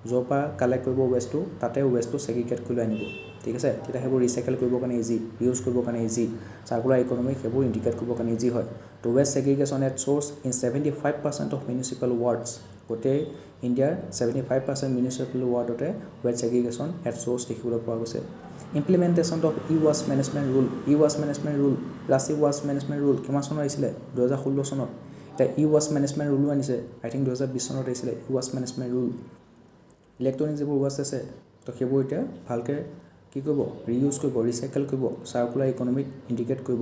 য'ৰ পৰা কালেক্ট কৰিব ৱেষ্টটো তাতে ৱেষ্টটো ছেগ্ৰিগেট কৰি লৈ আনিব ঠিক আছে তেতিয়া সেইবোৰ ৰিচাইকেল কৰিবৰ কাৰণে ইজি ইউজ কৰিবৰ কাৰণে ইজি চাৰ্কুলাৰ ইকনমি সেইবোৰ ইণ্ডিকেট কৰিবৰ কাৰণে ইজি হয় তো waste segregation at source in 75% of municipal wards গোটেই ইণ্ডিয়াৰ 75% মিউনিচিপেল ৱাৰ্ডতে ৱেষ্ট ছেগ্ৰিগেশ্যন এট চ'ৰ্চ দেখিবলৈ পোৱা গৈছে implementation of waste management rule plastic waste management rule কিমান চনত আহিছিলে 2016 চনত এতিয়া ৱাষ্ট মেনেজমেণ্ট ৰুলো আনিছে আই থিংক 2020 চনত আহিছিলে ৱাষ্ট মেনেজমেণ্ট ৰুল ইলেক্ট্ৰনিক যিবোৰ ৱাষ্ট আছে তো সেইবোৰ এতিয়া ভালকৈ কি কৰিব ৰিইউজ কৰিব ৰিচাইকেল কৰিব চাৰ্কুলাৰ ইকনমিক ইণ্ডিকেট কৰিব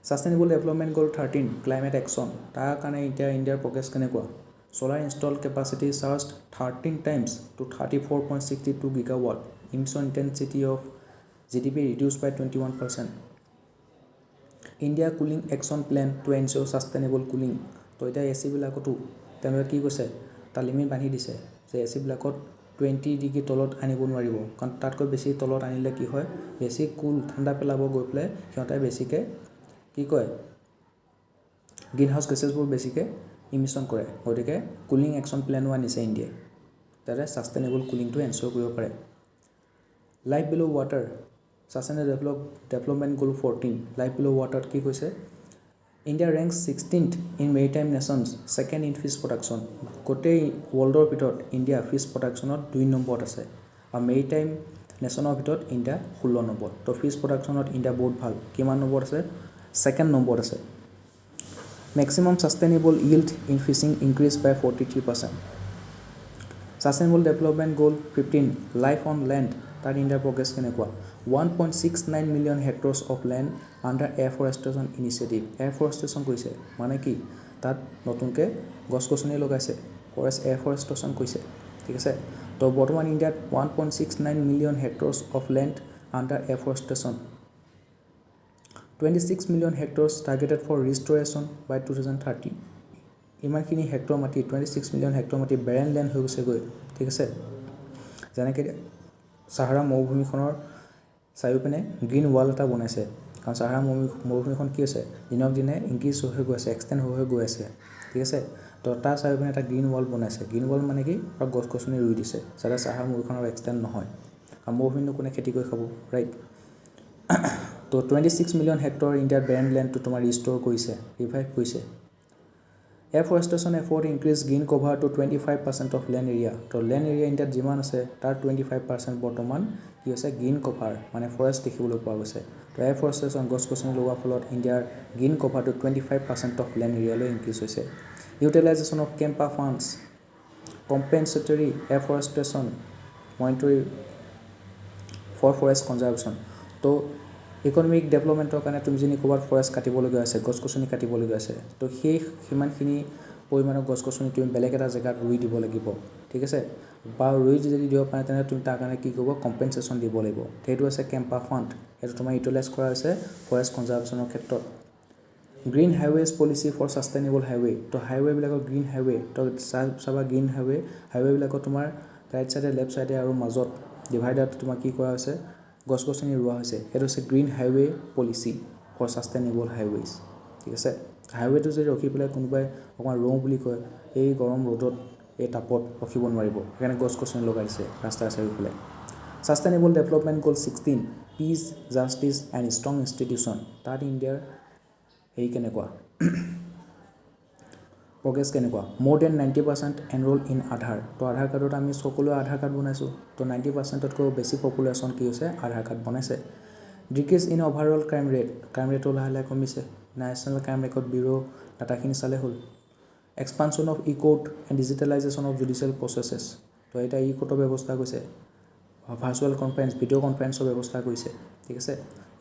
ছাষ্টেইনেবল ডেভেলপমেণ্ট গ'ল 13 ক্লাইমেট একশ্যন তাৰ কাৰণে এতিয়া ইণ্ডিয়াৰ প্ৰগ্ৰেছ কেনেকুৱা solar installed capacity surged 13 times to 34.62 gigawatt emission intensity of GDP reduced by 21% India cooling action plan to ensure sustainable cooling তো এটা AC বিলাকতো তেওঁলোকে কি কৈছে তাৰ লিমিট বান্ধি দিছে যে AC বিলাকত 20 ডিগ্ৰী তলত আনিব নোৱাৰিব কাৰণ তাতকৈ বেছি তলত আনিলে কি হয় বেছি কুল ঠাণ্ডা পেলাব গৈ পেলাই সিহঁতে বেছিকৈ কি কয় গ্ৰীণ হাউচ গেছেছবোৰ বেছিকৈ ইমিশ্যন কৰে গতিকে কুলিং একশ্যন প্লেনো আনিছে ইণ্ডিয়াই যাতে ছাষ্টেইনেবল কুলিংটো এনশ্যোৰ কৰিব পাৰে life below' water sustainable development goal 14 life below' ৱাটাৰত কি কৈছে India ranks 16th in maritime nations second in fish production গোটেই ৱৰ্ল্ডৰ ভিতৰত ইণ্ডিয়া ফিছ প্ৰডাকশ্যনত 2 নম্বৰত আছে আৰু মেৰিটাইম নেশ্যনৰ ভিতৰত ইণ্ডিয়া 16 নম্বৰ তো ফিছ প্ৰডাকশ্যনত ইণ্ডিয়া বহুত ভাল কিমান নম্বৰত আছে ছেকেণ্ড নম্বৰত আছে Maximum sustainable yield in fishing increased by 43%. Sustainable development goal 15 life on land that India progress কেনেকুৱা 1.69 million hectares of land under afforestation initiative afforestation কৈছে মানে কি তাত নতুনকৈ গছ-গছনি লগাইছে ফৰেষ্ট afforestation কৈছে ঠিক আছে তো বৰ্তমান ইণ্ডিয়াত 1.69 million hectares of land under afforestation 26 million hectares targeted for restoration by 2030 ইমানখিনি হেক্টৰ মাটি 26 মিলিয়ন হেক্টৰ মাটি বেৰেন লেণ্ড হৈ গৈছে গৈ ঠিক আছে যেনেকৈ সাহাৰা মৰুভূমিখনৰ চাৰিওপিনে গ্ৰীণ ৱাল এটা বনাইছে কাৰণ সাহাৰা মৰুভূমিখন কি আছে দিনক দিনে ইনক্ৰিজ হৈ গৈ আছে এক্সটেণ্ড হৈ গৈ আছে ঠিক আছে তো তাৰ চাৰিওপিনে এটা গ্ৰীণ ৱাল বনাইছে গ্ৰীণ ৱাল মানে কি আৰু গছ-গছনি ৰুই দিছে যাতে সাহাৰা মৰুভূমিখনৰ এক্সটেণ্ড নহয় কাৰণ মৰুভূমিনো কোনে খেতি কৰি খাব ৰাইট তো 26 মিলিয়ন হেক্টৰ ইণ্ডিয়াৰ বেৰেন লেণ্ডটো তোমাৰ ৰিষ্ট'ৰ কৰিছে ৰিভাইভ কৰিছে afforestation effort increase green cover to 25% of land area তো লেণ্ড এৰিয়া ইণ্ডিয়াত যিমান আছে তাৰ 25% বৰ্তমান কি হৈছে গ্ৰীণ কভাৰ মানে ফৰেষ্ট দেখিবলৈ পোৱা গৈছে তো এফৰেষ্টেশ্যন গছ-গছনি লগোৱাৰ ফলত ইণ্ডিয়াৰ গ্ৰীণ কভাৰটো 25% অফ লেণ্ড এৰিয়ালৈ ইনক্ৰিজ হৈছে utilization of CAMPA funds compensatory afforestation monetary for forest conservation তো ইকনমিক ডেভেলপমেণ্টৰ কাৰণে তুমি যদি ক'ৰবাত ফৰেষ্ট কাটিবলগীয়া আছে গছ-গছনি কাটিবলগীয়া আছে তো সেই সিমানখিনি পৰিমাণৰ গছ-গছনি তুমি বেলেগ এটা জেগাত ৰুই দিব লাগিব ঠিক আছে বা ৰুই যদি দিব পাৰে তেনেহ'লে তুমি তাৰ কাৰণে কি কৰিব কম্পেনচেশ্যন দিব লাগিব সেইটো আছে কেম্পা ফাণ্ড সেইটো তোমাৰ ইউটিলাইজ কৰা হৈছে ফৰেষ্ট কনজাৰ্ভেশ্যনৰ ক্ষেত্ৰত green highways policy for sustainable highway তো হাইৱেবিলাকৰ গ্ৰীণ হাইৱে তো চাবা গ্ৰীণ হাইৱেবিলাকৰ তোমাৰ ৰাইট চাইডে লেফ্ট চাইডে আৰু মাজত ডিভাইডাৰত তোমাৰ কি কৰা হৈছে গছ-গছনি ৰোৱা হৈছে সেইটো হৈছে green highway policy for sustainable highways ঠিক আছে হাইৱেটো যদি ৰখি পেলাই কোনোবাই অকণমান ৰোওঁ বুলি কয় এই গৰম ৰ'দত এই তাপত ৰখিব নোৱাৰিব সেইকাৰণে গছ-গছনি লগাই দিছে ৰাস্তাৰ চাৰিওফালে Sustainable Development Goal 16 Peace, Justice and Strong Institution তাত ইণ্ডিয়াৰ হেৰি কেনেকুৱা প্ৰগ্ৰেছ কেনেকুৱা more than 90% enroll in আধাৰ তো আধাৰ কাৰ্ডত আমি সকলোৱে আধাৰ কাৰ্ড বনাইছোঁ তো 90%তকৈ বেছি পপুলেশ্যন কি হৈছে আধাৰ কাৰ্ড বনাইছে ডিক্ৰিজ ইন অভাৰঅল ক্ৰাইম ৰেটটো লাহে লাহে কমিছে নেশ্যনেল ক্ৰাইম ৰেকৰ্ড ব্যুৰ ডাটাখিনি চালে হ'ল expansion of e court and digitalization of judicial processes তো এতিয়া ই কোৰ্টৰ ব্যৱস্থা কৰিছে ভাৰ্চুৱেল কনফাৰেন্স ভিডিঅ' কনফাৰেন্সৰ ব্যৱস্থা কৰিছে ঠিক আছে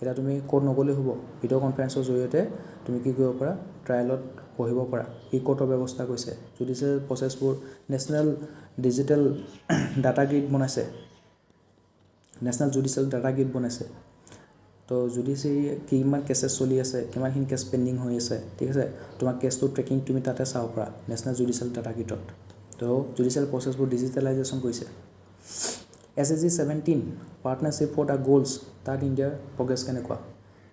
এটা তুমি কোৰ্ট নগ'লে হ'ব ভিডিঅ' কনফাৰেন্সৰ জৰিয়তে তুমি কি কৰিব পাৰা ট্ৰায়েলত বহিব পাৰা ই কোৰ্টৰ ব্যৱস্থা কৰিছে জুডিচিয়েল প্ৰচেছবোৰ নেশ্যনেল ডিজিটেল ডাটা গ্ৰিড বনাইছে নেশ্যনেল জুডিচিয়েল ডাটা গ্ৰিড বনাইছে তো জুডিচিয়েৰী কিমান কেছেছ চলি আছে কিমানখিনি কেছ পেণ্ডিং হৈ আছে ঠিক আছে তোমাৰ কেছটো ট্ৰেকিং তুমি তাতে চাব পাৰা নেশ্যনেল জুডিচিয়েল ডাটা গ্ৰিডত তো জুডিচিয়েল প্ৰচেছবোৰ ডিজিটেলাইজেশ্যন কৰিছে SDG 17 Partnership for the Goals তাত ইণ্ডিয়াৰ প্ৰগ্ৰেছ কেনেকুৱা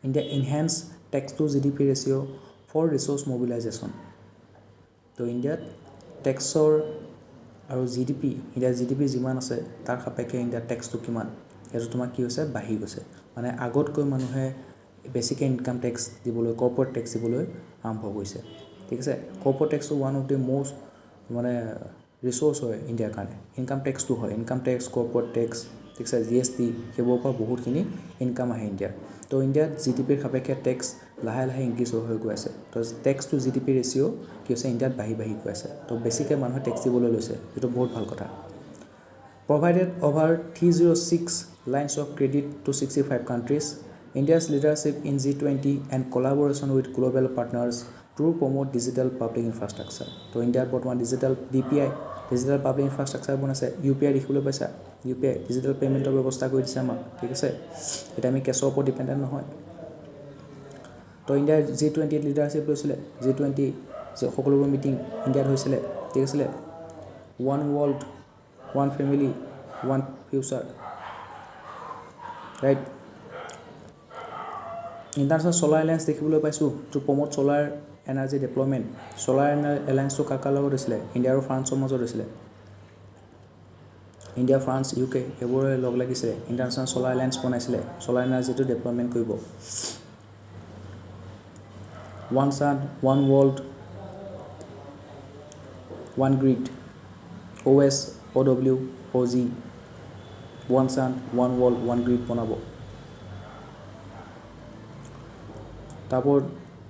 India enhance tax to GDP ratio' for resource mobilization তো ইণ্ডিয়াত টেক্সৰ আৰু ইণ্ডিয়াৰ GDP যিমান আছে তাৰ সাপেক্ষে ইণ্ডিয়াৰ টেক্সটো কিমান সেইটো তোমাৰ কি হৈছে বাঢ়ি গৈছে মানে আগতকৈ মানুহে বেছিকৈ ইনকাম টেক্স দিবলৈ কৰ্পৰেট টেক্স দিবলৈ আৰম্ভ কৰিছে ঠিক আছে কৰ্পৰেট টেক্সটো ওৱান অফ দি মষ্ট মানে ৰিচোৰ্চ হয় ইণ্ডিয়াৰ কাৰণে ইনকাম টেক্সটো হয় ইনকাম টেক্স কৰ্পৰেট টেক্স ঠিক আছে GST সেইবোৰৰ পৰা বহুতখিনি ইনকাম আহে ইণ্ডিয়াৰ তো ইণ্ডিয়াত GDPৰ সাপেক্ষে টেক্স লাহে লাহে ইনক্ৰিজ হৈ গৈ আছে তো টেক্স টু GDP ৰেচিঅ' কি হৈছে ইণ্ডিয়াত বাঢ়ি গৈ আছে তো বেছিকৈ মানুহে টেক্স দিবলৈ লৈছে এইটো বহুত ভাল কথা provided over 306 lines of credit to 65 countries India's leadership in G20 and collaboration with global partners to promote digital public infrastructure তো ইণ্ডিয়াত বৰ্তমান digital DPI digital public infrastructure বনাইছে UPI দেখিবলৈ পাইছা UPI ডিজিটেল পে'মেণ্টৰ ব্যৱস্থা কৰি দিছে আমাক ঠিক আছে এতিয়া আমি কেছৰ ওপৰত ডিপেণ্ডেণ্ট নহয় তো ইণ্ডিয়াৰ G20 লিডাৰশ্বিপ লৈছিলে G20 যে সকলোবোৰ মিটিং ইণ্ডিয়াত হৈছিলে ঠিক আছিলে one world one family one future right international solar alliance দেখিবলৈ পাইছোঁ to promote solar energy development solar এলায়েন্সটো কাৰ লগত হৈছিলে ইণ্ডিয়া আৰু ফ্ৰান্সৰ মাজত হৈছিলে ইণ্ডিয়া ফ্ৰান্স UK এইবোৰে লগ লাগিছিলে ইণ্টাৰনেশ্যনেল ছ'লাৰ এলায়েন্স বনাইছিলে ছ'লাৰ এনাৰ্জিটো ডেভেলপমেণ্ট কৰিব one sun one world one grid OS OW OG one sun one world one grid বনাব তাৰপৰ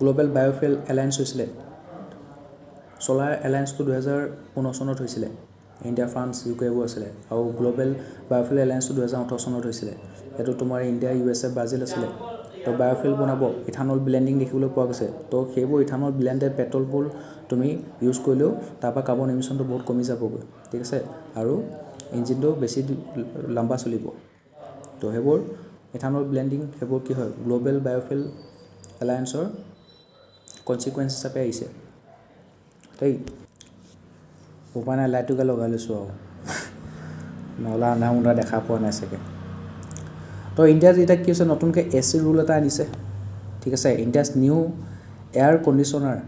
গ্লোবেল বায়'ফুৱেল এলায়েন্স হৈছিলে ছ'লাৰ এলায়েন্সটো 2015 চনত হৈছিলে ইণ্ডিয়া ফ্ৰান্স UK এইবোৰ আছিলে আৰু গ্লোবেল বায়'ফুৱেল এলায়েন্সটো 2018 চনত হৈছিলে এইটো তোমাৰ ইণ্ডিয়া USA ব্ৰাজিল আছিলে তো বায়'ফুৱেল বনাব ইথানল ব্লেণ্ডিং দেখিবলৈ পোৱা গৈছে তো সেইবোৰ ইথানল ব্লেণ্ডেড পেট্ৰলবোৰ তুমি ইউজ কৰিলেও তাৰপৰা কাৰ্বন এমিশ্যনটো বহুত কমি যাবগৈ ঠিক আছে আৰু ইঞ্জিনটো বেছি লম্বা চলিব তো সেইবোৰ ইথানল ব্লেণ্ডিং সেইবোৰ কি হয় গ্লোবেল বায়'ফুৱেল এলায়েন্সৰ কনচিকুৱেঞ্চ হিচাপে আহিছে দেই উপায় নাই লাইটটোকে লগাই লৈছোঁ আৰু নহ'লে আন্ধা মুন্ধা দেখা পোৱা নাই চাগে তো ইণ্ডিয়াত এতিয়া কি হৈছে নতুনকৈ AC ৰুল এটা আনিছে ঠিক আছে India's new air conditioner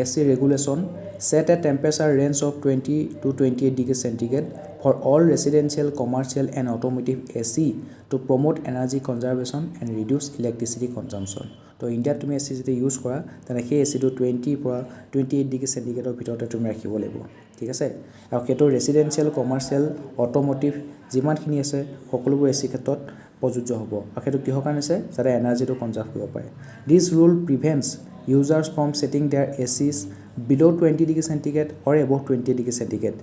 AC regulation set a temperature range of 20 to 28 degrees centigrade for all residential, commercial and automotive AC to promote energy conservation and reduce electricity consumption. তো ইণ্ডিয়াত তুমি AC যদি use কৰা তেনে সেই ACটো 20 পৰা 28 degree চেণ্টিগ্ৰেডৰ ভিতৰতে তুমি ৰাখিব লাগিব ঠিক আছে আৰু সেইটো ৰেচিডেঞ্চিয়েল কমাৰ্চিয়েল অটোমোটিভ যিমানখিনি আছে সকলোবোৰ AC ক্ষেত্ৰত প্ৰযোজ্য হ'ব আৰু সেইটো কিহৰ কাৰণে আছে যাতে এনাৰ্জিটো কনজাৰ্ভ কৰিব পাৰে this rule prevents users from setting their ACs below 20 degree centigrade or above 20 degree centigrade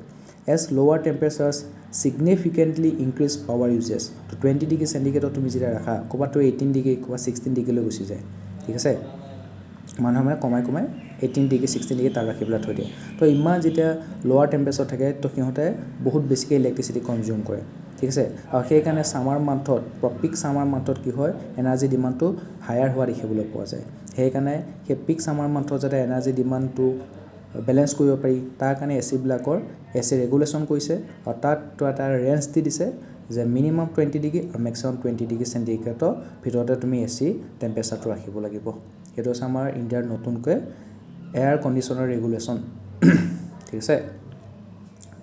as lower temperatures significantly increase power usage to 20 degree centigrade তুমি যেতিয়া ৰাখা ক'ৰবাত 18 ডিগ্ৰী ক'ৰবাত 16 ডিগ্ৰীলৈ গুচি যায় ঠিক আছে মানুহে মানে কমাই 18 ডিগ্ৰী 16 ডিগ্ৰী তাত ৰাখি পেলাই থৈ দিয়ে তো ইমান যেতিয়া লোৱাৰ টেম্পাৰেচাৰ থাকে তো সিহঁতে বহুত বেছিকৈ ইলেক্ট্ৰিচিটি কনজিউম কৰে ঠিক আছে আৰু সেইকাৰণে সামাৰ মান্থত পিক সামাৰ মান্থত কি হয় এনাৰ্জি ডিমাণ্ডটো হায়াৰ হোৱা দেখিবলৈ পোৱা যায় সেইকাৰণে সেই পিক সামাৰ মান্থত যাতে এনাৰ্জি ডিমাণ্ডটো বেলেঞ্চ কৰিব পাৰি তাৰ কাৰণে এচিবিলাকৰ এচি ৰেগুলেশ্যন কৰিছে আৰু তাত এটা ৰেঞ্জ দি দিছে যে মিনিমাম 20 ডিগ্ৰী আৰু মেক্সিমাম 20 ডিগ্ৰী চেণ্টিগ্ৰেডৰ ভিতৰতে তুমি এচি টেম্পাৰেচাৰটো ৰাখিব লাগিব সেইটো হৈছে আমাৰ ইণ্ডিয়াৰ নতুনকৈ এয়াৰ কণ্ডিশ্যনাৰ ৰেগুলেশ্যন ঠিক আছে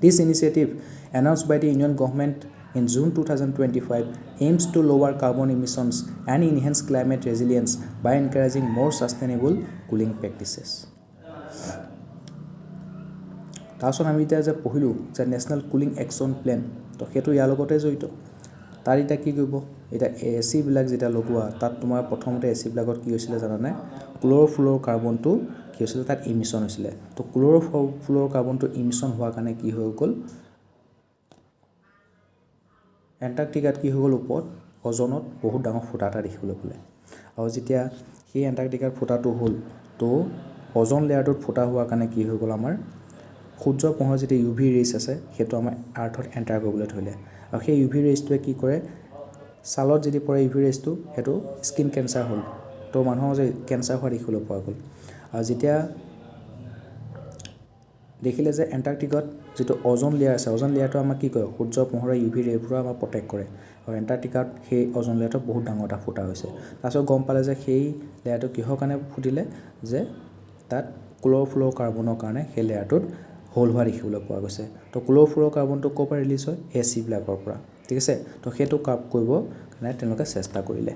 দিছ initiative announced by the Union government in June 2025 aims to lower carbon emissions and enhance climate resilience by encouraging more sustainable cooling practices. তাৰপিছত আমি এতিয়া যে পঢ়িলোঁ যে নেশ্যনেল কুলিং একশ্যন প্লেন, তো সেইটো ইয়াৰ লগতে জড়িত। তাৰ এতিয়া কি কৰিব, এতিয়া এ চিবিলাক যেতিয়া লগোৱা তাত তোমাৰ প্ৰথমতে এ চিবিলাকত কি হৈছিলে জানানে, ক্ল'ৰ'ফ্ল'ৰ কাৰ্বনটো কি হৈছিলে, তাত ইমিশ্যন হৈছিলে। তো ক্ল'ৰ'ফ্ল'ৰ কাৰ্বনটো ইমিশ্যন হোৱাৰ কাৰণে কি হৈ গ'ল, এণ্টাৰ্কটিকাত কি হৈ গ'ল, ওপৰত অজনত বহুত ডাঙৰ ফুটা এটা দেখিবলৈ পালে। আৰু যেতিয়া সেই এণ্টাৰ্কটিকাৰ ফুটাটো হ'ল, তো অজন লেয়াৰটোত ফুটা হোৱাৰ কাৰণে কি হৈ গ'ল, আমাৰ সূৰ্যৰ পোহৰৰ যিটো ইউ ভি ৰেইজ আছে সেইটো আমাৰ আৰ্থত এণ্টাৰ কৰিবলৈ ধৰিলে। আৰু সেই ইউ ভি ৰেইজটোৱে কি কৰে, ছালত যদি পৰে ইউ ভি ৰেইজটো, সেইটো স্কিন কেঞ্চাৰ হ'ল। তো মানুহৰ যে কেঞ্চাৰ হোৱা দেখিবলৈ পোৱা গ'ল। আৰু যেতিয়া দেখিলে যে এণ্টাৰ্কটিকত যিটো অজন লেয়াৰ আছে, অজন লেয়াৰটো আমাক কি কৰে, সূৰ্যৰ পোহৰৰ ইউ ভি ৰে'ৰ পৰা আমাক প্ৰটেক্ট কৰে। আৰু এণ্টাৰ্কটিকাত সেই অজন লেয়াৰটো বহুত ডাঙৰ এটা ফুটা হৈছে। তাৰপিছত গম পালে যে সেই লেয়াৰটো কিহৰ কাৰণে ফুটিলে, যে তাত ক্ল'ৰ'ফ্ল'ৰ কাৰ্বনৰ কাৰণে সেই লেয়াৰটোত হোল হোৱা দেখিবলৈ পোৱা গৈছে। তো ক্ল'ৰ'ফ্ল'ৰ কাৰ্বনটো ক'ৰ পৰা ৰিলিজ হয়, এ চিবিলাকৰ পৰা, ঠিক আছে। তো সেইটো কাপ কৰিব কাৰণে তেওঁলোকে চেষ্টা কৰিলে।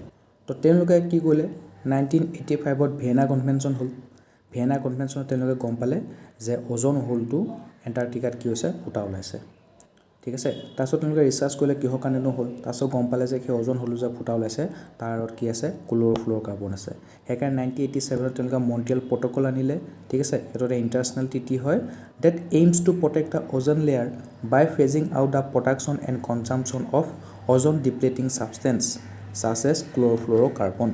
তো তেওঁলোকে কি কৰিলে, 1985ত ভিয়েনা কনভেনশ্যন হ'ল। ভিয়েনা কনভেনশ্যনত তেওঁলোকে গম পালে যে অজন হোলটো এণ্টাৰ্কটিকাত কি হৈছে, ফুটা ওলাইছে, ঠিক আছে। তাৰপিছত তেওঁলোকে ৰিচাৰ্চ কৰিলে কিহৰ কাৰণেনো হ'ল, তাৰপিছত গম পালে যে সেই অজন হোলটো যে ফুটা ওলাইছে তাৰ আঁৰত কি আছে, ক্ল'ৰ'ফ্ল'ৰ কাৰ্বন আছে। সেইকাৰণে 1987ত তেওঁলোকে মন্ট্ৰিয়েল প্ৰট'কল আনিলে, ঠিক আছে। সেইটো এটা ইণ্টাৰনেশ্যনেল ট্ৰিটি হয়, that aims to protect the ozone layer by phasing out the production and consumption of ozone depleting substances such as chlorofluorocarbon.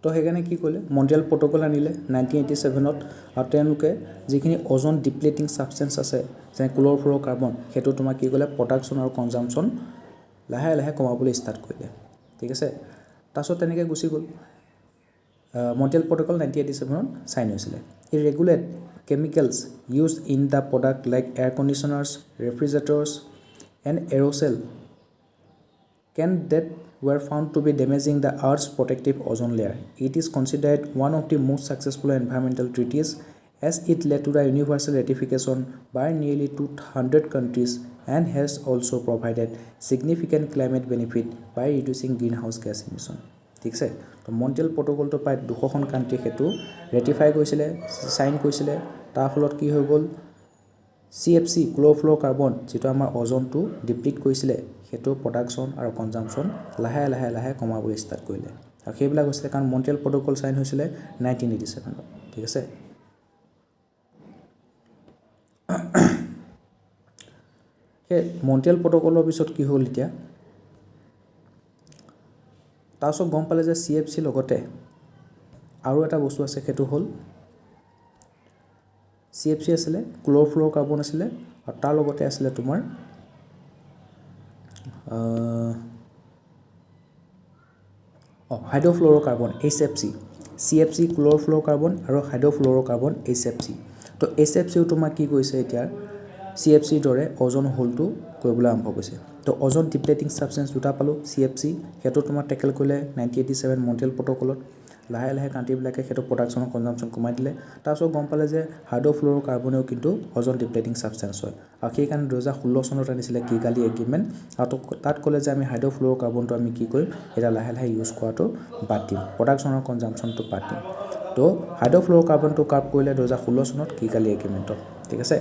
তো সেইকাৰণে কি কৰিলে, মন্ট্ৰিয়েল প্ৰট'কল আনিলে 1987ত। আৰু তেওঁলোকে যিখিনি অজন ডিপ্লেটিং ছাবষ্টেন্স আছে যেনে ক্ল'ৰ'ফ্ল'ৰ কাৰ্বন, সেইটো তোমাৰ কি কৰিলে, প্ৰডাকশ্যন আৰু কনজাম্পশ্যন লাহে লাহে কমাবলৈ ষ্টাৰ্ট কৰিলে, ঠিক আছে। তাৰপিছত তেনেকৈ গুচি গ'ল। মন্ট্ৰিয়েল প্ৰট'কল 1987ত চাইন হৈছিলে। ই regulate chemicals use in the product like air conditioners, refrigerators and aerosol can that were found to be damaging the Earth's protective ozone layer. It is considered one of the most successful environmental treaties as it led to the universal ratification by nearly 200 countries and has also provided significant climate benefit by reducing greenhouse gas emission. ঠিক আছে। তো মন্ট্ৰিয়েল প্ৰট'কলটো প্ৰায় 200খন country সেইটো ratify কৰিছিলে, sign কৰিছিলে। তাৰ ফলত কি হৈ গ'ল, CFC ক্ল'ৰ'ফ্ল'ৰ কাৰ্বন যিটো আমাৰ অজনটো ডিপ্লিট কৰিছিলে, সেইটো প্ৰডাকশ্যন আৰু কনজাম্পশ্যন লাহে লাহে লাহে কমাবলৈ ষ্টাৰ্ট কৰিলে। আৰু সেইবিলাক হৈছিলে কাৰণ মন্ট্ৰিয়েল প্ৰট'কল চাইন হৈছিলে 1987ত, ঠিক আছে। সেই মন্ট্ৰিয়েল প্ৰট'কলৰ পিছত কি হ'ল এতিয়া, তাৰপিছত গম পালে যে CFC লগতে আৰু এটা বস্তু আছে, সেইটো হ'ল CFC আছিলে, ক্ল'ৰ'ফ্ল'ৰ কাৰ্বন আছিলে, আৰু তাৰ লগতে আছিলে তোমাৰ হাইড্ৰ'ফ্ল'ৰ কাৰ্বন HFC। CFC ক্ল'ৰ'ফ্ল'ৰ কাৰ্বন আৰু হাইড্ৰ'ফ্ল'ৰ কাৰ্বন HFC। তো HFCও তোমাৰ কি কৰিছে, এতিয়া CFCৰ দৰে অজন হোলটো কৰিবলৈ আৰম্ভ কৰিছে। তো অজন ডিপ্লেটিং ছাবষ্টেন্স দুটা পালোঁ CFC, সেইটো তোমাৰ টেকেল কৰিলে 1987 মন্ট্ৰিয়েল প্ৰট'কলত। লাহে লাহে কাণ্ট্ৰিবিলাকে সেইটো প্ৰডাকশ্যন কনজাম্পশ্যন কমাই দিলে। তাৰপিছত গম পালে যে হাইড্ৰ'ফ্ল'ৰ কাৰ্বনেও কিন্তু অজন ডিপ্লেটিং ছাবষ্টেন্স হয়। আৰু সেইকাৰণে 2016 চনত আনিছিলে কিগালি এগ্ৰিমেণ্ট। আৰু তাত ক'লে যে আমি হাইড্ৰ'ফ্ল'ৰ কাৰ্বনটো আমি কি কৰিম, এতিয়া লাহে লাহে ইউজ কৰাটো বাদ দিম, প্ৰডাকশ্যন আৰু কনজাম্পশ্যনটো বাদ দিম। তো হাইড্ৰ'ফ্ল'ৰ কাৰ্বনটো কাৰ্ভ কৰিলে 2016 চনত কিগালি এগ্ৰিমেণ্টত, ঠিক আছে।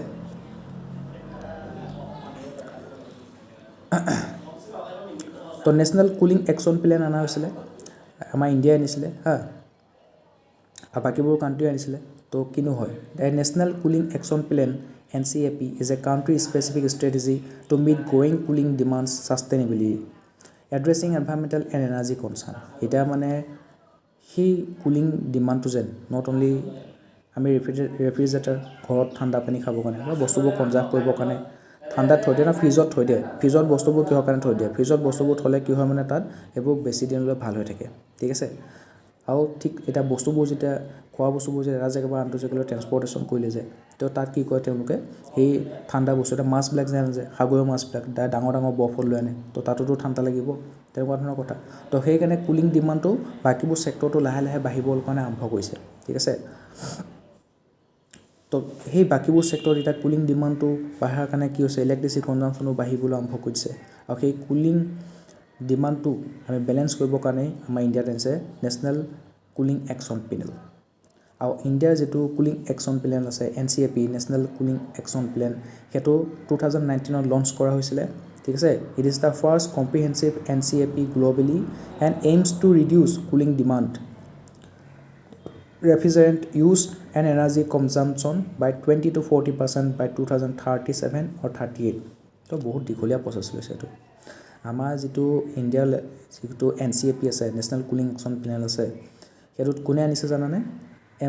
তো নেশ্যনেল কুলিং একশ্যন প্লেন অনা হৈছিলে, আমাৰ ইণ্ডিয়াই আনিছিলে হা, আৰু বাকীবোৰ কাণ্ট্ৰি আনিছিলে। তো কিনো হয়, the national cooling action plan NCAP is a country-specific strategy to meet growing cooling demands sustainably, addressing environmental and energy concern. এতিয়া মানে সেই কুলিং ডিমাণ্ডটো যেন নট অনলি আমি ৰেফ্ৰিজাৰেটৰ ঘৰত ঠাণ্ডা পানী খাবৰ কাৰণে বা বস্তুবোৰ কনজাৰ্ভ কৰিবৰ কাৰণে ঠাণ্ডাত থৈ দিয়ে না, ফ্ৰিজত থৈ দিয়ে। ফ্ৰিজত বস্তুবোৰ কিহৰ কাৰণে থৈ দিয়ে, ফ্ৰিজত বস্তুবোৰ থ'লে কি হয় মানে তাত এইবোৰ বেছি দিনলৈ ভাল হৈ থাকে, ঠিক আছে। আৰু ঠিক এতিয়া বস্তুবোৰ যেতিয়া খোৱা বস্তুবোৰ যেতিয়া এটা জেগাৰ পৰা আনটো জেগালৈ ট্ৰেন্সপৰ্টেশ্যন কৰিলে যায়, তো তাত কি কৰে তেওঁলোকে, সেই ঠাণ্ডা বস্তু এটা মাছবিলাক যে আনে যে সাগৰীয় মাছবিলাক ডাঙৰ ডাঙৰ বৰফত লৈ আনে, তো তাতোতো ঠাণ্ডা লাগিব, তেনেকুৱা ধৰণৰ কথা। তো সেইকাৰণে কুলিং ডিমাণ্ডটো বাকীবোৰ ছেক্টৰটো লাহে লাহে বাঢ়িবৰ কাৰণে আৰম্ভ কৰিছে, ঠিক আছে। তো সেই বাকীবোৰ ছেক্টৰত এতিয়া কুলিং ডিমাণ্ডটো বঢ়াৰ কাৰণে কি হৈছে, ইলেক্ট্ৰিচিটি কনজাম্পশ্যনো বাঢ়িবলৈ আৰম্ভ কৰিছে। আৰু সেই কুলিং ডিমাণ্ডটো আমি বেলেঞ্চ কৰিবৰ কাৰণে আমাৰ ইণ্ডিয়াত আছে নেশ্যনেল কুলিং একশ্যন পেনেল আৰু ইণ্ডিয়াৰ যিটো কুলিং একশ্যন প্লেন আছে NCAP national cooling action plan সেইটো 2019 লঞ্চ কৰা হৈছিলে ঠিক আছে it is the first comprehensive NCAP globally and aims to reduce cooling demand refrigerant use and energy consumption by 20 to 40% by 2037 or 38 তো বহুত দীঘলীয়া process লৈছে এইটো আমাৰ যিটো ইণ্ডিয়াৰ যিটো NCAP আছে নেশ্যনেল কুলিং একশ্যন প্লেন আছে সেইটোত কোনে আনিছে জানানে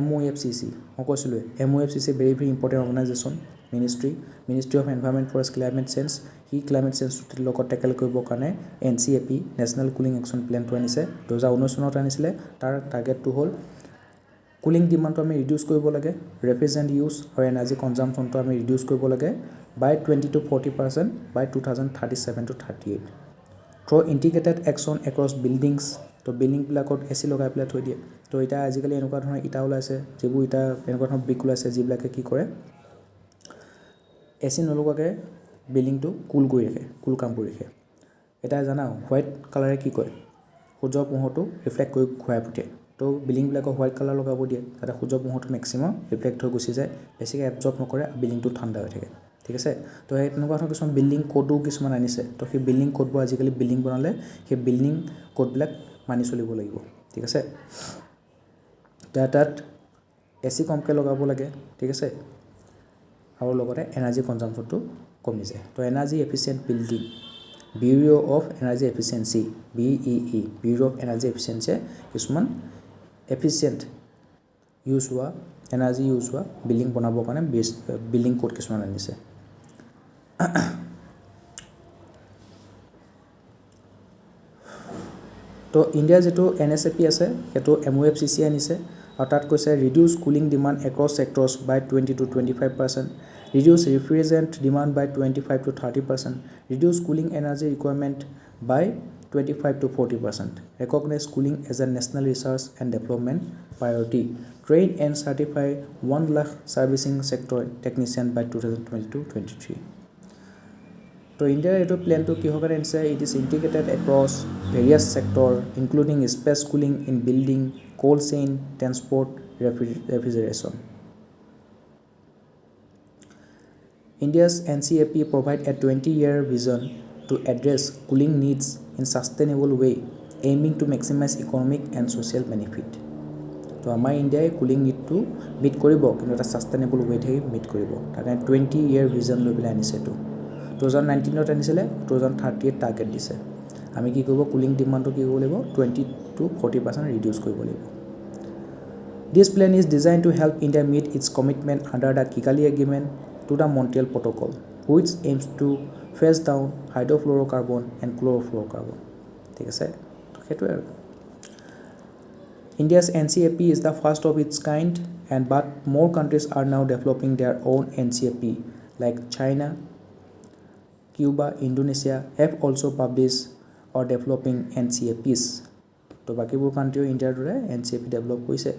MOFCC মই কৈছিলোঁ MOFCC very very important organisation ministry of environment forest climate change সি ক্লাইমেট চেঞ্জটোৰ লগত টেকেল কৰিবৰ কাৰণে NCAP নেশ্যনেল কুলিং একশ্যন প্লেনটো আনিছে 2019 চনত আনিছিলে তাৰ টাৰ্গেটটো হ'ল কুলিং ডিমাণ্ডটো আমি ৰিডিউচ কৰিব লাগে ৰেফ্ৰিজাৰেণ্ট ইউজ আৰু এনাৰ্জি কনজাম্পশ্যনটো আমি ৰিডিউচ কৰিব লাগে by 20 to 40% by 2037 to 38 through integrated action across buildings তো বিল্ডিংবিলাকত AC লগাই পেলাই থৈ দিয়ে তো এতিয়া আজিকালি এনেকুৱা ধৰণৰ ইটা ওলাইছে যিবোৰ ইটা এনেকুৱা ধৰণৰ ব্ৰিক ওলাইছে যিবিলাকে কি কৰে AC নলগোৱাকৈ বিল্ডিংটো কুল কৰি ৰাখে কুল কাম কৰি ৰাখে এটা জানা হোৱাইট কালাৰে কি কয় সূৰ্যৰ পোহৰটো ৰিফ্লেক্ট কৰি ঘূৰাই পঠিয়ায় তো বিল্ডিংবিলাকক হোৱাইট কালাৰ লগাব দিয়ে যাতে সূৰ্যৰ পোহৰটো মেক্সিমাম ৰিফ্লেক্ট হৈ গুচি যায় বেছিকৈ এবজৰ্ব নকৰে বিল্ডিংটো ঠাণ্ডা হৈ থাকে ঠিক আছে তো সেই তেনেকুৱা ধৰণৰ কিছুমান বিল্ডিং কোডো কিছুমান আনিছে তো সেই বিল্ডিং কোডবোৰ আজিকালি বিল্ডিং বনালে সেই বিল্ডিং কোডবিলাক মানি চলিব লাগিব ঠিক আছে তাত AC কমকৈ লগাব লাগে ঠিক আছে আৰু লগতে এনাৰ্জি কনজাম্পশ্যনটো কমি যায় তো energy efficient building bureau' of energy efficiency BEE bureau' of energy এফিচিয়েঞ্চিয়ে কিছুমান এফিচিয়েণ্ট ইউজ হোৱা এনাৰ্জি ইউজ হোৱা বিল্ডিং বনাবৰ কাৰণে বিল্ডিং কোড কিছুমান আনিছে তো ইণ্ডিয়াৰ যিটো NSAP আছে সেইটো MOFCC আনিছে আৰু তাত কৈছে reduce cooling demand across sectors by 20 to 25% reduce refrigerant demand by 25 to 30% reduce cooling energy requirement by 25 to 40% recognize cooling as a national research and development priority train and certify 1 lakh servicing sector technician by 2022-23 তো ইণ্ডিয়াৰ এইটো প্লেনটো কিহৰ কাৰণে আনিছে it is integrated across various sector including space cooling in building cold chain transport refrigeration India's NCAP provide a 20-year vision to address cooling needs in sustainable way aiming to maximize economic and social benefit তো আমাৰ ইণ্ডিয়াই cooling নিডটো meat কৰিব কিন্তু এটা সাষ্টেইনেবল ৱেতে meat কৰিব তাৰ কাৰণে 20-year vision লৈ পেলাই আনিছে এইটো 2019 আনিছিলে 2038 টাৰ্গেট দিছে আমি কি কৰিব কুলিং ডিমাণ্ডটো কি কৰিব লাগিব 20 to 40% ৰিডিউচ কৰিব লাগিব This plan is designed to help India meet its commitment under the Kigali Agreement to the Montreal Protocol, which aims to phase down hydrofluorocarbon and chlorofluorocarbon. ঠিক আছে সেইটো আৰু India's NCAP is the first of its kind but more countries are now developing their own NCAP like China, Cuba, Indonesia have also published or developing NCAPs. তো বাকিবোৰ কাণ্ট্ৰিও ইণ্ডিয়াৰ দৰে NCAP develop কৰিছে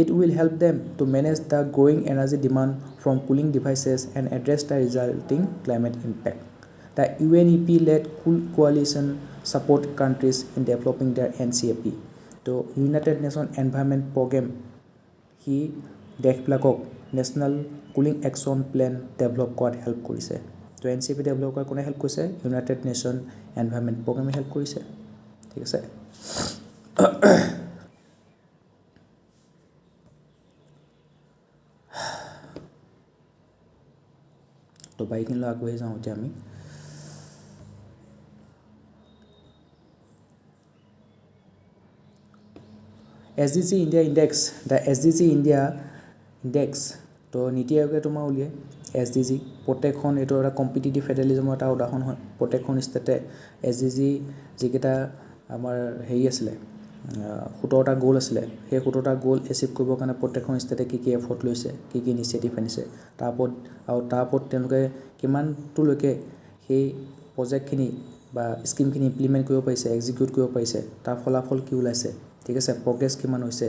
It will help them to manage the growing energy demand from cooling devices and address the resulting climate impact. The UNEP-led Cool Coalition support countries in developing their NCAP. So, United Nations Environment Program he দেশবিলাকক National Cooling Action Plan develop কৰাত help কৰিছে. তো NCAP develop কৰাত কোনে help কৰিছে? United Nations Environment Program help কৰিছে. ঠিক আছে? তো বাইকিনলৈ আগবাঢ়ি যাওঁ এতিয়া আমি SDG India Index the SDG India Index তো নীতি আয়োগে তোমাৰ উলিয়াই SDG প্ৰত্যেকখন এইটো এটা কম্পিটিটিভ ফেডাৰেলিজমৰ এটা উদাহৰণ হয় প্ৰত্যেকখন ষ্টেটে SDG যিকেইটা আমাৰ হেৰি আছিলে 17টা গোল আছিলে সেই 17টা গোল এচিভ কৰিবৰ কাৰণে প্ৰত্যেকখন ষ্টেটে কি এফৰ্ট লৈছে কি ইনিচিয়েটিভ আনিছে তাৰ ওপৰত তেওঁলোকে কিমানটোলৈকে সেই প্ৰজেক্টখিনি বা স্কিমখিনি ইমপ্লিমেণ্ট কৰিব পাৰিছে এক্সিকিউট কৰিব পাৰিছে তাৰ ফলাফল কি ওলাইছে ঠিক আছে প্ৰগ্ৰেছ কিমান হৈছে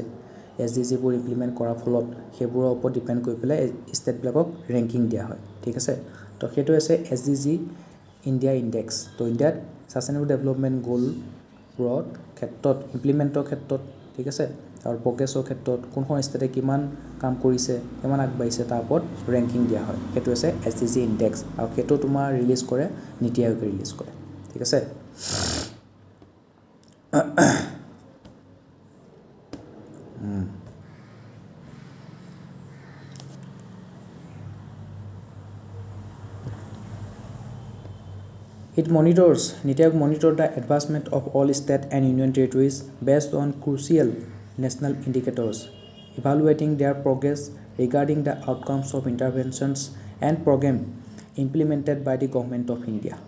SDGবোৰ ইমপ্লিমেণ্ট কৰাৰ ফলত সেইবোৰৰ ওপৰত ডিপেণ্ড কৰি পেলাই ষ্টেটবিলাকক ৰেংকিং দিয়া হয় ঠিক আছে তো সেইটো আছে SDG ইণ্ডিয়া ইণ্ডেক্স তো ইণ্ডিয়াত ছাষ্টেইনেবল ডেভেলপমেণ্ট গ'লবোৰত ক্ষেত্ৰত ইমপ্লিমেণ্টৰ ক্ষেত্ৰত ঠিক আছে আৰু প্ৰগ্ৰেছৰ ক্ষেত্ৰত কোনখন ষ্টেটে কিমান কাম কৰিছে কিমান আগবাঢ়িছে তাৰ ওপৰত ৰেংকিং দিয়া হয় সেইটো হৈছে SDG ইণ্ডেক্স আৰু সেইটো তোমাৰ ৰিলিজ কৰে নীতি আয়োগে ৰিলিজ কৰে ঠিক আছে It monitors, NITI Aayog monitor the advancement of all state and union territories based on crucial national indicators, evaluating their progress regarding the outcomes of interventions and program implemented by the Government of India.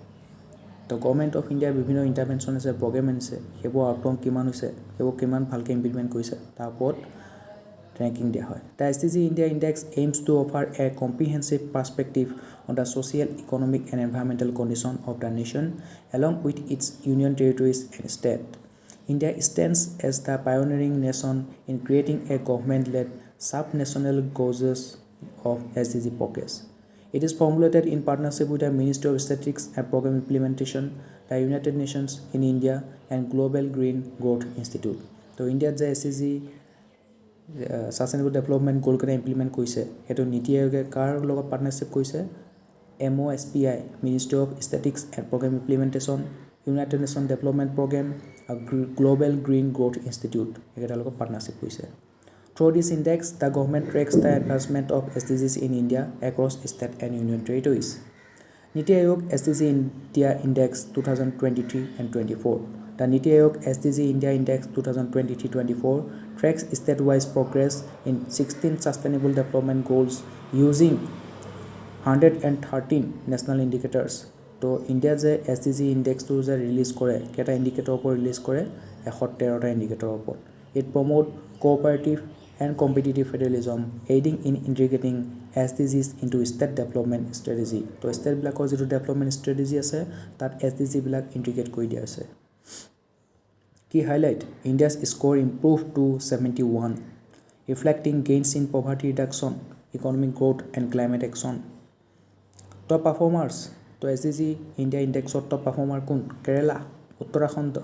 The Government of India বিভিন্ন intervention আছে programme আনিছে সেইবোৰ outcome কিমান হৈছে সেইবোৰ কিমান ভালকৈ implement কৰিছে তাৰ ওপৰত ranking দিয়া হয় The SDG India Index aims to offer a comprehensive perspective on the social, economic and environmental condition of the nation along with its union territories and state. India stands as the pioneering nation in creating a government-led sub-national gauges of SDG progress. It is formulated in partnership with the Ministry of Statistics and Program Implementation, the United Nations in India and Global Green Growth Institute. So India যে SDG sustainable development গ'লকেইটা implement কৰিছে সেইটো নীতি আয়োগে কাৰ লগত partnership কৰিছে MOSPI ministry of statistics and programme implementation united nation development programme আৰু global green growth institute এইকেইটাৰ লগত পাৰ্টনাৰশ্বিপ কৰিছে Through this index, the government tracks the advancement of SDGs in India across state and union territories. NITI Aayog SDG India Index 2023 and 24. The NITI Aayog SDG India Index 2023-24 tracks state-wise progress in 16 sustainable development goals using 113 national indicators. তো India যে SDG ইণ্ডেক্সটো যে release কৰে কেইটা ইণ্ডিকেটৰৰ ওপৰত release কৰে 113টা ইণ্ডিকেটৰৰ ওপৰত it promote cooperative and competitive federalism, aiding in integrating SDGs into state development strategy. তো ষ্টেটবিলাকৰ যিটো ডেভেলপমেণ্ট ষ্ট্ৰেটেজি আছে তাত SDG বিলাক ইণ্টিগ্ৰেট কৰি দিয়া হৈছে কি highlight India's score improve to 71 reflecting gains in poverty reduction economic growth and climate action top performers তো SDG ইণ্ডিয়া ইণ্ডেক্সৰ টপ পাৰফৰ্মাৰ কোন কেৰেলা উত্তৰাখণ্ড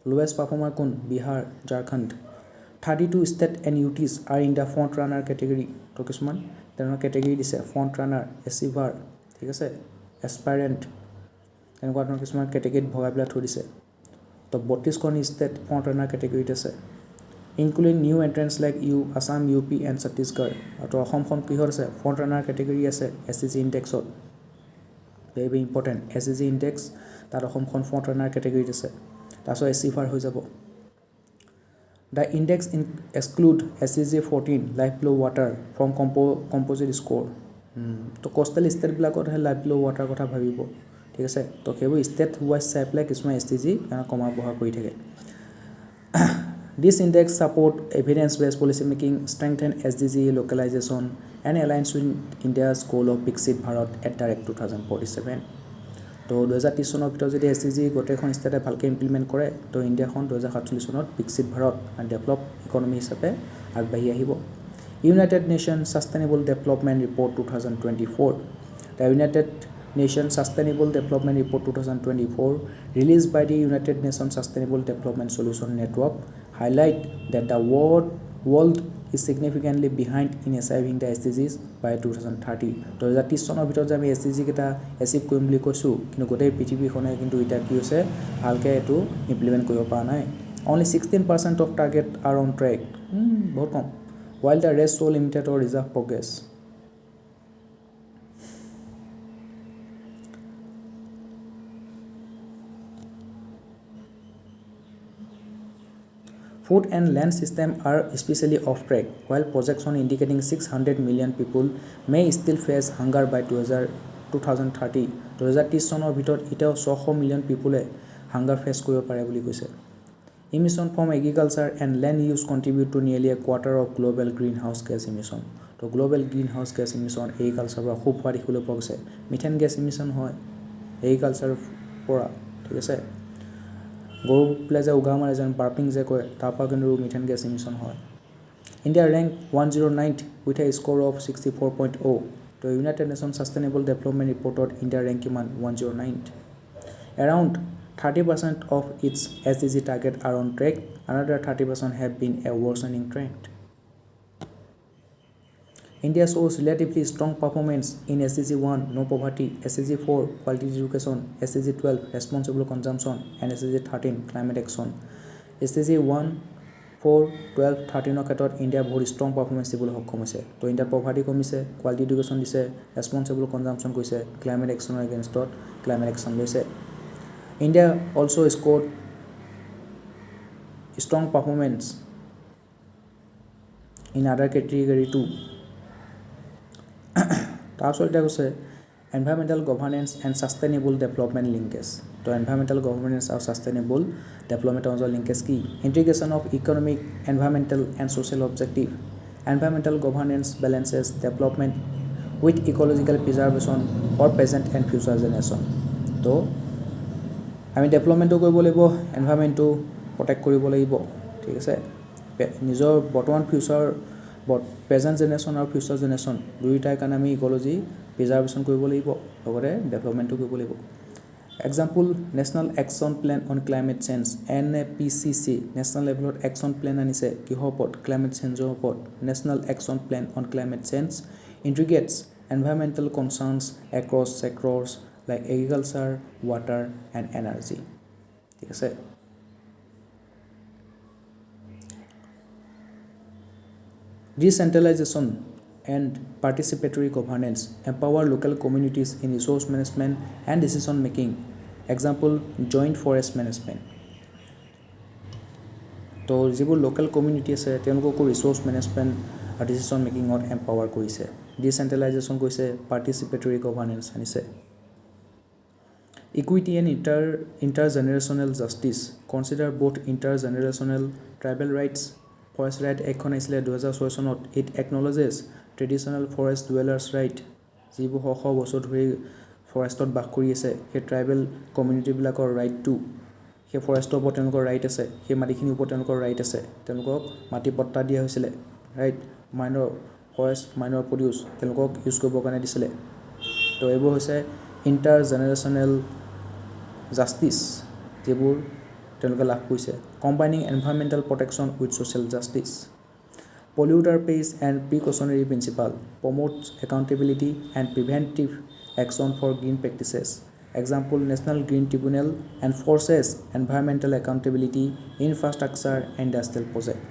লোৱেষ্ট পাৰফৰ্মাৰ কোন Bihar Jharkhand 32 state and UTs are in the front runner category তো কিছুমান তেনেকুৱা category দিছে front runner achiever ঠিক আছে aspirant তেনেকুৱা ধৰণৰ কিছুমান কেটেগৰীত ভগাই পেলাই থৈ দিছে তো 32খন ষ্টেট front runner কেটেগৰীত আছে including new entrants like Assam UP and Chhattisgarh আৰু অসমখন কিহত আছে front runner কেটেগৰী আছে SDG ইণ্ডেক্সত very important SDG index তাৰ অসমখন front runner কেটেগৰীত আছে তাৰপিছত achiever হৈ যাব The index exclude SDG 14 life below water from composite score. তো coastal state বিলাকত হে life below water কথা ভাবিব ঠিক আছে তো সেইবোৰ state wise চাই পেলাই কিছুমান SDG কমা বহা কৰি থাকে This index support evidence based policy making strengthen SDG localization and aligns with India's goal of Viksit Bharat at the rate 2047 তো 2030 চনৰ ভিতৰত যদি SDG গোটেইখন ষ্টেটে ভালকৈ ইমপ্লিমেণ্ট কৰে তো ইণ্ডিয়াখন 2047 চনত বিকশিত ভাৰত ডেভেলপ ইকনমি হিচাপে আগবাঢ়ি আহিব United Nation sustainable development report 2024 the United Nation sustainable development report 2024 release by the United Nation sustainable development solution network highlight that the world is significantly behind in achieving the SDGs by 2030 2030 চনৰ ভিতৰত যে আমি SDG কেইটা achieve কৰিম বুলি কৈছোঁ কিন্তু গোটেই পৃথিৱীখনে কিন্তু এটা কি হৈছে ভালকৈ এটো ইমপ্লিমেণ্ট কৰিব পৰা নাই only 16% of target are on track বহুত কম while the rest show limited or reserve progress Food and land system are especially off track, while projection indicating 600 million people may still face hunger by 2030. 2030 চনৰ ভিতৰত এতিয়াও 600 million পিপুলে hunger face কৰিব পাৰে বুলি কৈছে Emission from agriculture and land use contribute to nearly a quarter of global greenhouse gas emission. তো global greenhouse gas emission agriculture পৰা খুব হোৱা দেখিবলৈ পোৱা গৈছে মিথেন গেছ emission হয় agriculture পৰা ঠিক আছে গৰু প্লে যে উগা মাৰে যেন বাৰ্পিং যে কয় তাৰ পৰা কিন্তু মিথেন গেছ emission হয় India ranked 109th with a score of 64.0 তো ইউনাইটেড নেশ্যন সাষ্টেইনেবল ডেভেলপমেণ্ট ৰিপৰ্টত ইণ্ডিয়া ৰেংক কিমান 109th Around 30% of its SDG target are on track. Another 30% have been a worsening trend. India shows relatively strong performance in SDG 1, no poverty, SDG 4, quality education, SDG 12, responsible consumption, and SDG 13, climate action. SDG 1, 4, 12, 13 ক্ষেত্ৰত India বহুত strong performance দিবলৈ সক্ষম হৈছে তো ইণ্ডিয়াৰ poverty কমিছে quality education দিছে responsible consumption কৰিছে ক্লাইমেট একশ্যনৰ এগেইনষ্টত ক্লাইমেট একশ্যন লৈছে India also' scored strong performance in other category too তাৰপিছত এতিয়া কৈছে environmental governance and sustainable development linkage তো এনভাইৰমেণ্টেল গভাৰ্নেন্স আৰু ছাষ্টেইনেবল ডেভেলপমেণ্টৰ মাজৰ লিংকেজ কি integration of economic environmental and social objective environmental governance balances development with ecological preservation for present and future generation তো আমি ডেভেলপমেণ্টো কৰিব লাগিব এনভাইৰমেণ্টটো প্ৰটেক্ট কৰিব লাগিব ঠিক আছে নিজৰ বৰ্তমান ফিউচাৰ প্ৰেজেণ্ট জেনেৰেশ্যন আৰু ফিউচাৰ জেনেৰেশ্যন দুয়োটাৰ কাৰণে আমি ইক'লজি প্ৰিজাৰ্ভেশ্যন কৰিব লাগিব লগতে ডেভেলপমেণ্টো কৰিব লাগিব example national action plan on climate change NAPCC national লেভেলত একশ্যন প্লেন আনিছে কিহৰ ওপৰত ক্লাইমেট চেঞ্জৰ ওপৰত national action plan on climate change integrates environmental concerns across sectors like agriculture water and energy ঠিক আছে Decentralization and participatory governance empower local communities in resource management and decision making. Example, joint forest management. তো যিবোৰ local community আছে তেওঁলোককো resource management আৰু decision মেকিঙত empower কৰিছে decentralization কৰিছে পাৰ্টিচিপেটৰী গভাৰ্নেন্স আনিছে equity and intergenerational justice consider both intergenerational tribal rights forest right এক্টখন আহিছিলে 2006 চনত it acknowledges traditional forest dwellers right যিবোৰ শ বছৰ ধৰি ফৰেষ্টত বাস কৰি আছে সেই ট্ৰাইবেল কমিউনিটিবিলাকৰ ৰাইটটো সেই ফৰেষ্টৰ ওপৰত তেওঁলোকৰ ৰাইট আছে সেই মাটিখিনিৰ ওপৰত তেওঁলোকৰ ৰাইট আছে তেওঁলোকক মাটি পট্টা দিয়া হৈছিলে right minor forest minor produce তেওঁলোকক ইউজ কৰিবৰ কাৰণে দিছিলে তো এইবোৰ হৈছে ইণ্টাৰজেনেৰেশ্যনেল জাষ্টিছ যিবোৰ তেওঁলোকে লাভ কৰিছে combining environmental protection with social justice polluter pays and precautionary principle promotes accountability and preventive action for green practices example national green tribunal enforces environmental accountability infrastructure industrial project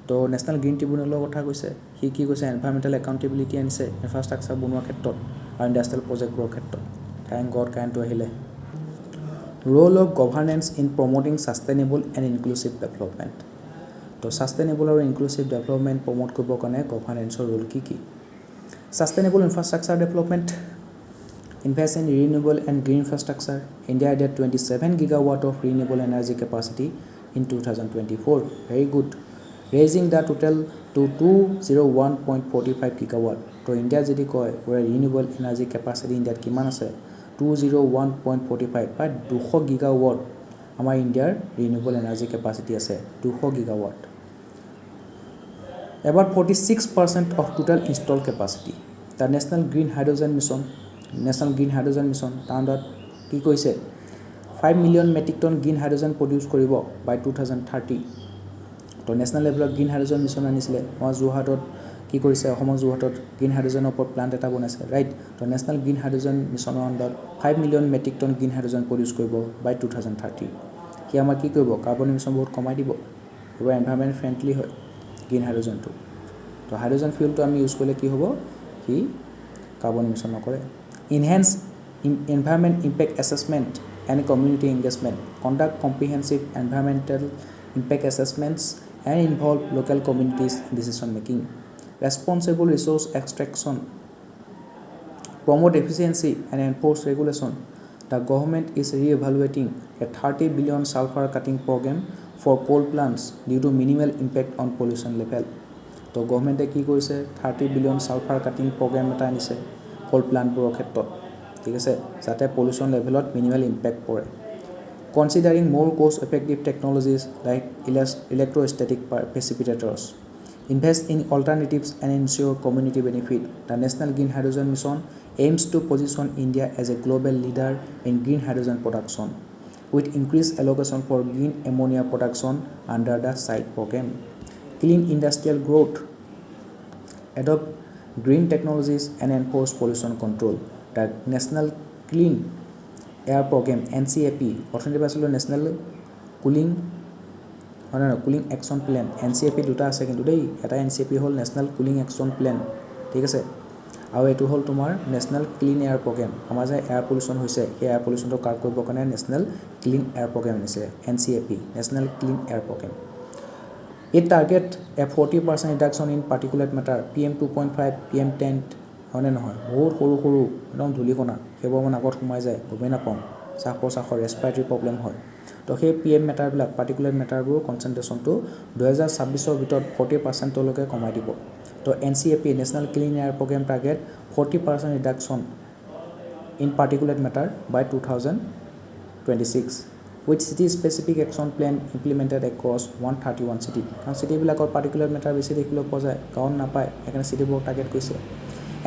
তো নেশ্যনেল গ্ৰীণ ট্ৰিবিউনেলৰ কথা কৈছে সি কি কৈছে environmental accountability আনিছে infrastructure বনোৱাৰ ক্ষেত্ৰত আৰু ইণ্ডাষ্ট্ৰিয়েল প্ৰজেক্টবোৰৰ ক্ষেত্ৰত থেংক গড কাৰেণ্টটো আহিলে Role of governance in promoting sustainable and inclusive development. তো sustainable আৰু inclusive development promote কৰিব কাৰণে গভৰ্নেন্সৰ ৰোল কি কি Sustainable infrastructure development invest in renewable and green infrastructure. India added 27 gigawatt of renewable energy capacity in 2024. Very good. Raising the total to 201.45 gigawatt. তো India যদি কয় renewable energy capacity ইণ্ডিয়াত কিমান আছে 201.45 বা 200 গিগাৱাট আমাৰ ইণ্ডিয়াৰ ৰিনিউবল এনাৰ্জি কেপাচিটি আছে 200 গিগাৱাট about 46% of total installed capacity the national green hydrogen mission তাণ্ডত কি কৈছে 5 million metric ton green hydrogen produce কৰিব by 2030 তো নেশ্যনেল লেভেলত গ্ৰীণ হাইড্ৰজেন মিছন আনিছিলে আমাৰ যোৰহাটত কি কৰিছে অসমৰ যোৰহাটত গ্ৰীণ হাইড্ৰজেনৰ ওপৰত প্লান্ট এটা বনাইছে ৰাইট তো নেশ্যনেল গ্ৰীণ হাইড্ৰজেন মিছনৰ আণ্ডাৰত 5 million metric ton green hydrogen produce কৰিব বাই 2030 কি আমাৰ কি কৰিব কাৰ্বন ইমিশ্যন বহুত কমাই দিব এবাৰ এনভাইৰনমেণ্ট ফ্ৰেণ্ডলি হয় গ্ৰীণ হাইড্ৰজেনটো তো হাইড্ৰজেন ফিউলটো আমি ইউজ কৰিলে কি হ'ব কি কাৰ্বন ইমিশ্যন নকৰে enhance environment impact assessment and community engagement conduct comprehensive environmental impact assessments and involve local communities in decision making. Responsible resource extraction, promote efficiency and enforce regulation. The government is re-evaluating a 30 billion sulfur cutting program for coal plants due to minimal impact on pollution level. তো গভৰ্ণমেণ্টে কি কৰিছে 30 billion sulphur cutting programme এটা আনিছে কোল প্লান্টবোৰৰ ক্ষেত্ৰত ঠিক আছে যাতে pollution লেভেলত মিনিমাল ইম্পেক্ট পৰে Considering more cost-effective technologies like electrostatic precipitators, invest in alternatives and ensure community benefit. The National Green Hydrogen Mission aims to position India as a global leader in green hydrogen production. with increased allocation for green ammonia production under the site program. Clean industrial growth, adopt green technologies and enforce pollution control. The National Clean Air Program NCAP অৰ্থনীতি পাইছিলোঁ national cooling হয় নহয় cooling action plan NCAP দুটা আছে কিন্তু দেই এটা NCAP হ'ল নেশ্যনেল কুলিং একশ্যন প্লেন ঠিক আছে আৰু এইটো হ'ল তোমাৰ নেশ্যনেল ক্লিন এয়াৰ প্ৰগ্ৰেম আমাৰ যে এয়াৰ পলিউশ্যন হৈছে সেই এয়াৰ পলিউশ্যনটো কাৰ্ব কৰিবৰ কাৰণে নেশ্যনেল ক্লিন এয়াৰ প্ৰগ্ৰেম আনিছে NCAP national clean air programme It target a 40% reduction in particulate matter PM 2.5 PM 10 হয়নে নহয় বহুত সৰু সৰু একদম ধূলিকণা সেইবোৰ মানে আগত সোমাই যায় গমেই নাপাওঁ শ্বাস প্ৰশ্বাসৰ ৰেছপিৰেটৰী প্ৰব্লেম হয় তো সেই PM মেটাৰবিলাক পাৰ্টিকুলেট মেটাৰবোৰ কনচেন্ট্ৰেশ্যনটো 2026ৰ ভিতৰত 40%লৈকে কমাই দিব তো NCAP national clean air programme target 40% reduction in particulate matter by 2026 with city specific action plan implemented across 131 city কাৰণ চিটিবিলাকৰ পাৰ্টিকুলাৰ মেটাৰ বেছি দেখিবলৈ পোৱা যায় কাৰণ নাপায় সেইকাৰণে চিটিবোৰ টাৰ্গেট কৰিছে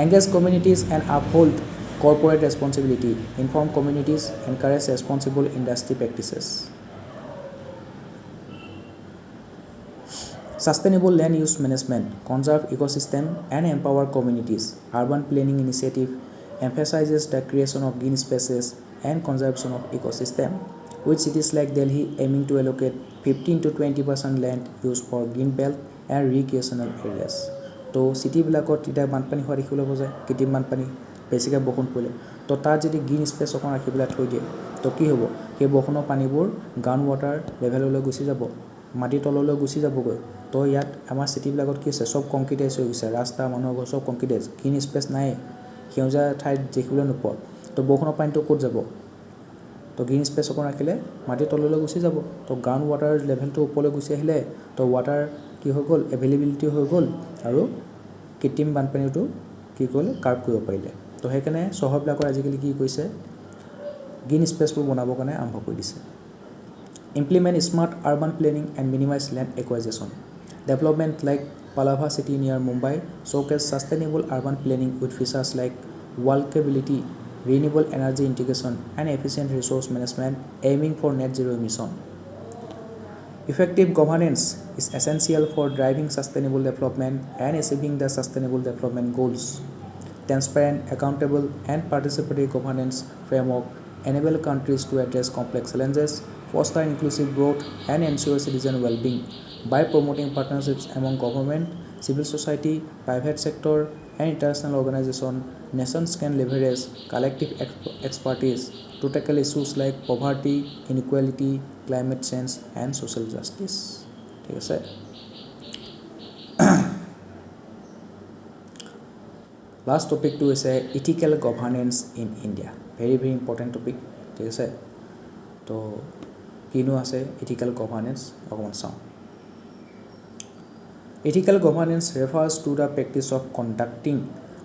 engage communities and uphold corporate responsibility inform communities encourage responsible industry practices sustainable land use management conserve ecosystem and empower communities urban planning initiative emphasizes the creation of green spaces and conservation of ecosystem with cities like Delhi aiming to allocate 15 to 20% land used for green belt and recreational areas. তো চিটিবিলাকত এতিয়া বানপানী হোৱা দেখিবলৈ পোৱা যায় কৃত্ৰিম বানপানী বেছিকৈ বৰষুণ পৰিলে তো তাত যদি গ্ৰীণ স্পেচ অকণ ৰাখি পেলাই থৈ দিয়ে তো কি হ'ব সেই বৰষুণৰ পানীবোৰ গ্ৰাউণ্ড ৱাটাৰ লেভেললৈ গুচি যাব মাটিৰ তললৈ গুচি যাবগৈ তো ইয়াত আমাৰ চিটিবিলাকত কি আছে চব কংক্ৰিটাইজ হৈ গৈছে ৰাস্তা মানুহৰ ঘৰ চব কংক্ৰিটাইজ গ্ৰীণ স্পেচ নাই সেউজীয়া ঠাইত দেখিবলৈ নোপোৱা তো বৰষুণৰ পানীটো ক'ত যাব তো গ্ৰীণ স্পেচ অকণ ৰাখিলে মাটিৰ তললৈ গুচি যাব তো গ্ৰাউণ্ড ৱাটাৰ লেভেলটো ওপৰলৈ গুচি আহিলে তো ৱাটাৰ কি হৈ গ'ল এভেইলেবিলিটি হৈ গ'ল আৰু কৃত্ৰিম বানপানীটো কি কৰিলে কাৰ্ব কৰিব পাৰিলে তো সেইকাৰণে চহৰবিলাকৰ আজিকালি কি কৰিছে গ্ৰীণ স্পেচবোৰ বনাবৰ কাৰণে আৰম্ভ কৰি দিছে implement smart urban planning and minimize land acquisition development like Palava city near Mumbai showcase sustainable urban planning with features like walkability renewable energy integration and efficient resource management aiming for net zero emission effective governance is essential for driving sustainable development and achieving the sustainable development goals transparent accountable and participatory governance framework enable countries to address complex challenges foster inclusive growth and ensure citizen well-being by promoting partnerships among government civil society private sector and international organizations nations can leverage collective expertise to tackle issues like poverty inequality climate change and social justice ঠিক আছে last টপিকটো হৈছে ethical governance in India very very important topic ঠিক আছে তো কিনো আছে ethical governance অকণমান চাওঁ Ethical governance refers to the practice of conducting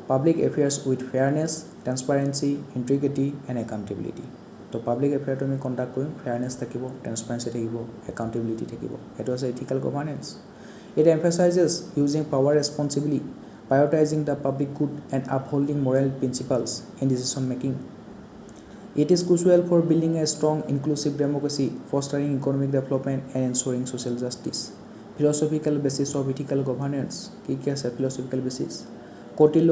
public affairs with fairness, transparency, integrity, and accountability. So, public affairs we conduct with fairness, transparency, accountability. It was ethical governance. It emphasizes using power responsibly, prioritizing the public good, and upholding moral principles in decision making. It is crucial for building a strong, inclusive democracy, fostering economic development, and ensuring social justice. Philosophical basis of ethical governance কি আছে philosophical basis Kautilya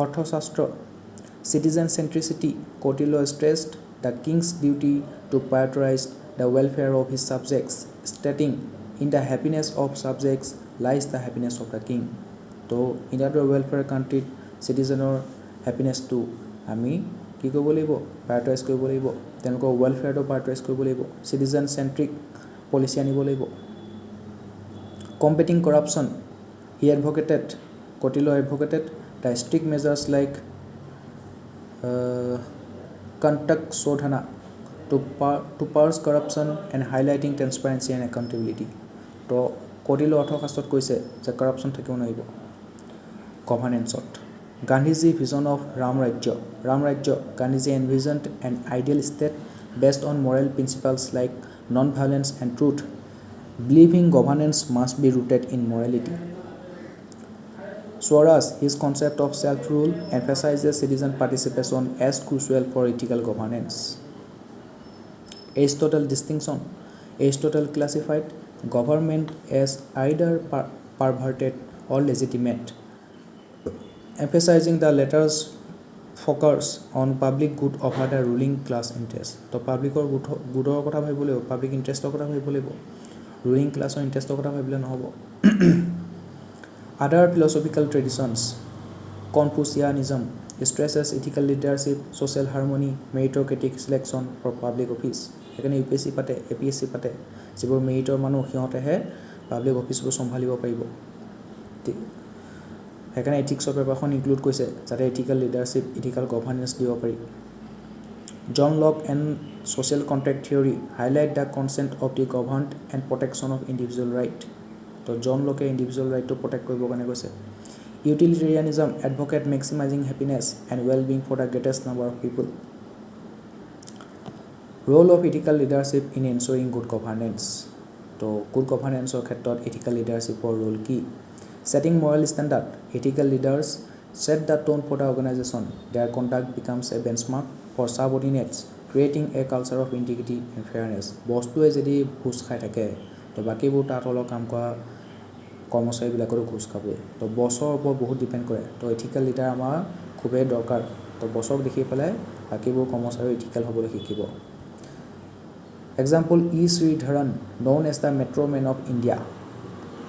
অৰ্থশাস্ত্ৰ citizen centricity Kautilya stressed the king's duty to prioritize the welfare of his subjects stating in the happiness of subjects lies the happiness of the king তো ইণ্ডিয়াৰ welfare country citizenৰ happiness to আমি কি কৰিব লাগিব prioritize কৰিব লাগিব তেওঁলোকৰ welfareটো prioritize কৰিব লাগিব citizen centric policy আনিব লাগিব Combating corruption, he advocated, Cotillo advocated the strict measures like contact sodhana to purge corruption and highlighting transparency and accountability. So, Cotillo অৰ্থশাস্ত্ৰত কৈছে যে corruption থাকিব নোৱাৰিব governance-ত Gandhiji vision of Ram Rajya, Gandhiji envisioned an ideal state based on moral principles like non-violence and truth. Believing governance must be rooted in morality. Swaraj, his concept of self-rule, emphasizes citizen participation as crucial for ethical governance. Aristotle distinction. Aristotle classified government as either perverted or legitimate, emphasizing the latter's focus on public good over the ruling class interest. তো পাব্লিকৰ গুডৰ কথা ভাবিব লাগিব, public ইণ্টাৰেষ্টৰ কথা ভাবিব লাগিব, ruling classৰ ইণ্টাৰেষ্টৰ কথা ভাবিলে নহ'ব। Other philosophical traditions. Confucianism stresses ethical leadership, social harmony, meritocratic selection for public office. সেইকাৰণে UPSC পাতে, APSC পাতে, যিবোৰ মেৰিটৰ মানুহ সিহঁতেহে পাব্লিক অফিচবোৰ চম্ভালিব পাৰিব। সেইকাৰণে এথিক্সৰ পেপাৰখন ইনক্লুড কৰিছে যাতে এথিকেল লিডাৰশ্বিপ, এথিকেল গভাৰ্নেন্স দিব পাৰি। John Locke and social contract theory highlight the consent of the governed and protection of individual right. তো জন লকে ইণ্ডিভিজুৱেল ৰাইটটো প্ৰটেক্ট কৰিবৰ কাৰণে কৈছে। Utilitarianism advocate maximizing happiness and well-being for the greatest number of people. Role of ethical leadership in ensuring good governance. তো good governanceৰ ক্ষেত্ৰত ethical leadershipৰ role কি? Setting moral standard. Ethical leaders set the tone for the organization. Their conduct becomes a benchmark for subordinates, creating a culture of integrity and fairness. বস্তুৱে যদি ঘুষ খাই থাকে তো বাকীবোৰ তাত অলপ কাম কৰা কৰ্মচাৰীবিলাকৰো ঘুষ খাবই। তো বছৰ ওপৰত বহুত ডিপেণ্ড কৰে। তো এথিকেল লিডাৰ আমাৰ খুবেই দৰকাৰ। তো বছক দেখি পেলাই বাকীবোৰ কৰ্মচাৰী এথিকেল হ'বলৈ শিকিব। Example, E. Sridharan, known as the Metro Man of India,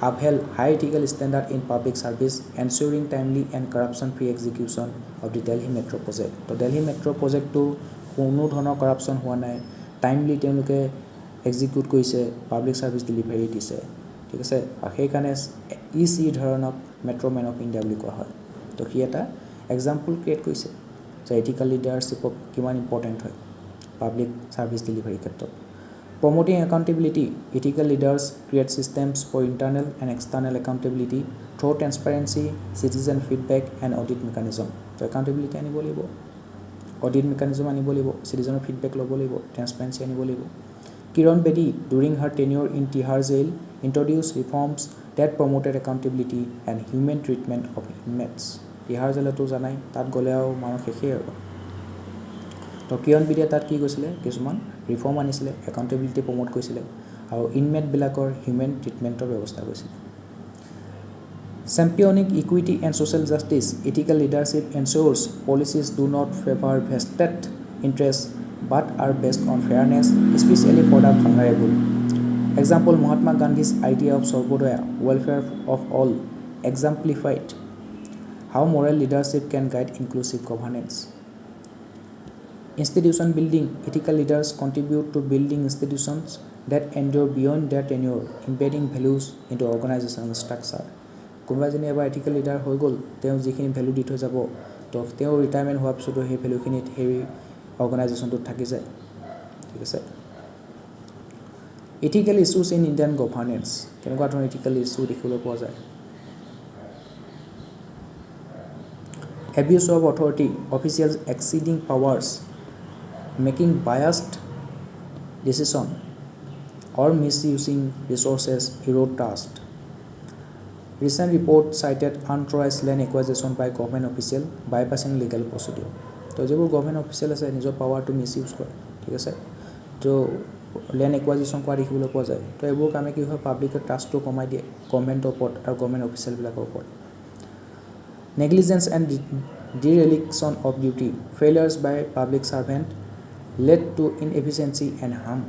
upheld high ethical standard in public service, ensuring timely and corruption-free execution of the Delhi Metro project. তো Delhi Metro projectটো কোনো ধৰণৰ কৰাপশ্যন হোৱা নাই, timely তেওঁলোকে execute কৰিছে, public service delivery দিছে, ঠিক আছে। আৰু সেইকাৰণে ই শ্ৰীধৰণক মেট্ৰ' মেন অফ ইণ্ডিয়া বুলি কোৱা হয়। তো সি এটা এক্সাম্পল ক্ৰিয়েট কৰিছে যে এথিকেল লিডাৰশ্বিপক কিমান ইম্পৰ্টেণ্ট হয় পাব্লিক ছাৰ্ভিচ ডেলিভাৰীৰ ক্ষেত্ৰত। Promoting accountability, ethical leaders create systems for internal and external accountability through transparency, citizen feedback, and audit mechanism. So accountability আনিব লাগিব, audit mechanism আনিব লাগিব, citizen feedback ল'ব লাগিব, transparency আনিব লাগিব। Kiran Bedi, during her tenure in Tihar jail, introduced reforms that promoted accountability and human treatment of inmates. Tihar jailতো জানাই তাত গ'লে আৰু মানুহ শেষেই আৰু। তো কিৰণ বেদিয়ে তাত কি কৈছিলে, কিছুমান ৰিফৰ্ম আনিছিলে, একাউণ্টেবিলিটি প্ৰমোট কৰিছিলে আৰু ইনমেটবিলাকৰ হিউমেন ট্ৰিটমেণ্টৰ ব্যৱস্থা কৰিছিলে। Championing equity and social justice, ethical leadership ensures policies do not favor vested interests but are based on fairness, especially for the vulnerable. Example, Mahatma Gandhi's idea of Sarvodaya, welfare of all, exemplified how moral leadership can guide inclusive governance. Institution building, ethical leaders contribute to building institutions that endure beyond their tenure, embedding values into organizational structure. কোনোবা এজনী এবাৰ ethical leader হৈ গ'ল, তেওঁ যিখিনি value দি থৈ যাব, তো তেওঁ ৰিটায়াৰমেণ্ট হোৱাৰ পিছতো সেই ভেলুখিনিত সেই অৰ্গেনাইজেশ্যনটোত থাকি যায়, ঠিক আছে। Ethical issues in Indian governance, কেনেকুৱা ধৰণৰ ইথিকেল ইছ্যু দেখিবলৈ পোৱা যায়। Abuse of authority, officials exceeding powers, making biased decision or misusing resources, erode trust. Recent report cited unauthorized land acquisition by government official, bypassing legal procedure. তো যিবোৰ government official আছে নিজৰ পাৱাৰটো মিছ ইউজ কৰে, ঠিক আছে। তো লেণ্ড একুৱাজিশ্যন কৰা দেখিবলৈ পোৱা যায়। তো এইবোৰ কামে কি হয়, পাব্লিকৰ ট্ৰাষ্টটো কমাই দিয়ে গভৰ্ণমেণ্টৰ ওপৰত আৰু গভৰ্ণমেণ্ট অফিচিয়েলবিলাকৰ ওপৰত। Negligence and dereliction of duty, failures by public servant led to inefficiency and harm.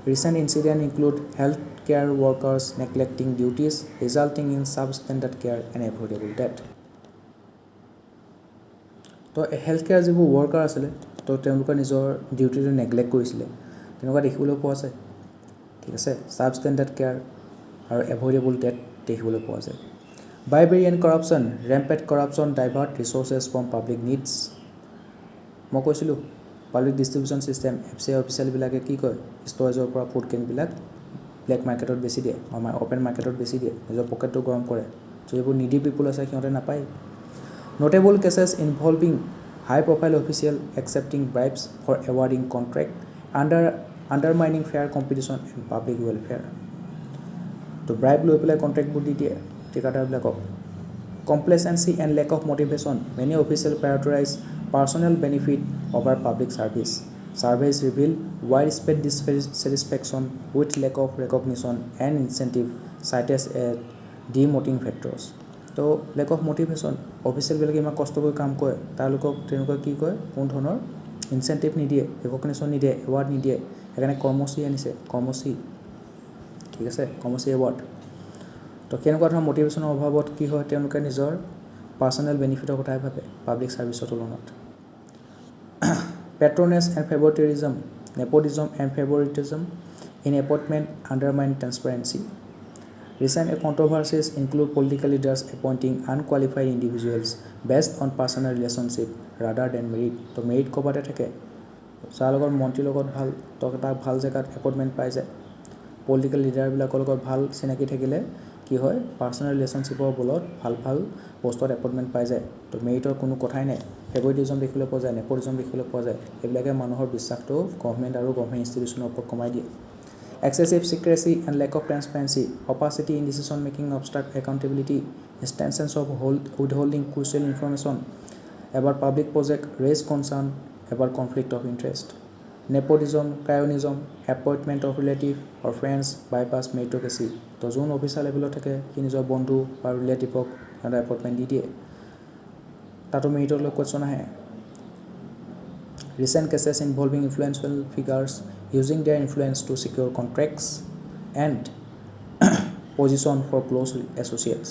Recent incidents include healthcare workers neglecting duties, resulting in substandard care and avoidable death. তো হেল্থকেয়াৰ যিবোৰ ৱৰ্কাৰ আছিলে, তো তেওঁলোকে নিজৰ ডিউটিটো neglect কৰিছিলে, তেনেকুৱা দেখিবলৈ পোৱা যায়, ঠিক আছে। ছাবষ্টেণ্ডাৰ্ড কেয়াৰ আৰু এভইডেবল ডেথ দেখিবলৈ পোৱা যায়। Bribery and corruption, rampant corruption divert resources from public needs. মই কৈছিলোঁ পাব্লিক ডিষ্ট্ৰিবিউশ্যন ছিষ্টেম, এফচিআই অফিচিয়েলবিলাকে কি কয়, ষ্ট'ৰেজৰ পৰা ফুড কেনবিলাক ব্লেক মাৰ্কেটত বেছি দিয়ে, অ'পেন মাৰ্কেটত বেছি দিয়ে, নিজৰ পকেটটো গৰম কৰে। তো এইবোৰ নিডি পিপুল আছে, সিহঁতে নাপায়। Notable cases involving high-profile officials accepting bribes for awarding contract, undermining fair competition and public welfare. তো ব্ৰাইব লৈ পেলাই কণ্ট্ৰেক্টবোৰ দি দিয়ে ঠিকাদাৰবিলাকক। Complacency and lack of motivation, many officials prioritize personal benefit over public service, Surveys reveal widespread dissatisfaction with lack of recognition and incentive cited as demotivating factors. তো lack of motivation অফিচিয়েলবিলাকে ইমান কষ্ট কৰি কাম কৰে তেওঁলোকক তেনেকুৱা কি কয় কোন ধৰণৰ ইনচেন্টিভ নিদিয়ে ৰেকগনিশ্যন নিদিয়ে এৱাৰ্ড নিদিয়ে সেইকাৰণে কৰ্মসূচী আনিছে কৰ্মসূচী ঠিক আছে কৰ্মসূচী এৱাৰ্ড তো কেনেকুৱা ধৰণৰ মটিভেশ্যনৰ অভাৱত কি হয় তেওঁলোকে নিজৰ পাৰ্চনেল বেনিফিটৰ কথাই ভাবে পাব্লিক ছাৰ্ভিচৰ তুলনাত patronage and favoritism nepotism and favoritism in appointment undermine transparency. Recent controversies include political leaders appointing unqualified individuals based on personal relationship rather than merit. তো merit কবাতে থাকে যাৰ লগত মন্ত্ৰীৰ লগত ভাল তাক ভাল জেগাত এপইণ্টমেণ্ট পাই যায় পলিটিকেল লিডাৰবিলাকৰ লগত ভাল চিনাকি থাকিলে কি হয় পাৰ্চনেল ৰিলেশ্যনশ্বিপৰ বলত ভাল পোষ্টত এপইণ্টমেণ্ট পাই যায় তো মেৰিটৰ কোনো কথাই নাই ফেভৰিটিজম দেখিবলৈ পোৱা যায় নেপোটিজম দেখিবলৈ পোৱা যায় এইবিলাকে মানুহৰ বিশ্বাসটো গভৰ্ণমেণ্ট আৰু গভৰ্ণমেণ্ট ইনষ্টিটিউশ্যনৰ ওপৰত কমাই দিয়ে excessive secrecy and lack of transparency opacity in decision making obstruct accountability instances of withholding crucial information about public project raise concern about conflict of interest nepotism cronyism appointment of relative or friends bypass meritocracy তো যোন officer লেভেলত থাকে সি নিজৰ বন্ধু বা ৰিলেটিভক সিহঁতে appointment দি দিয়ে তাতো মেৰিটৰ লৈ কুৱেশ্যন আহে recent cases involving influential figures using their influence to secure contracts and position for close associates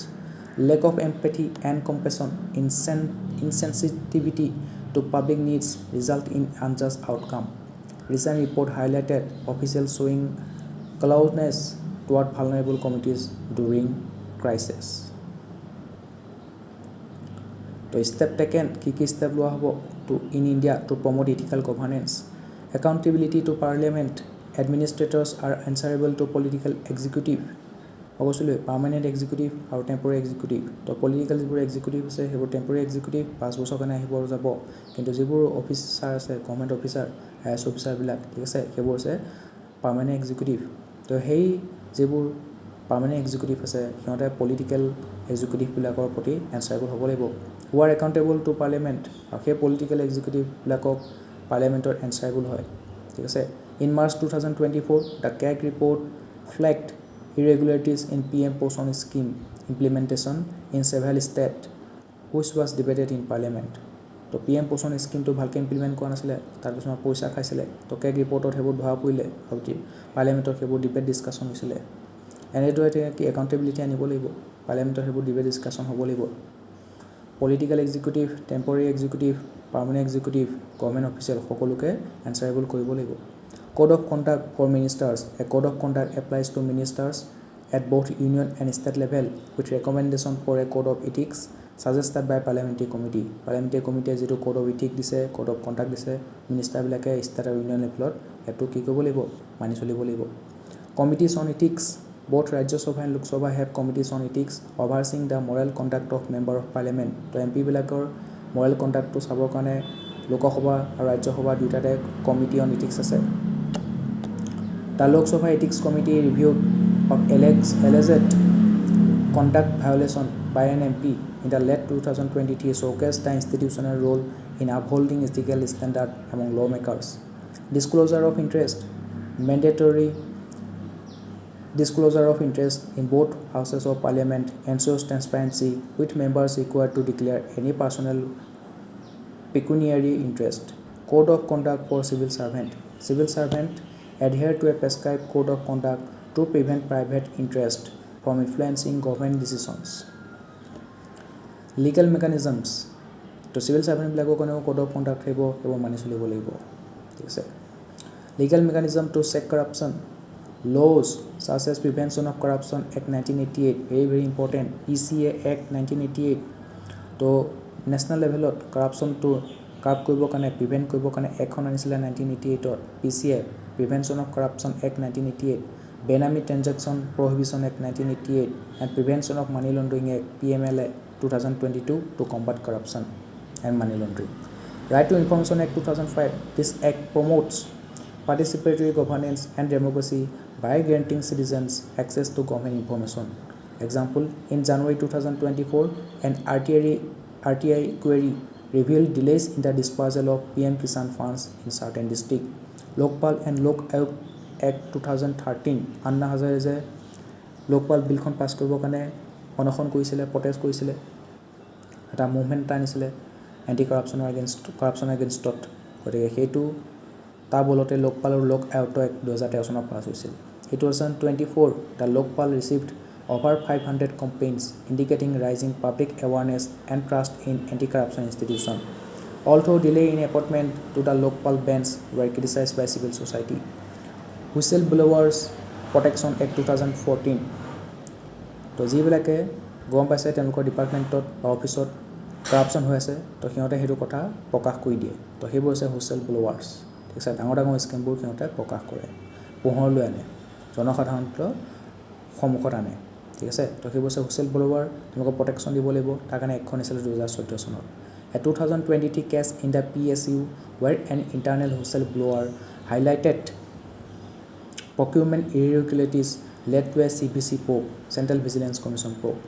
lack of empathy and compassion insensitivity to public needs result in unjust outcome recent report highlighted officials showing closeness toward vulnerable communities during crisis to step taken key step loa hobo to in India to promote ethical governance accountability to parliament administrators are answerable to political executive obviously permanent executive or temporary executive to political যিবোৰ executive আছে সেইবোৰ temporary executive 5 বছৰ কাৰণে আহিব যাব কিন্তু যিবোৰ officer আছে গভৰ্ণমেণ্ট অফিচাৰ আইএছ অফিচাৰ বিলাক ঠিক আছে সেইবোৰ আছে পাৰ্মানেন্ট এক্সিকিউটিভ তো সেই যিবোৰ পাৰ্মানেন্ট এক্সিকিউটিভ আছে সিহঁতে পলিটিক্যাল এক্সিকিউটিভ বিলাকৰ প্ৰতি এনসাৰেবল হ'ব লাগিব who are accountable to parliament আৰু সেই পলিটিক্যাল এক্সিকিউটিভ বিলাকক পাৰ্লিয়ামেন্টৰ এনসাৰেবল হয় ঠিক আছে in March 2024 the CAG report flagged irregularities in PM Poson scheme implementation in several states which was debated in parliament তো PM Poson scheme to ভালকে implement কৰা নাছিলে তাৰ পিছত পইচা খাইছিলে তো CAG ৰিপৰ্টত হেবোৰ ধৰা পৰিলে আৰু পাৰ্লিয়ামেন্টৰ হেবোৰ ডিবেট ডিসকাশন হৈছিলে এনেদৰে কি একাউন্টেবিলিটি আনিব লাগিব পাৰ্লিয়ামেন্টৰ হেবোৰ ডিবেট ডিসকাশন হ'ব লাগিব political executive temporary executive permanent executive government official সকলোকে এনসাৰেবল কৰিব লাগিব code of conduct for ministers a code of conduct applies to ministers at both union and state level with recommendation for a code of ethics suggested by parliamentary committee যেটো code of ethics দিছে code of conduct দিছে minister বিলাকে state আৰু union levelত এটো কি কৰিব লাগিব মানি চলিব লাগিব committees on ethics both Rajya Sabha and Lok Sabha have committees on ethics overseeing the moral conduct of member of parliament to MP বিলাকৰ moral conduct to চাবৰ কাৰণে লোক সভা আৰু ৰাজ্য সভা দুটাতে committee on ethics আছে The Lok Sabha Ethics Committee reviewed of alleged conduct violation by an MP in the late 2023 showcased the institutional role in upholding ethical standards among lawmakers. Disclosure of interest mandatory disclosure of interest in both houses of parliament ensures transparency with members required to declare any personal pecuniary interest. Code of conduct for civil servant adhere to a prescribed code of conduct to prevent private interest from influencing government decisions. Legal mechanisms to civil servant বিলাকৰ কাৰণে code of conduct হেব এবং মানি চলিব লাগিব ঠিক আছে legal mechanism to check corruption laws such as Prevention of Corruption Act 1988 very important PCA Act 1988 to national levelot corruption to cup কৰিব কাৰণে prevent কৰিব কাৰণে এখন আনিছিলে 1988 ত PCA Prevention of Corruption Act 1988 Benami Transaction Prohibition Act 1988 and Prevention of Money Laundering Act PMLA 2022 to combat corruption and money laundering Right to Information Act 2005 this act promotes participatory governance and democracy by granting citizens access to government information example in January 2024 an RTI query revealed delays in the disposal of PM Kisan funds in certain districts. Lokpal and Lok Ayuk Act 2013 Anna Hazare Lokpal বিলখন পাছ কৰিবৰ কাৰণে অনশন কৰিছিলে protest কৰিছিলে এটা movement আনিছিলে anti corruption এগেইনষ্টত গতিকে সেইটো তাৰ বলতে লোকপাল আৰু লোক আয়ুক্ত এক 2013 চনত পাছ হৈছিল In 2024 the Lokpal received over 500 complaints indicating rising public awareness and trust in anti-corruption institutions. Although delay in appointment to the Lokpal bench were criticized by civil society. Whistleblowers Protection Act 2014 তো যিবিলাকে গম পাইছে তেওঁলোকৰ ডিপাৰ্টমেণ্টত বা অফিচত corruption হৈ আছে তো সিহঁতে সেইটো কথা প্ৰকাশ কৰি দিয়ে তো সেইবোৰ হৈছে হুইচেল ব্লোৱাৰ্ছ ঠিক আছে ডাঙৰ ডাঙৰ স্কেমবোৰ সিহঁতে প্ৰকাশ কৰে পোহৰলৈ আনে জনসাধাৰণৰ সন্মুখত আনে ঠিক আছে তো সেইবোৰ হৈছে হুইচেল ব্লোৱাৰ তেওঁলোকক প্ৰটেকশ্যন দিব লাগিব তাৰ কাৰণে এখন আছিলে 2014 চনত A 2023 case in the PSU where an internal whistleblower highlighted procurement irregularities led to a CVC probe, Central Vigilance Commission probe.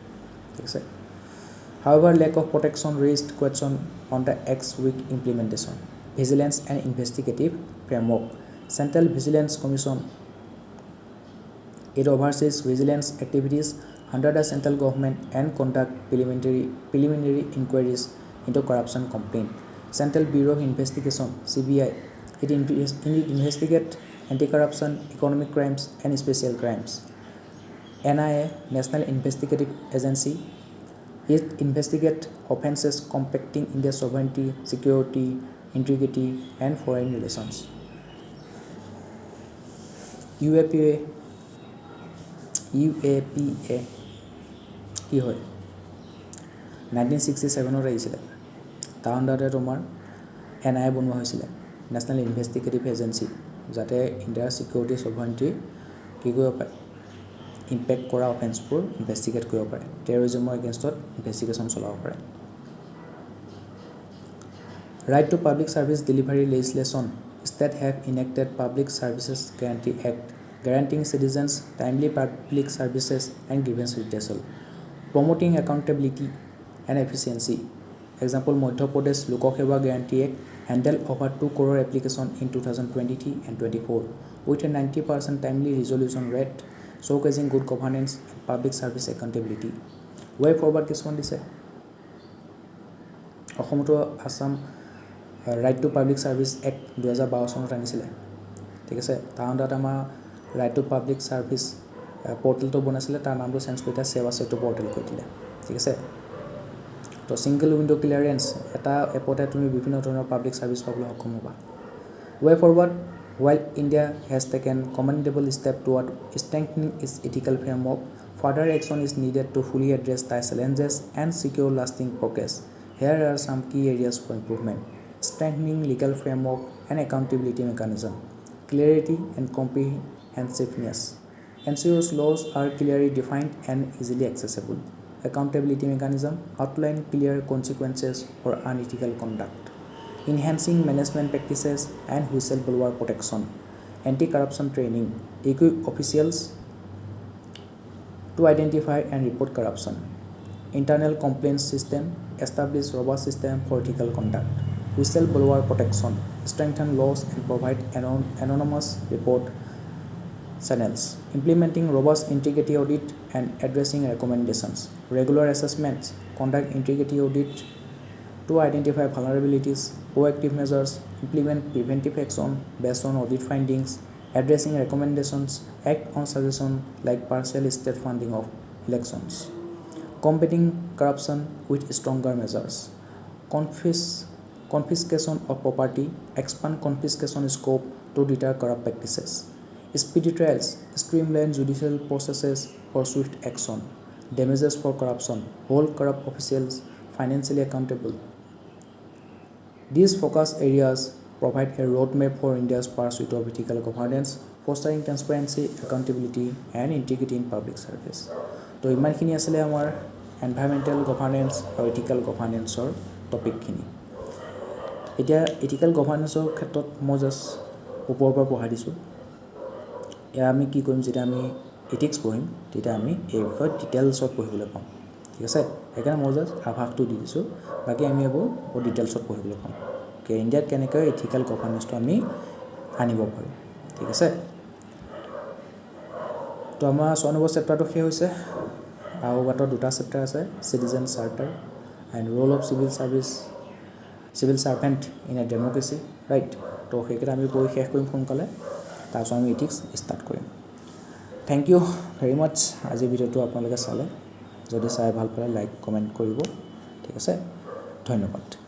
However, lack of protection raised question on the Act's weak implementation, vigilance and investigative framework. Central Vigilance Commission it oversees vigilance activities under the central government and conduct preliminary inquiries into corruption complaint. Central Bureau of Investigation (CBI) it investigates anti-corruption, economic crimes, and special crimes. NIA, National Investigative Agency, it investigates offenses compacting India's sovereignty, security, integrity, and foreign relations. UAPA কি হয় 1967 আহিছিলে তাৰ আণ্ডাৰতে তোমাৰ NIA বনোৱা হৈছিলে national investigative agency যাতে ইণ্ডিয়াৰ security সভাৰেণ্টি কি কৰিব পাৰে ইম্পেক্ট কৰা অফেন্সবোৰ ইনভেষ্টিগেট কৰিব পাৰে টেৰৰিজমৰ এগেইনষ্টত ইনভেষ্টিগেশ্যন চলাব পাৰে Right to Public Service Delivery legislation states have enacted Public Services Guarantee Act guaranteeing citizens timely public services and grievance redressal promoting accountability and efficiency example Madhya Pradesh Lok Seva Guarantee Act handled over 2 crore applications in 2023 and 24 with a 90% timely resolution rate showcasing good governance and public service accountability way forward কিছুমান দিছে অসমতো Assam Right to Public Service Act 2012 চনত আনিছিলে ঠিক আছে তাৰ আণ্ডাৰত আমাৰ Right to Public Service পোৰ্টেলটো বনাইছিলে তাৰ নামটো চেঞ্জ কৰি এটা সেৱা সেতু পোৰ্টেল কৰি দিলে ঠিক আছে তো সিঙ্গল উইন্ডো ক্লিয়াৰেন্স এটা এপতে তুমি বিভিন্ন ধৰণৰ পাব্লিক সার্ভিস পাবলৈ সক্ষম হ'বা way forward while India has taken commendable step toward strengthening its ethical framework further action is needed to fully address the challenges and secure lasting progress here are some key areas for improvement strengthening legal framework and accountability mechanism clarity and comprehensiveness ensures laws are clearly defined and easily accessible accountability mechanism outline clear consequences for unethical conduct enhancing management practices and whistleblower protection anti-corruption training equip officials to identify and report corruption internal complaints system establish robust system for ethical conduct whistleblower protection strengthen laws and provide anonymous report channels implementing robust integrity audit and addressing recommendations regular assessments conduct integrity audit to identify vulnerabilities proactive measures implement preventive action based on audit findings addressing recommendations act on suggestions like partial state funding of elections combating corruption with stronger measures confiscation of property expand confiscation scope to deter corrupt practices speedy trials streamline judicial processes for swift action damages for corruption hold corrupt officials financially accountable these focus areas provide a roadmap for India's pursuit of ethical governance fostering transparency accountability and integrity in public service তো ইমানখিনি আসলে আমাৰ এনভায়ৰনমেন্টাল governance আৰু ethical গভৰ্নেন্সৰ টপিকখিনি এতিয়া ethical গভৰ্নেন্সৰ ক্ষেত্ৰত মই just ওপৰৰ পৰা পঢ়াই দিছোঁ আমি কি কৰিম যেতিয়া আমি এথিক্স পঢ়িম তেতিয়া আমি এই বিষয়ে ডিটেইলছত পঢ়িবলৈ পাম ঠিক আছে সেইকাৰণে মই জাষ্ট আভাসটো দি দিছোঁ বাকী আমি এইবোৰ বহুত ডিটেইলছত পঢ়িবলৈ পাম ইণ্ডিয়াত কেনেকৈ ইথিকেল গভাৰ্নেন্সটো আমি আনিব পাৰোঁ ঠিক আছে তো আমাৰ 6 নম্বৰ চেপ্টাৰটো শেষ হৈছে আৰু বাটৰ 2টা চেপ্টাৰ আছে citizen charter and role of civil servant in a democracy right তো সেইকেইটা আমি পঢ়ি শেষ কৰিম সোনকালে তাৰপিছত আমি ইথিক্স ষ্টাৰ্ট কৰিম থেংক ইউ ভেৰি মাছ আজিৰ ভিডিঅ'টো আপোনালোকে চালে যদি চাই ভাল পালে লাইক কমেণ্ট কৰিব ঠিক আছে ধন্যবাদ